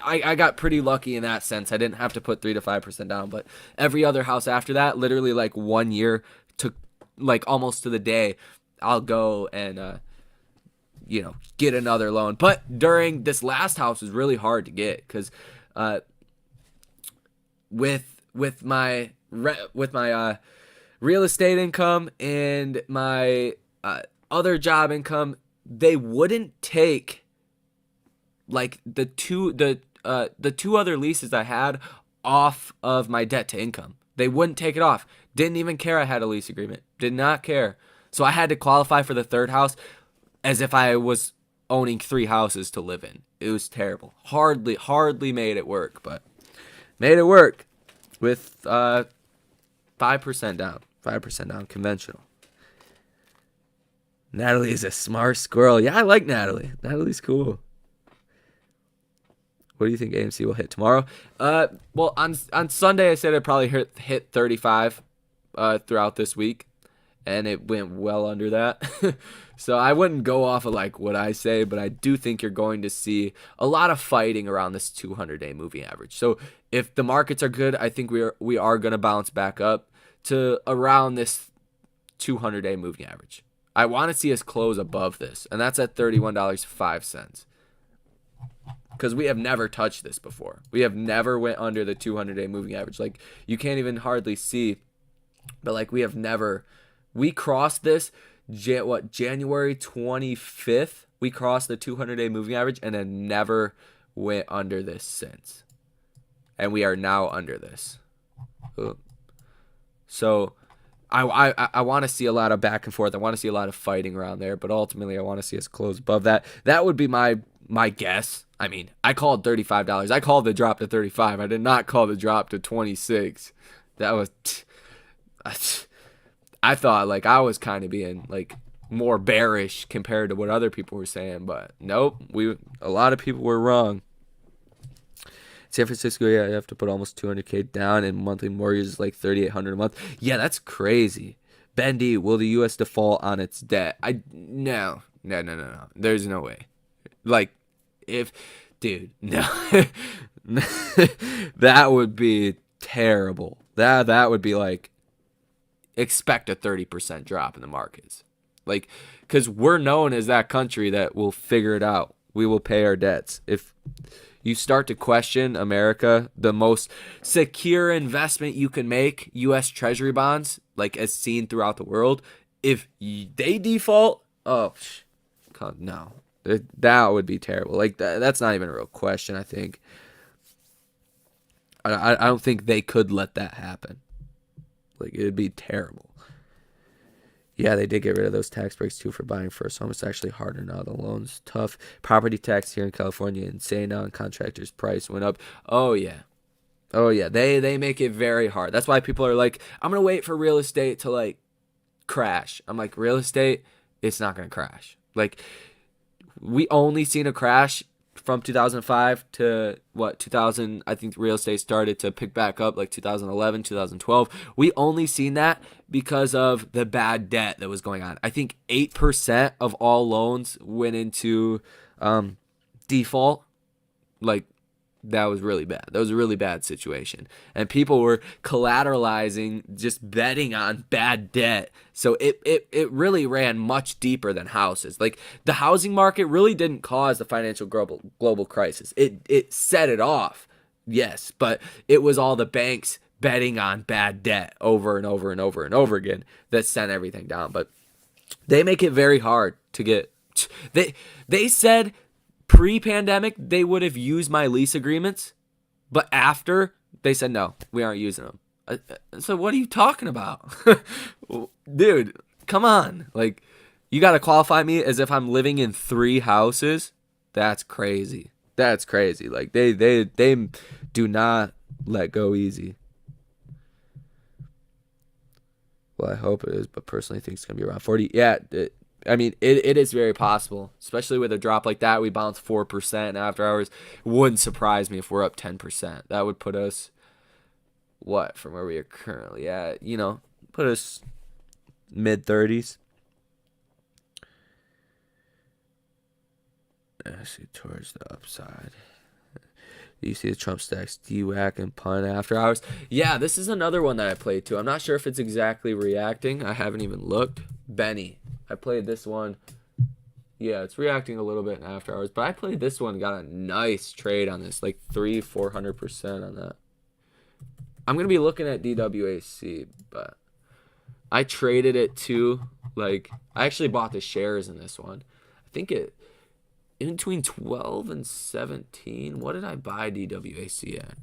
I got pretty lucky in that sense. I didn't have to put 3 to 5% down, but every other house after that, literally like 1 year to like almost to the day, I'll go and get another loan. But during this last house was really hard to get because with my real estate income and my other job income, they wouldn't take like the two other leases I had off of my debt to income. They wouldn't take it off. Didn't even care I had a lease agreement. Did not care. So I had to qualify for the third house as if I was owning 3 houses to live in. It was terrible. Hardly made it work, but made it work with 5% down. 5% down, conventional. Natalie is a smart squirrel. Yeah, I like Natalie. Natalie's cool. What do you think AMC will hit tomorrow? Well, on Sunday I said I'd probably hit 35 throughout this week, and it went well under that. So I wouldn't go off of like what I say, but I do think you're going to see a lot of fighting around this 200-day moving average. So if the markets are good, I think we are going to bounce back up to around this 200-day moving average. I want to see us close above this, and that's at $31.05. Because we have never touched this before. We have never went under the 200-day moving average. Like, you can't even hardly see, but like we crossed this, January 25th, we crossed the 200-day moving average and then never went under this since. And we are now under this. So I want to see a lot of back and forth. I want to see a lot of fighting around there, but ultimately I want to see us close above that. That would be my guess. I mean, I called $35. I called the drop to 35. I did not call the drop to 26. That was I thought like I was kind of being like more bearish compared to what other people were saying, but nope, a lot of people were wrong. San Francisco, yeah, you have to put almost $200K down, and monthly mortgage is like $3,800 a month. Yeah, that's crazy. Bendy, will the U.S. default on its debt? No. There's no way. Like, no, that would be terrible. That would be like, expect a 30% drop in the markets. Like, because we're known as that country that will figure it out. We will pay our debts. If you start to question America, the most secure investment you can make, U.S. Treasury bonds, like as seen throughout the world, if they default, no, that would be terrible. Like that's not even a real question. I think I don't think they could let that happen. Like it'd be terrible. Yeah, they did get rid of those tax breaks too for buying first home. It's actually harder now. The loan's tough. Property tax here in California insane now, and contractors' price went up. Oh yeah. They make it very hard. That's why people are like, I'm gonna wait for real estate to like crash. I'm like, real estate, it's not gonna crash. Like we only seen a crash from 2005 to 2000. I think real estate started to pick back up like 2011, 2012. We only seen that because of the bad debt that was going on. I think 8% of all loans went into default. Like that was really bad. That was a really bad situation. And people were collateralizing, just betting on bad debt. So it really ran much deeper than houses. Like the housing market really didn't cause the financial global crisis. It set it off, yes, but it was all the banks betting on bad debt over and over and over and over again that sent everything down. But they make it very hard to get. They said pre-pandemic, they would have used my lease agreements, but after, they said, no, we aren't using them. So what are you talking about? Dude, come on. Like, you got to qualify me as if I'm living in 3 houses? That's crazy. That's crazy. Like, they do not let go easy. Well, I hope it is, but personally I think it's going to be around 40. Yeah, it is very possible, especially with a drop like that. We bounced 4% after hours. It wouldn't surprise me if we're up 10%. That would put us, from where we are currently at, put us mid-30s. Actually, towards the upside. You see the Trump stacks, D-Whack, and Pun after hours. Yeah, this is another one that I played too. I'm not sure if it's exactly reacting. I haven't even looked. Benny. I played this one. Yeah, it's reacting a little bit in after hours, but I played this one, got a nice trade on this, like 400% on that. I'm going to be looking at DWAC, but I traded it too. Like, I actually bought the shares in this one. I think in between 12 and 17. What did I buy DWAC at?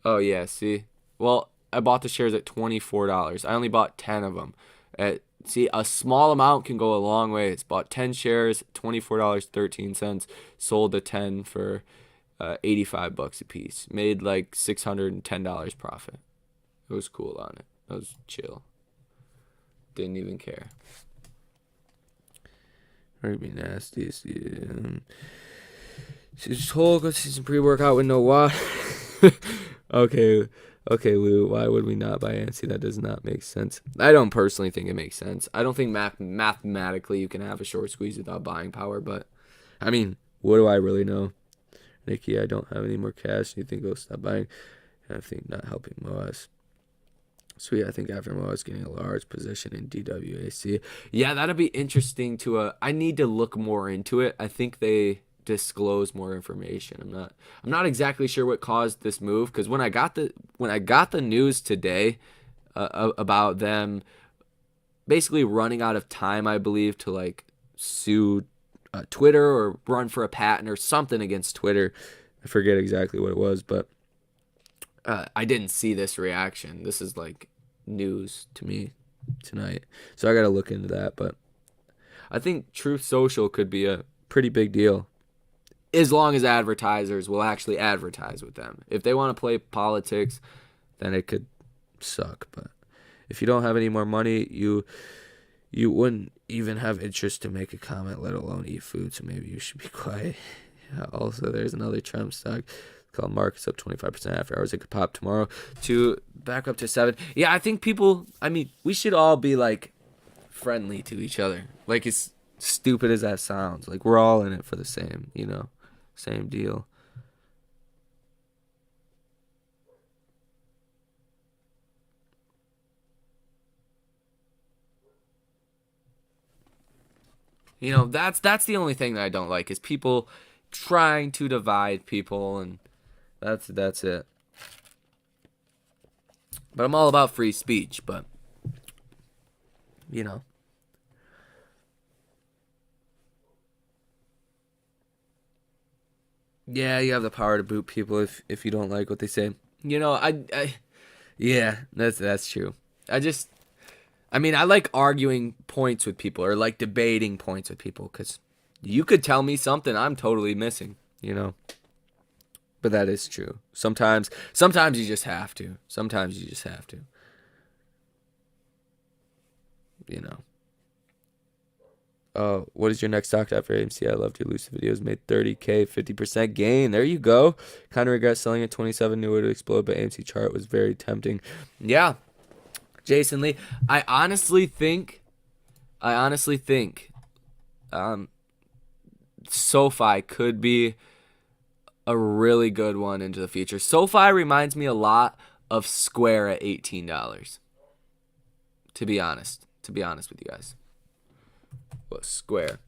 Oh, yeah, see? Well, I bought the shares at $24. I only bought 10 of them. See, a small amount can go a long way. It's bought 10 shares, $24.13. Sold the 10 for $85 a piece. Made like $610 profit. It was cool on it. It was chill. Didn't even care. It'd be nasty. She's whole good season pre-workout with no water. Okay, Lou, why would we not buy Ansi? That does not make sense. I don't personally think it makes sense. I don't think mathematically you can have a short squeeze without buying power, but, I mean, what do I really know? Nikki, I don't have any more cash. You think I'll stop buying? And I think not helping Moaz. Sweet, I think after Moaz getting a large position in DWAC. Yeah, that'll be interesting to I need to look more into it. I think they disclose more information. I'm not exactly sure what caused this move, because when I got the news today about them basically running out of time, I believe, to like sue Twitter or run for a patent or something against Twitter. I forget exactly what it was, but I didn't see this reaction. This is like news to me tonight, so I got to look into that. But I think Truth Social could be a pretty big deal, as long as advertisers will actually advertise with them. If they want to play politics, then it could suck. But if you don't have any more money, you wouldn't even have interest to make a comment, let alone eat food, so maybe you should be quiet. Yeah, also, there's another Trump stock called Markets up 25% after hours. It could pop tomorrow to back up to 7. Yeah, I think we should all be like friendly to each other. Like, as stupid as that sounds, like we're all in it for the same, same deal. That's the only thing that I don't like, is people trying to divide people, and that's it. But I'm all about free speech, but yeah, you have the power to boot people if you don't like what they say. Yeah, that's true. I like arguing points with people, or like debating points with people, because you could tell me something I'm totally missing. But that is true. Sometimes you just have to. You know. Oh, what is your next stock after AMC? I loved your Lucid videos. Made 30K, 50% gain. There you go. Kind of regret selling at 27. Knew it would explode, but AMC chart was very tempting. Yeah. Jason Lee, I honestly think SoFi could be a really good one into the future. SoFi reminds me a lot of Square at $18. To be honest with you guys. Well, Square.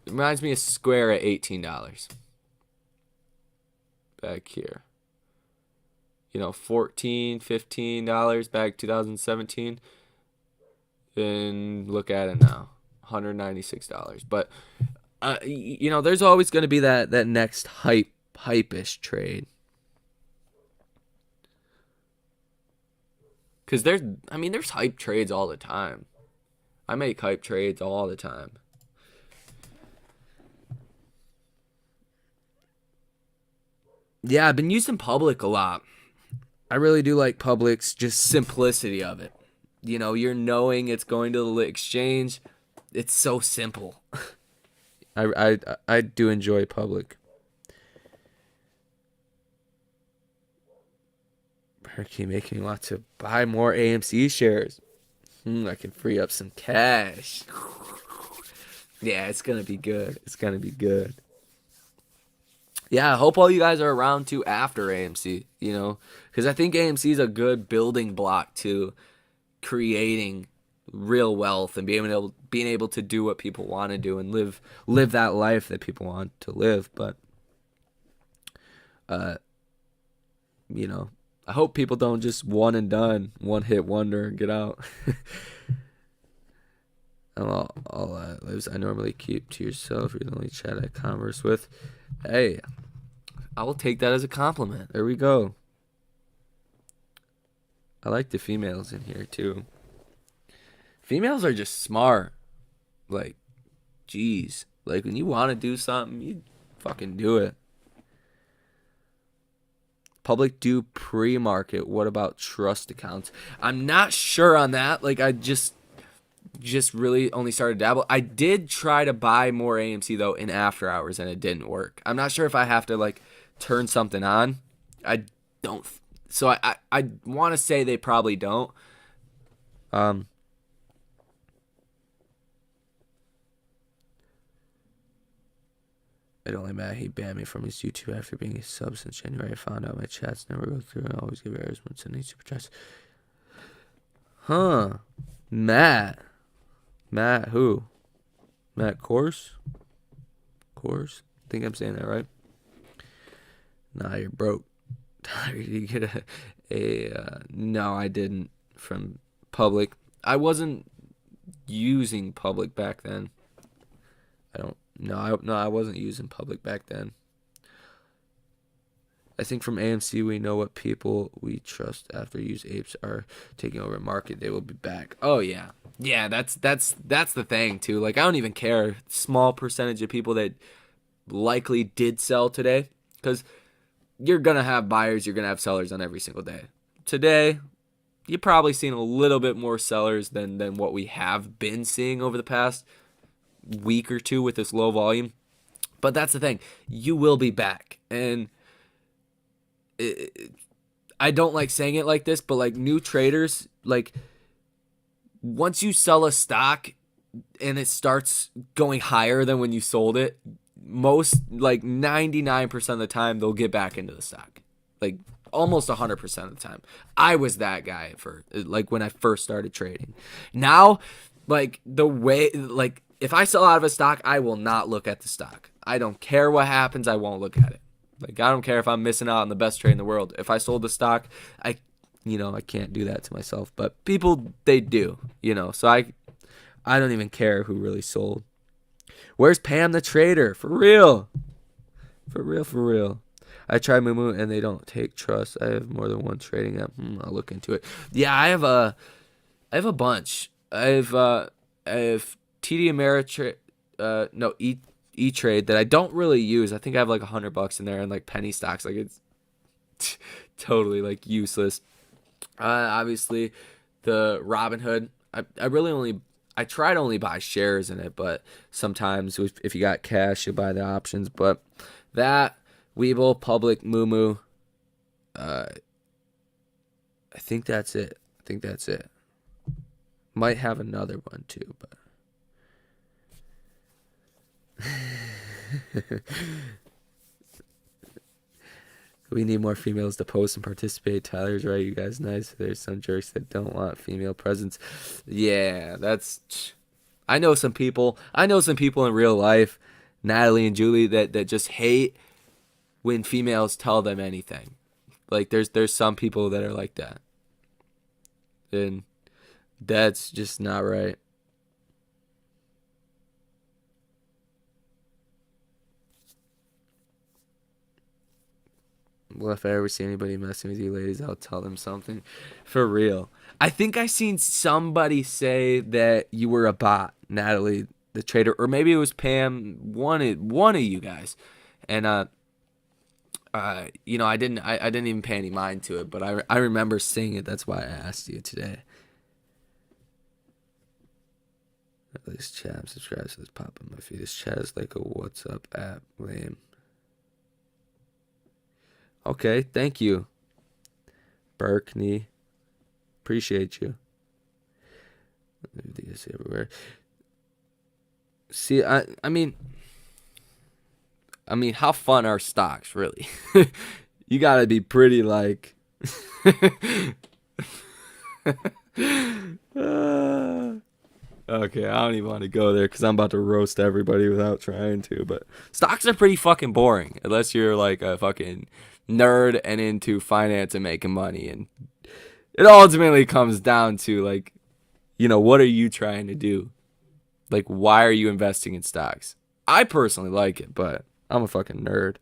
It reminds me of Square at $18. Back here. $14, $15 back 2017. And look at it now. $196. But there's always going to be that next hype-ish trade. Because there's hype trades all the time. I make hype trades all the time. Yeah, I've been using Public a lot. I really do like Public's just simplicity of it. You're knowing it's going to the exchange. It's so simple. I do enjoy Public. Berkey making me want to buy more AMC shares. I can free up some cash. Yeah, it's gonna be good. Yeah, I hope all you guys are around too after AMC. Because I think AMC is a good building block to creating real wealth and being able to do what people want to do and live that life that people want to live. But I hope people don't just one and done, one hit wonder and get out. All lives I normally keep to yourself. You're the only chat I converse with. Hey, I will take that as a compliment. There we go. I like the females in here too. Females are just smart. Like, geez. Like, when you want to do something, you fucking do it. Public do pre-market. What about trust accounts? I'm not sure on that. Like, I just really only started to dabble. I did try to buy more AMC though in after hours, and it didn't work. I'm not sure if I have to like turn something on. I don't. So I want to say they probably don't. It only mad he banned me from his YouTube after being a sub since January. I found out my chats never go through and always give errors when sending super chats. Huh. Matt. Matt who? Matt Course? Course? I think I'm saying that right. Nah, you're broke. Did you get no, I didn't from public. I wasn't using public back then. I wasn't using public back then. I think from AMC we know what people we trust after used apes are taking over market. They will be back. Oh yeah. Yeah, that's the thing too. Like I don't even care. Small percentage of people that likely did sell today, because you're gonna have buyers, you're gonna have sellers on every single day. Today, you've probably seen a little bit more sellers than what we have been seeing over the past week or two with this low volume. But that's the thing. You will be back. And I don't like saying it like this, but like new traders, like once you sell a stock and it starts going higher than when you sold it, most like 99% of the time they'll get back into the stock. Like almost 100% of the time. I was that guy for like when I first started trading. Now, like the way, like if I sell out of a stock, I will not look at the stock. I don't care what happens. I won't look at it. Like I don't care if I'm missing out on the best trade in the world. If I sold the stock, I can't do that to myself. But people, they do, So I don't even care who really sold. Where's Pam the trader? For real. For real. I tried Moo and they don't take trust. I have more than one trading app. I'll look into it. Yeah, I have a bunch. I have TD Ameritrade, E-Trade that I don't really use. I think I have like $100 in there and like penny stocks. Like it's totally like useless. Obviously the Robinhood. I try to only buy shares in it, but sometimes if you got cash, you buy the options. But that, Webull, Public, Moo. I think that's it. Might have another one too, but we need more females to post and participate. Tyler's right. You guys nice. There's some jerks that don't want female presence. Yeah, I know some people in real life, Natalie and Julie, that just hate when females tell them anything. Like there's some people that are like that. And that's just not right. Well, if I ever see anybody messing with you ladies, I'll tell them something. For real. I think I seen somebody say that you were a bot, Natalie, the trader, or maybe it was Pam, one of you guys. And I didn't even pay any mind to it, but I remember seeing it. That's why I asked you today. At least chat, subscribe so this pop up my feed. This chat is like a WhatsApp app. Lame. Okay, thank you, Berkney. Appreciate you. Everywhere. See, I mean, how fun are stocks, really? You gotta be pretty like. Okay, I don't even want to go there because I'm about to roast everybody without trying to. But stocks are pretty fucking boring unless you're like a fucking nerd and into finance and making money. And it ultimately comes down to like, what are you trying to do? Like, why are you investing in stocks? I personally like it, but I'm a fucking nerd.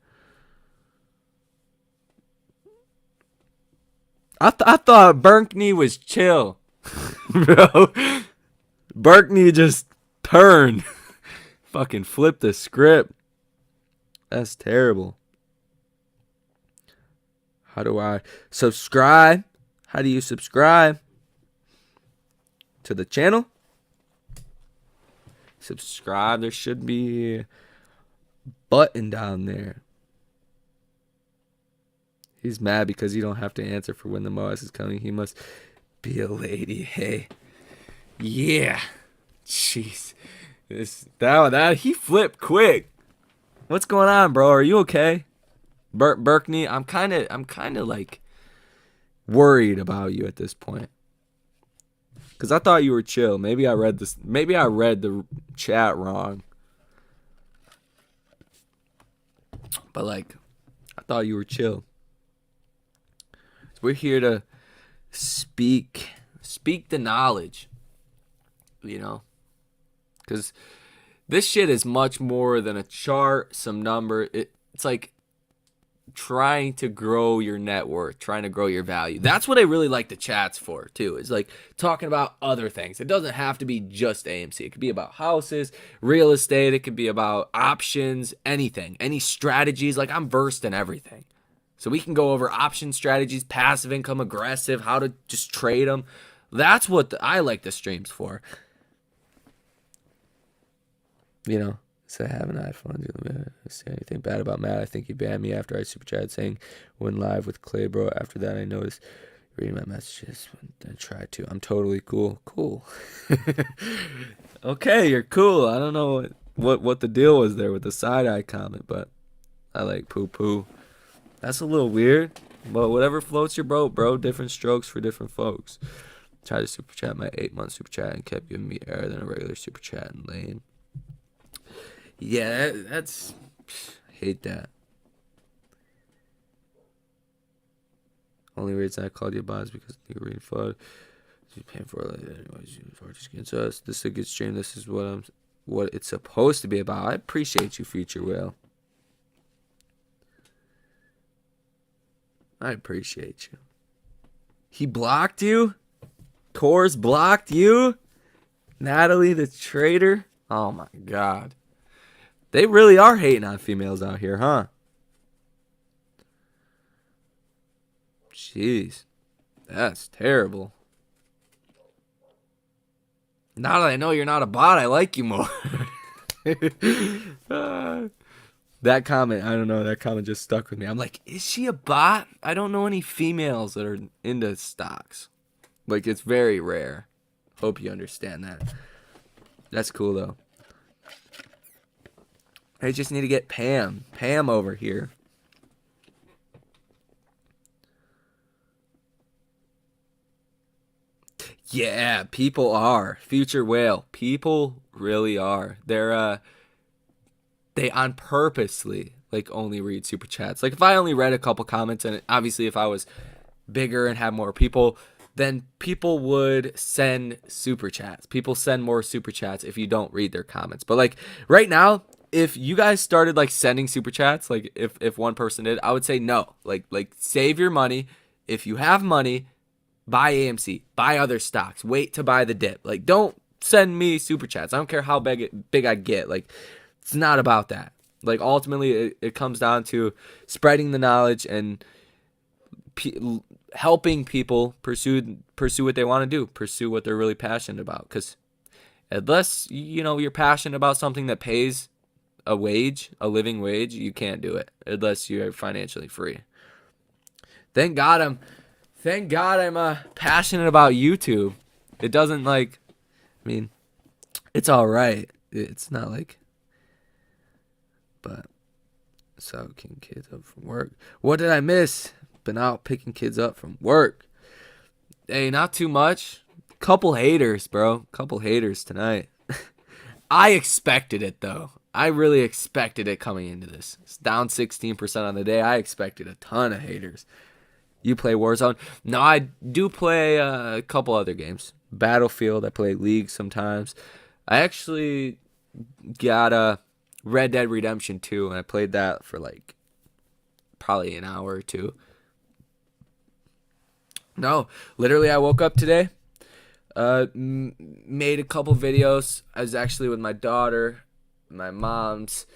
I thought Berkney was chill, bro. Berkney just turned. Fucking flipped the script. That's terrible. How do I subscribe? How do you subscribe to the channel? Subscribe. There should be a button down there. He's mad because you don't have to answer for when the MOS is coming. He must be a lady. Hey. Yeah. Jeez. That he flipped quick. What's going on, bro? Are you okay? Berkney, I'm kind of like worried about you at this point. Cause I thought you were chill. Maybe I read this. Maybe I read the chat wrong. But like, I thought you were chill. We're here to speak the knowledge. You know, because this shit is much more than a chart, some number. It's like trying to grow your net worth, trying to grow your value. That's what I really like the chats for too. Is like talking about other things. It doesn't have to be just AMC. It could be about houses, real estate. It could be about options, anything, any strategies. Like I'm versed in everything. So we can go over option strategies, passive income, aggressive, how to just trade them. That's what I like the streams for. You know, say I have an iPhone. Do I say anything bad about Matt? I think he banned me after I super chat saying went live with Clay, bro. After that, I noticed reading my messages. I tried to. I'm totally cool. Cool. Okay, you're cool. I don't know what the deal was there with the side eye comment, but I like poo poo. That's a little weird, but whatever floats your boat, bro. Different strokes for different folks. Tried to super chat my 8-month super chat and kept giving me error than a regular super chat and lame. Yeah, that's I hate that. Only reason I called you a bot is because you were reading FUD. You're paying for it anyways. You're just against us. This is a good stream. This is what it's supposed to be about. I appreciate you, Future Will. I appreciate you. He blocked you? Coors blocked you? Natalie the traitor? Oh my god. They really are hating on females out here, huh? Jeez. That's terrible. Now that I know you're not a bot, I like you more. That comment, I don't know, that comment just stuck with me. I'm like, is she a bot? I don't know any females that are into stocks. Like, it's very rare. Hope you understand that. That's cool, though. I just need to get Pam over here. Yeah, people are. Future Whale. People really are. They on purposely like only read super chats. Like if I only read a couple comments, and obviously if I was bigger and had more people, then people would send super chats. People send more super chats if you don't read their comments. But like right now, if you guys started like sending super chats, like if one person did, I would say no. Like save your money. If you have money, buy AMC, buy other stocks, wait to buy the dip. Like don't send me super chats. I don't care how big I get. Like it's not about that. Like ultimately it comes down to spreading the knowledge and helping people pursue what they want to do, pursue what they're really passionate about. Because unless you're passionate about something that pays a living wage, you can't do it unless you're financially free. Thank God I'm passionate about YouTube. It doesn't it's all right. It's not like, but so picking kids up from work. What did I miss? Been out picking kids up from work. Hey, not too much. Couple haters, bro. Couple haters tonight. I expected it though. I really expected it coming into this. It's down 16% on the day. I expected a ton of haters. You play Warzone? No, I do play a couple other games. Battlefield, I play League sometimes. I actually got a Red Dead Redemption 2, and I played that for like probably an hour or two. No, literally I woke up today, made a couple videos. I was actually with my daughter, my mom's,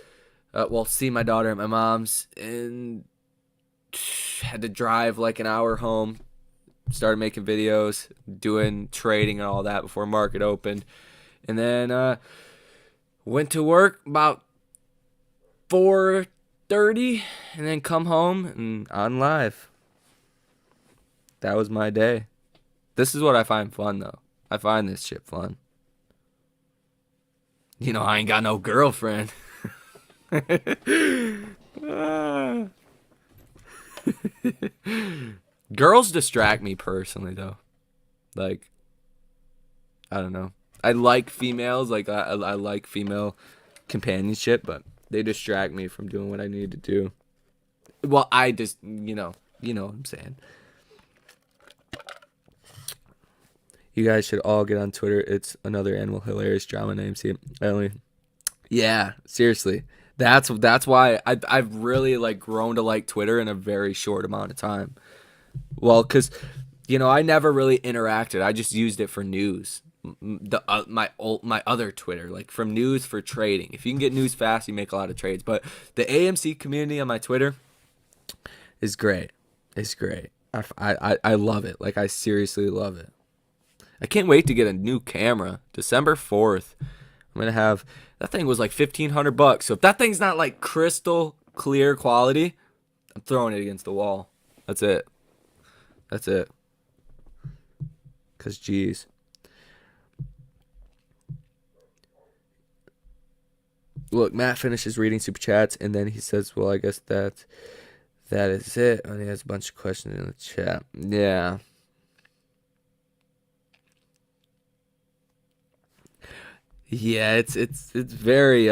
see my daughter at my mom's, and had to drive like an hour home. Started making videos, doing trading and all that before market opened. And then went to work about 4:30 and then come home and on live. That was my day. This is what I find fun though. I find this shit fun. I ain't got no girlfriend. Ah. Girls distract me personally, though. Like, I don't know. I like females. Like, I like female companionship, but they distract me from doing what I need to do. Well, I just, you know what I'm saying. You guys should all get on Twitter. It's another animal hilarious drama name. See it, Emily. Yeah, seriously. That's why I've really like grown to like Twitter in a very short amount of time. Well, cause I never really interacted. I just used it for news. My other Twitter, like from news for trading. If you can get news fast, you make a lot of trades. But the AMC community on my Twitter is great. It's great. I love it. Like I seriously love it. I can't wait to get a new camera. December 4th. I'm gonna have that thing was like $1,500. So if that thing's not like crystal clear quality, I'm throwing it against the wall. That's it. That's it. Cause geez. Look, Matt finishes reading super chats and then he says, "Well, I guess that is it." And he has a bunch of questions in the chat. Yeah. Yeah, it's very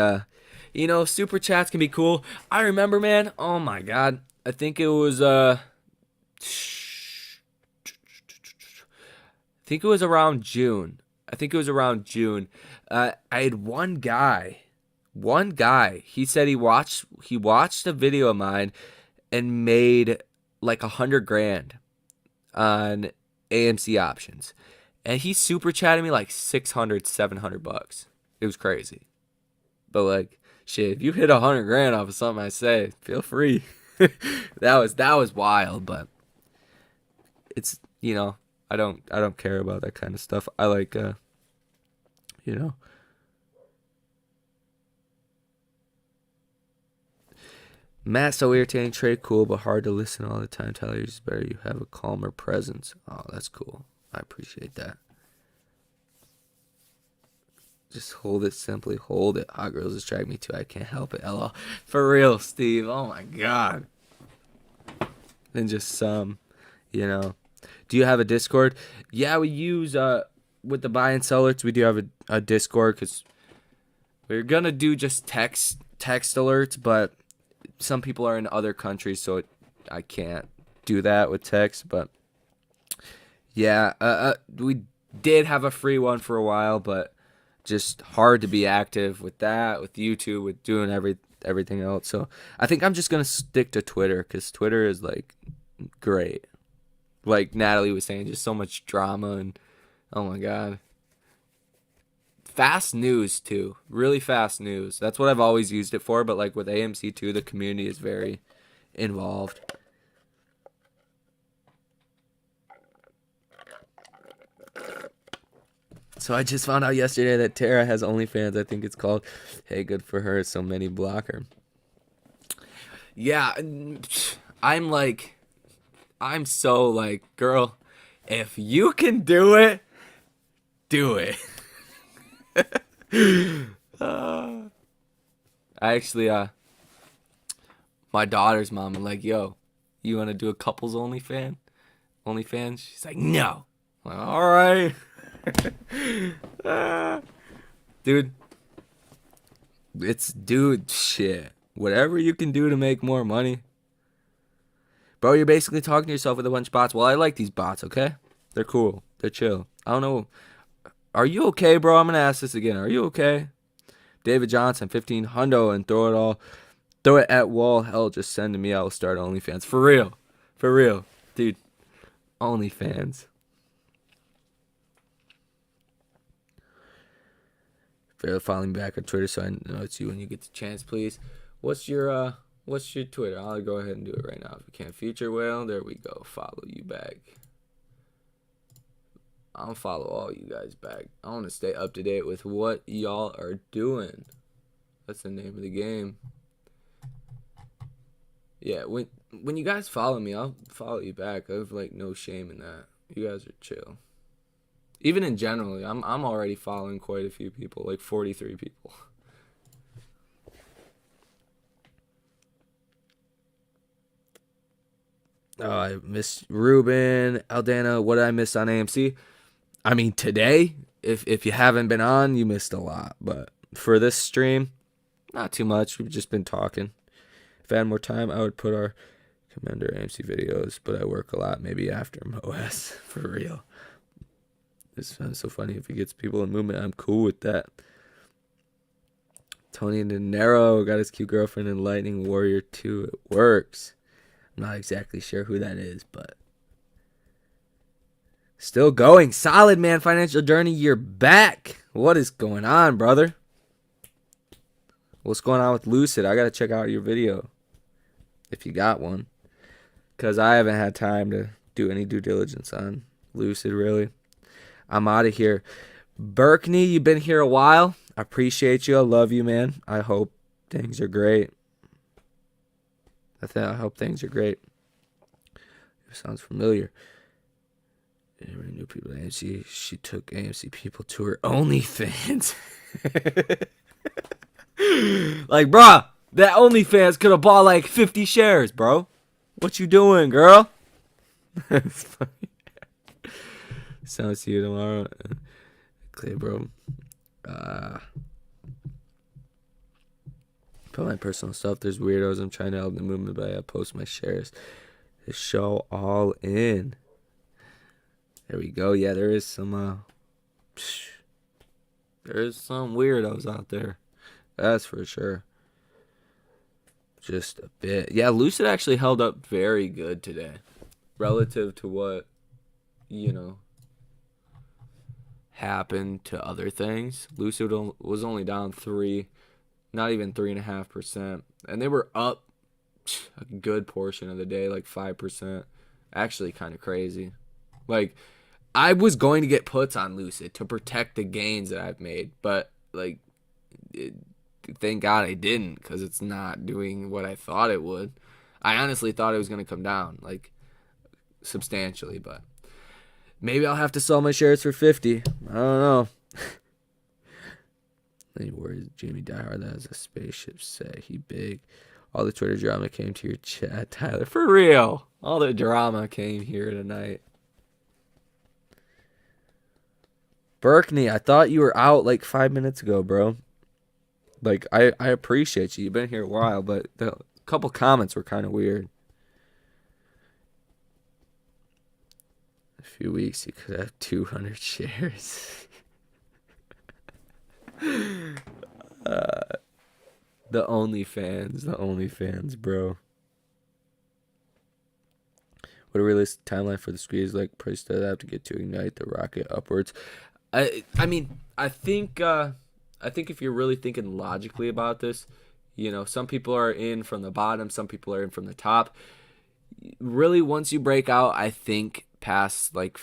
super chats can be cool. I remember, man. Oh my god. I think it was around June. I think it was around June. I had one guy. He said he watched a video of mine and made like 100 grand on AMC options. And he super chatted me like 600, $700. It was crazy. But like, shit, if you hit 100 grand off of something I say, feel free. that was wild, but it's I don't care about that kind of stuff. I like you know. Matt, so irritating, trade cool, but hard to listen all the time. Tyler, it's better you have a calmer presence. Oh, that's cool. I appreciate that. Just hold it, simply hold it. Hot girls distract me too. I can't help it. LOL. For real, Steve. Oh my god. Then just Do you have a Discord? Yeah, we use with the buy and sell alerts. We do have a Discord because we're gonna do just text alerts, but some people are in other countries, so I can't do that with text. But yeah, we did have a free one for a while, but just hard to be active with that, with YouTube, with doing everything else. So I think I'm just gonna stick to Twitter because Twitter is like great. Like Natalie was saying, just so much drama and oh my god, fast news too, really fast news. That's what I've always used it for. But like with AMC too, the community is very involved. So I just found out yesterday that Tara has OnlyFans. I think it's called. Hey, good for her. So many block her. Yeah, I'm so like, girl, if you can do it, do it. I actually, my daughter's mom, I'm like, yo, you want to do a couples OnlyFans? She's like, no. I'm like, all right. Dude, shit. Whatever you can do to make more money. Bro, you're basically talking to yourself with a bunch of bots. Well, I like these bots, okay? They're cool. They're chill. I don't know. Are you okay, bro? I'm going to ask this again. Are you okay? David Johnson, 15 hundo and throw it at wall. Hell, just send to me. I will start OnlyFans. For real. For real. Dude, OnlyFans. Follow me back on Twitter so I know it's you when you get the chance, please. What's your Twitter? I'll go ahead and do it right now. If you can't, Future Whale, there we go. Follow you back. I'll follow all you guys back. I want to stay up to date with what y'all are doing. That's the name of the game. Yeah, when you guys follow me, I'll follow you back. I have like no shame in that. You guys are chill. Even in general, I'm already following quite a few people, like 43 people. Oh, I missed Ruben, Aldana. What did I miss on AMC? I mean, today, if you haven't been on, you missed a lot. But for this stream, not too much. We've just been talking. If I had more time, I would put our Commander AMC videos, but I work a lot. Maybe after MOS, for real. It's so funny. If it gets people in movement, I'm cool with that. Tony De Niro got his cute girlfriend in Lightning Warrior 2. It works. I'm not exactly sure who that is, but still going. Solid, man. Financial journey. You're back. What is going on, brother? What's going on with Lucid? I got to check out your video if you got one, because I haven't had time to do any due diligence on Lucid, really. I'm out of here. Berkney, you've been here a while. I appreciate you. I love you, man. I hope things are great. I hope things are great. It sounds familiar. Every new people at AMC. She took AMC people to her OnlyFans. Like, bruh, that OnlyFans could have bought like 50 shares, bro. What you doing, girl? That's funny. So I'll see you tomorrow. Clay, bro. Put my personal stuff. There's weirdos. I'm trying to help the movement, but I post my shares. The show all in. There we go. Yeah, there is some weirdos out there. That's for sure. Just a bit. Yeah, Lucid actually held up very good today. Relative to what, happened to other things. Lucid was only down 3, not even 3.5%. And they were up a good portion of the day, like 5%. Actually kind of crazy. Like, I was going to get puts on Lucid to protect the gains that I've made, but thank God I didn't, because it's not doing what I thought it would. I honestly thought it was going to come down, like, substantially, but maybe I'll have to sell my shares for 50. I don't know. Any worries? Jamie Diehard that has a spaceship set. He big. All the Twitter drama came to your chat, Tyler. For real. All the drama came here tonight. Berkney, I thought you were out like 5 minutes ago, bro. Like, I appreciate you. You've been here a while, but the couple comments were kind of weird. A few weeks, you could have 200 shares. The OnlyFans, bro. What a realistic timeline for the squeeze, like price does have to get to ignite the rocket upwards. I think if you're really thinking logically about this, some people are in from the bottom, some people are in from the top. Really, once you break out, I think past like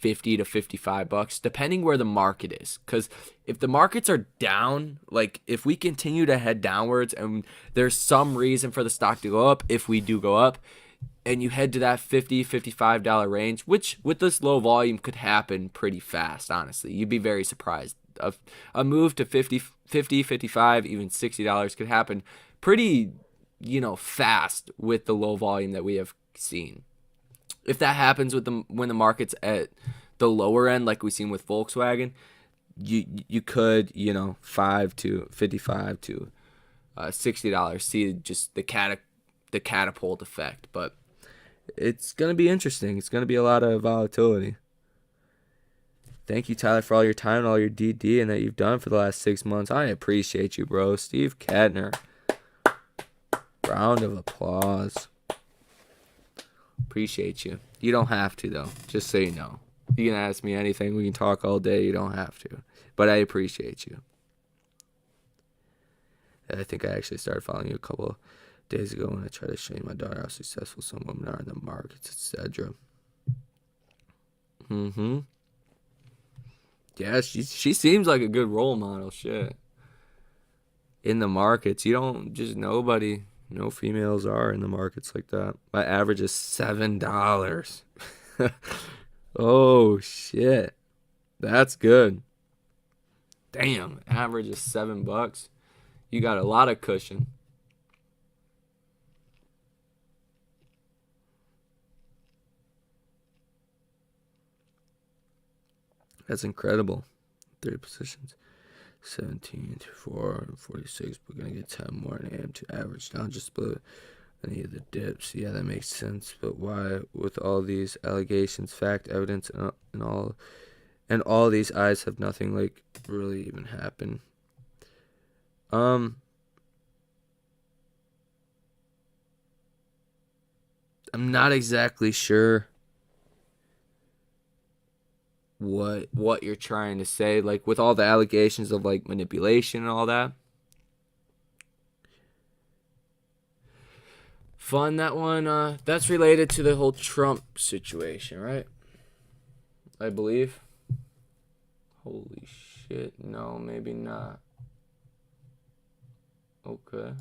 $50 to $55, depending where the market is. Because if the markets are down, like if we continue to head downwards and there's some reason for the stock to go up, if we do go up, and you head to that $50, $55 range, which with this low volume could happen pretty fast, honestly. You'd be very surprised. A move to 50, 55, even $60 could happen pretty, fast with the low volume that we have seen. If that happens when the market's at the lower end, like we've seen with Volkswagen, you could, 5 to 55 to $60 see just the catapult effect. But it's going to be interesting. It's going to be a lot of volatility. Thank you, Tyler, for all your time and all your DD and that you've done for the last 6 months. I appreciate you, bro. Steve Kettner. Round of applause. Appreciate you. You don't have to, though. Just so you know. You can ask me anything. We can talk all day. You don't have to. But I appreciate you. I think I actually started following you a couple days ago when I tried to show you my daughter how successful some women are in the markets, etc. Yeah, she seems like a good role model. Shit. In the markets, nobody, no females are in the markets like that. My average is $7. Oh, shit. That's good. Damn, average is $7. You got a lot of cushion. That's incredible. 3 positions. 17 to 4 and 46. We're going to get 10 more in AM to average down just below any of the dips. Yeah, that makes sense. But why, with all these allegations, fact, evidence, and all these eyes have nothing like really even happened? I'm not exactly sure what you're trying to say, like with all the allegations of like manipulation and all that. Fun, that one. That's related to the whole Trump situation, right? I believe. Holy shit. No, maybe not. Okay.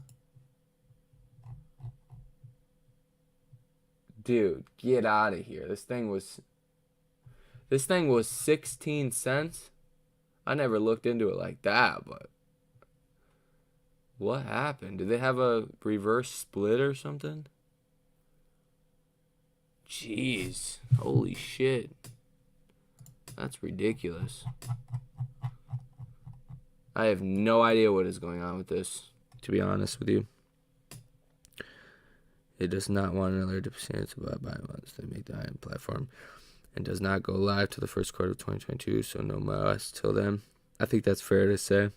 Dude, get out of here. This thing was 16 cents. I never looked into it like that, but what happened? Did they have a reverse split or something? Jeez. Holy shit. That's ridiculous. I have no idea what is going on with this, to be honest with you. It does not want another dip about by months. They make the IM platform and does not go live till the first quarter of 2022, so no MOS till then. I think that's fair to say.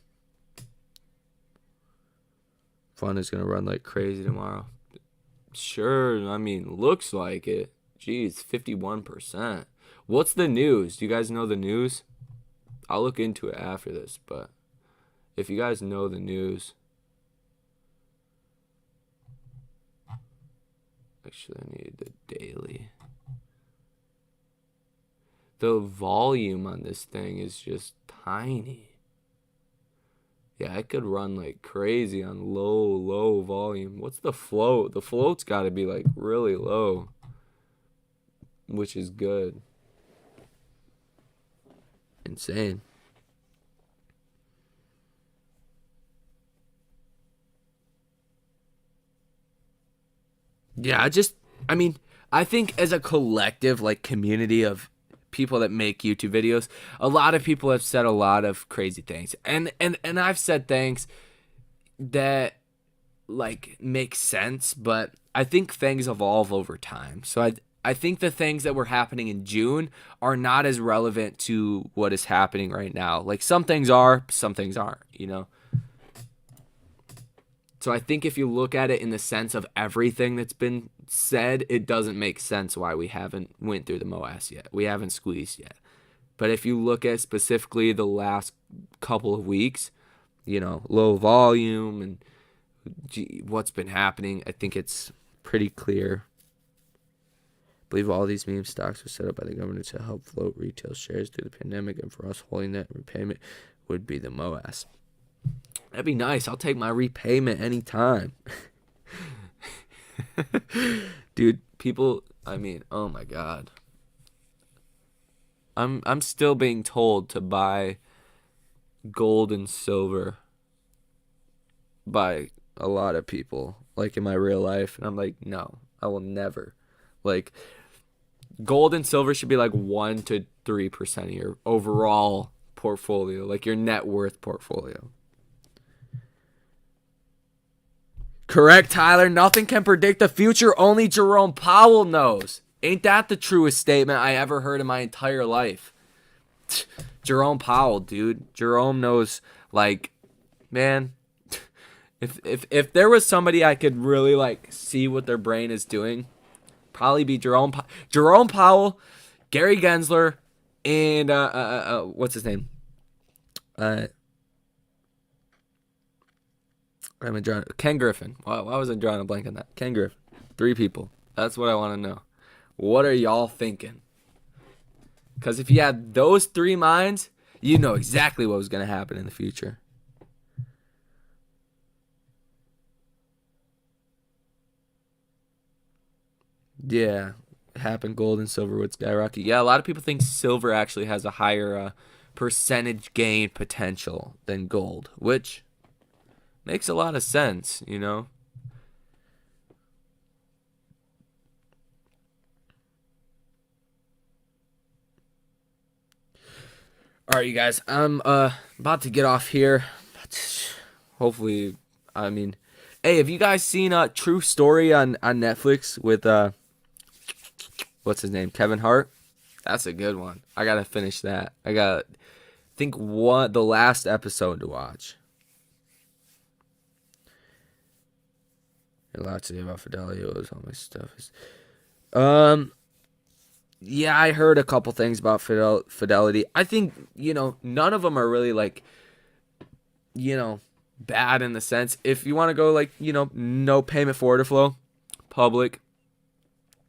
Fun is going to run like crazy tomorrow. Sure, I mean, looks like it. Jeez, 51%. What's the news? Do you guys know the news? I'll look into it after this, but if you guys know the news. Actually, I need the daily. The volume on this thing is just tiny. Yeah, I could run like crazy on low volume. What's the float? The float's got to be like really low, which is good. Insane. Yeah, I think as a collective, like community of people that make YouTube videos, a lot of people have said a lot of crazy things. And I've said things that like make sense, but I think things evolve over time. So I think the things that were happening in June are not as relevant to what is happening right now. Like some things are, some things aren't, you know? So I think if you look at it in the sense of everything that's been said, it doesn't make sense why we haven't went through the MOAS yet. We haven't squeezed yet. But if you look at specifically the last couple of weeks, you know, low volume and what's been happening, I think it's pretty clear. I believe all these meme stocks were set up by the government to help float retail shares through the pandemic, and for us holding that repayment would be the MOAS. That'd be nice. I'll take my repayment anytime. Dude, people, I mean, oh my God. I'm still being told to buy gold and silver by a lot of people, like in my real life. And I'm like, no, I will never. Like, gold and silver should be like 1 to 3% of your overall portfolio, like your net worth portfolio. Correct, Tyler. Nothing can predict the future. Only Jerome Powell knows. Ain't that the truest statement I ever heard in my entire life? Jerome Powell, dude. Jerome knows, like, man, if there was somebody I could really, like, see what their brain is doing, probably be Jerome Powell, Gary Gensler, and, what's his name? Ken Griffin. Why was I drawing a blank on that? Ken Griffin. 3 people. That's what I want to know. What are y'all thinking? Because if you had those 3 minds, you know exactly what was going to happen in the future. Yeah. Happened, gold and silver would skyrocket. Yeah, a lot of people think silver actually has a higher percentage gain potential than gold, which makes a lot of sense, you know? All right, you guys. I'm about to get off here. Hopefully, I mean, hey, have you guys seen True Story on Netflix with what's his name, Kevin Hart? That's a good one. I gotta finish that. I got, I think the last episode to watch. A lot to say about Fidelio is all my stuff is. Yeah, I heard a couple things about Fidelity. I think, none of them are really like, bad in the sense. If you want to go like, no payment for order flow, public,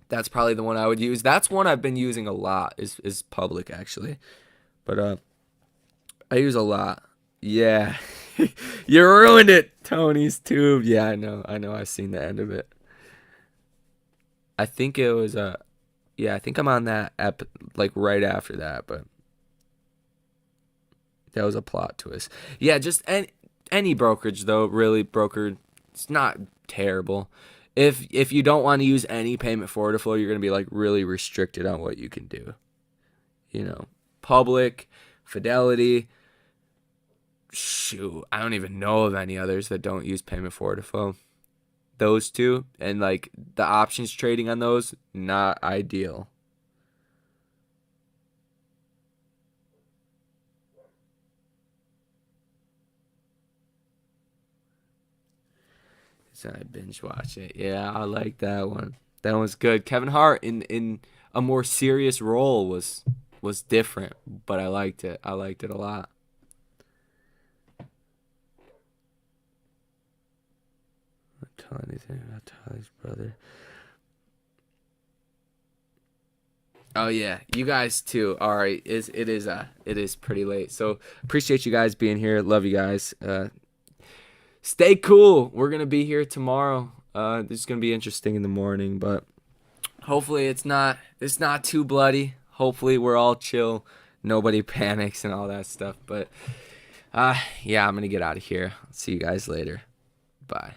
that's probably the one I would use. That's one I've been using a lot is public actually. But I use a lot. Yeah. You ruined it, Tony's Tube. Yeah, I know. I've seen the end of it. I think it was yeah, I think I'm on that like right after that, but that was a plot twist. Yeah, just any brokerage though, really brokered, it's not terrible. If you don't want to use any payment for order flow, you're gonna be like really restricted on what you can do. Public, Fidelity. Shoot, I don't even know of any others that don't use payment for order flow. Those two, and like the options trading on those, not ideal. So I binge watch it. Yeah, I like that one. That one's good. Kevin Hart in a more serious role was different, but I liked it. I liked it a lot. Don't tell anything about Tyler's brother. Oh yeah, you guys too. All right, it is pretty late. So appreciate you guys being here. Love you guys. Stay cool. We're gonna be here tomorrow. This is gonna be interesting in the morning, but hopefully it's not too bloody. Hopefully we're all chill. Nobody panics and all that stuff. But yeah, I'm gonna get out of here. See you guys later. Bye.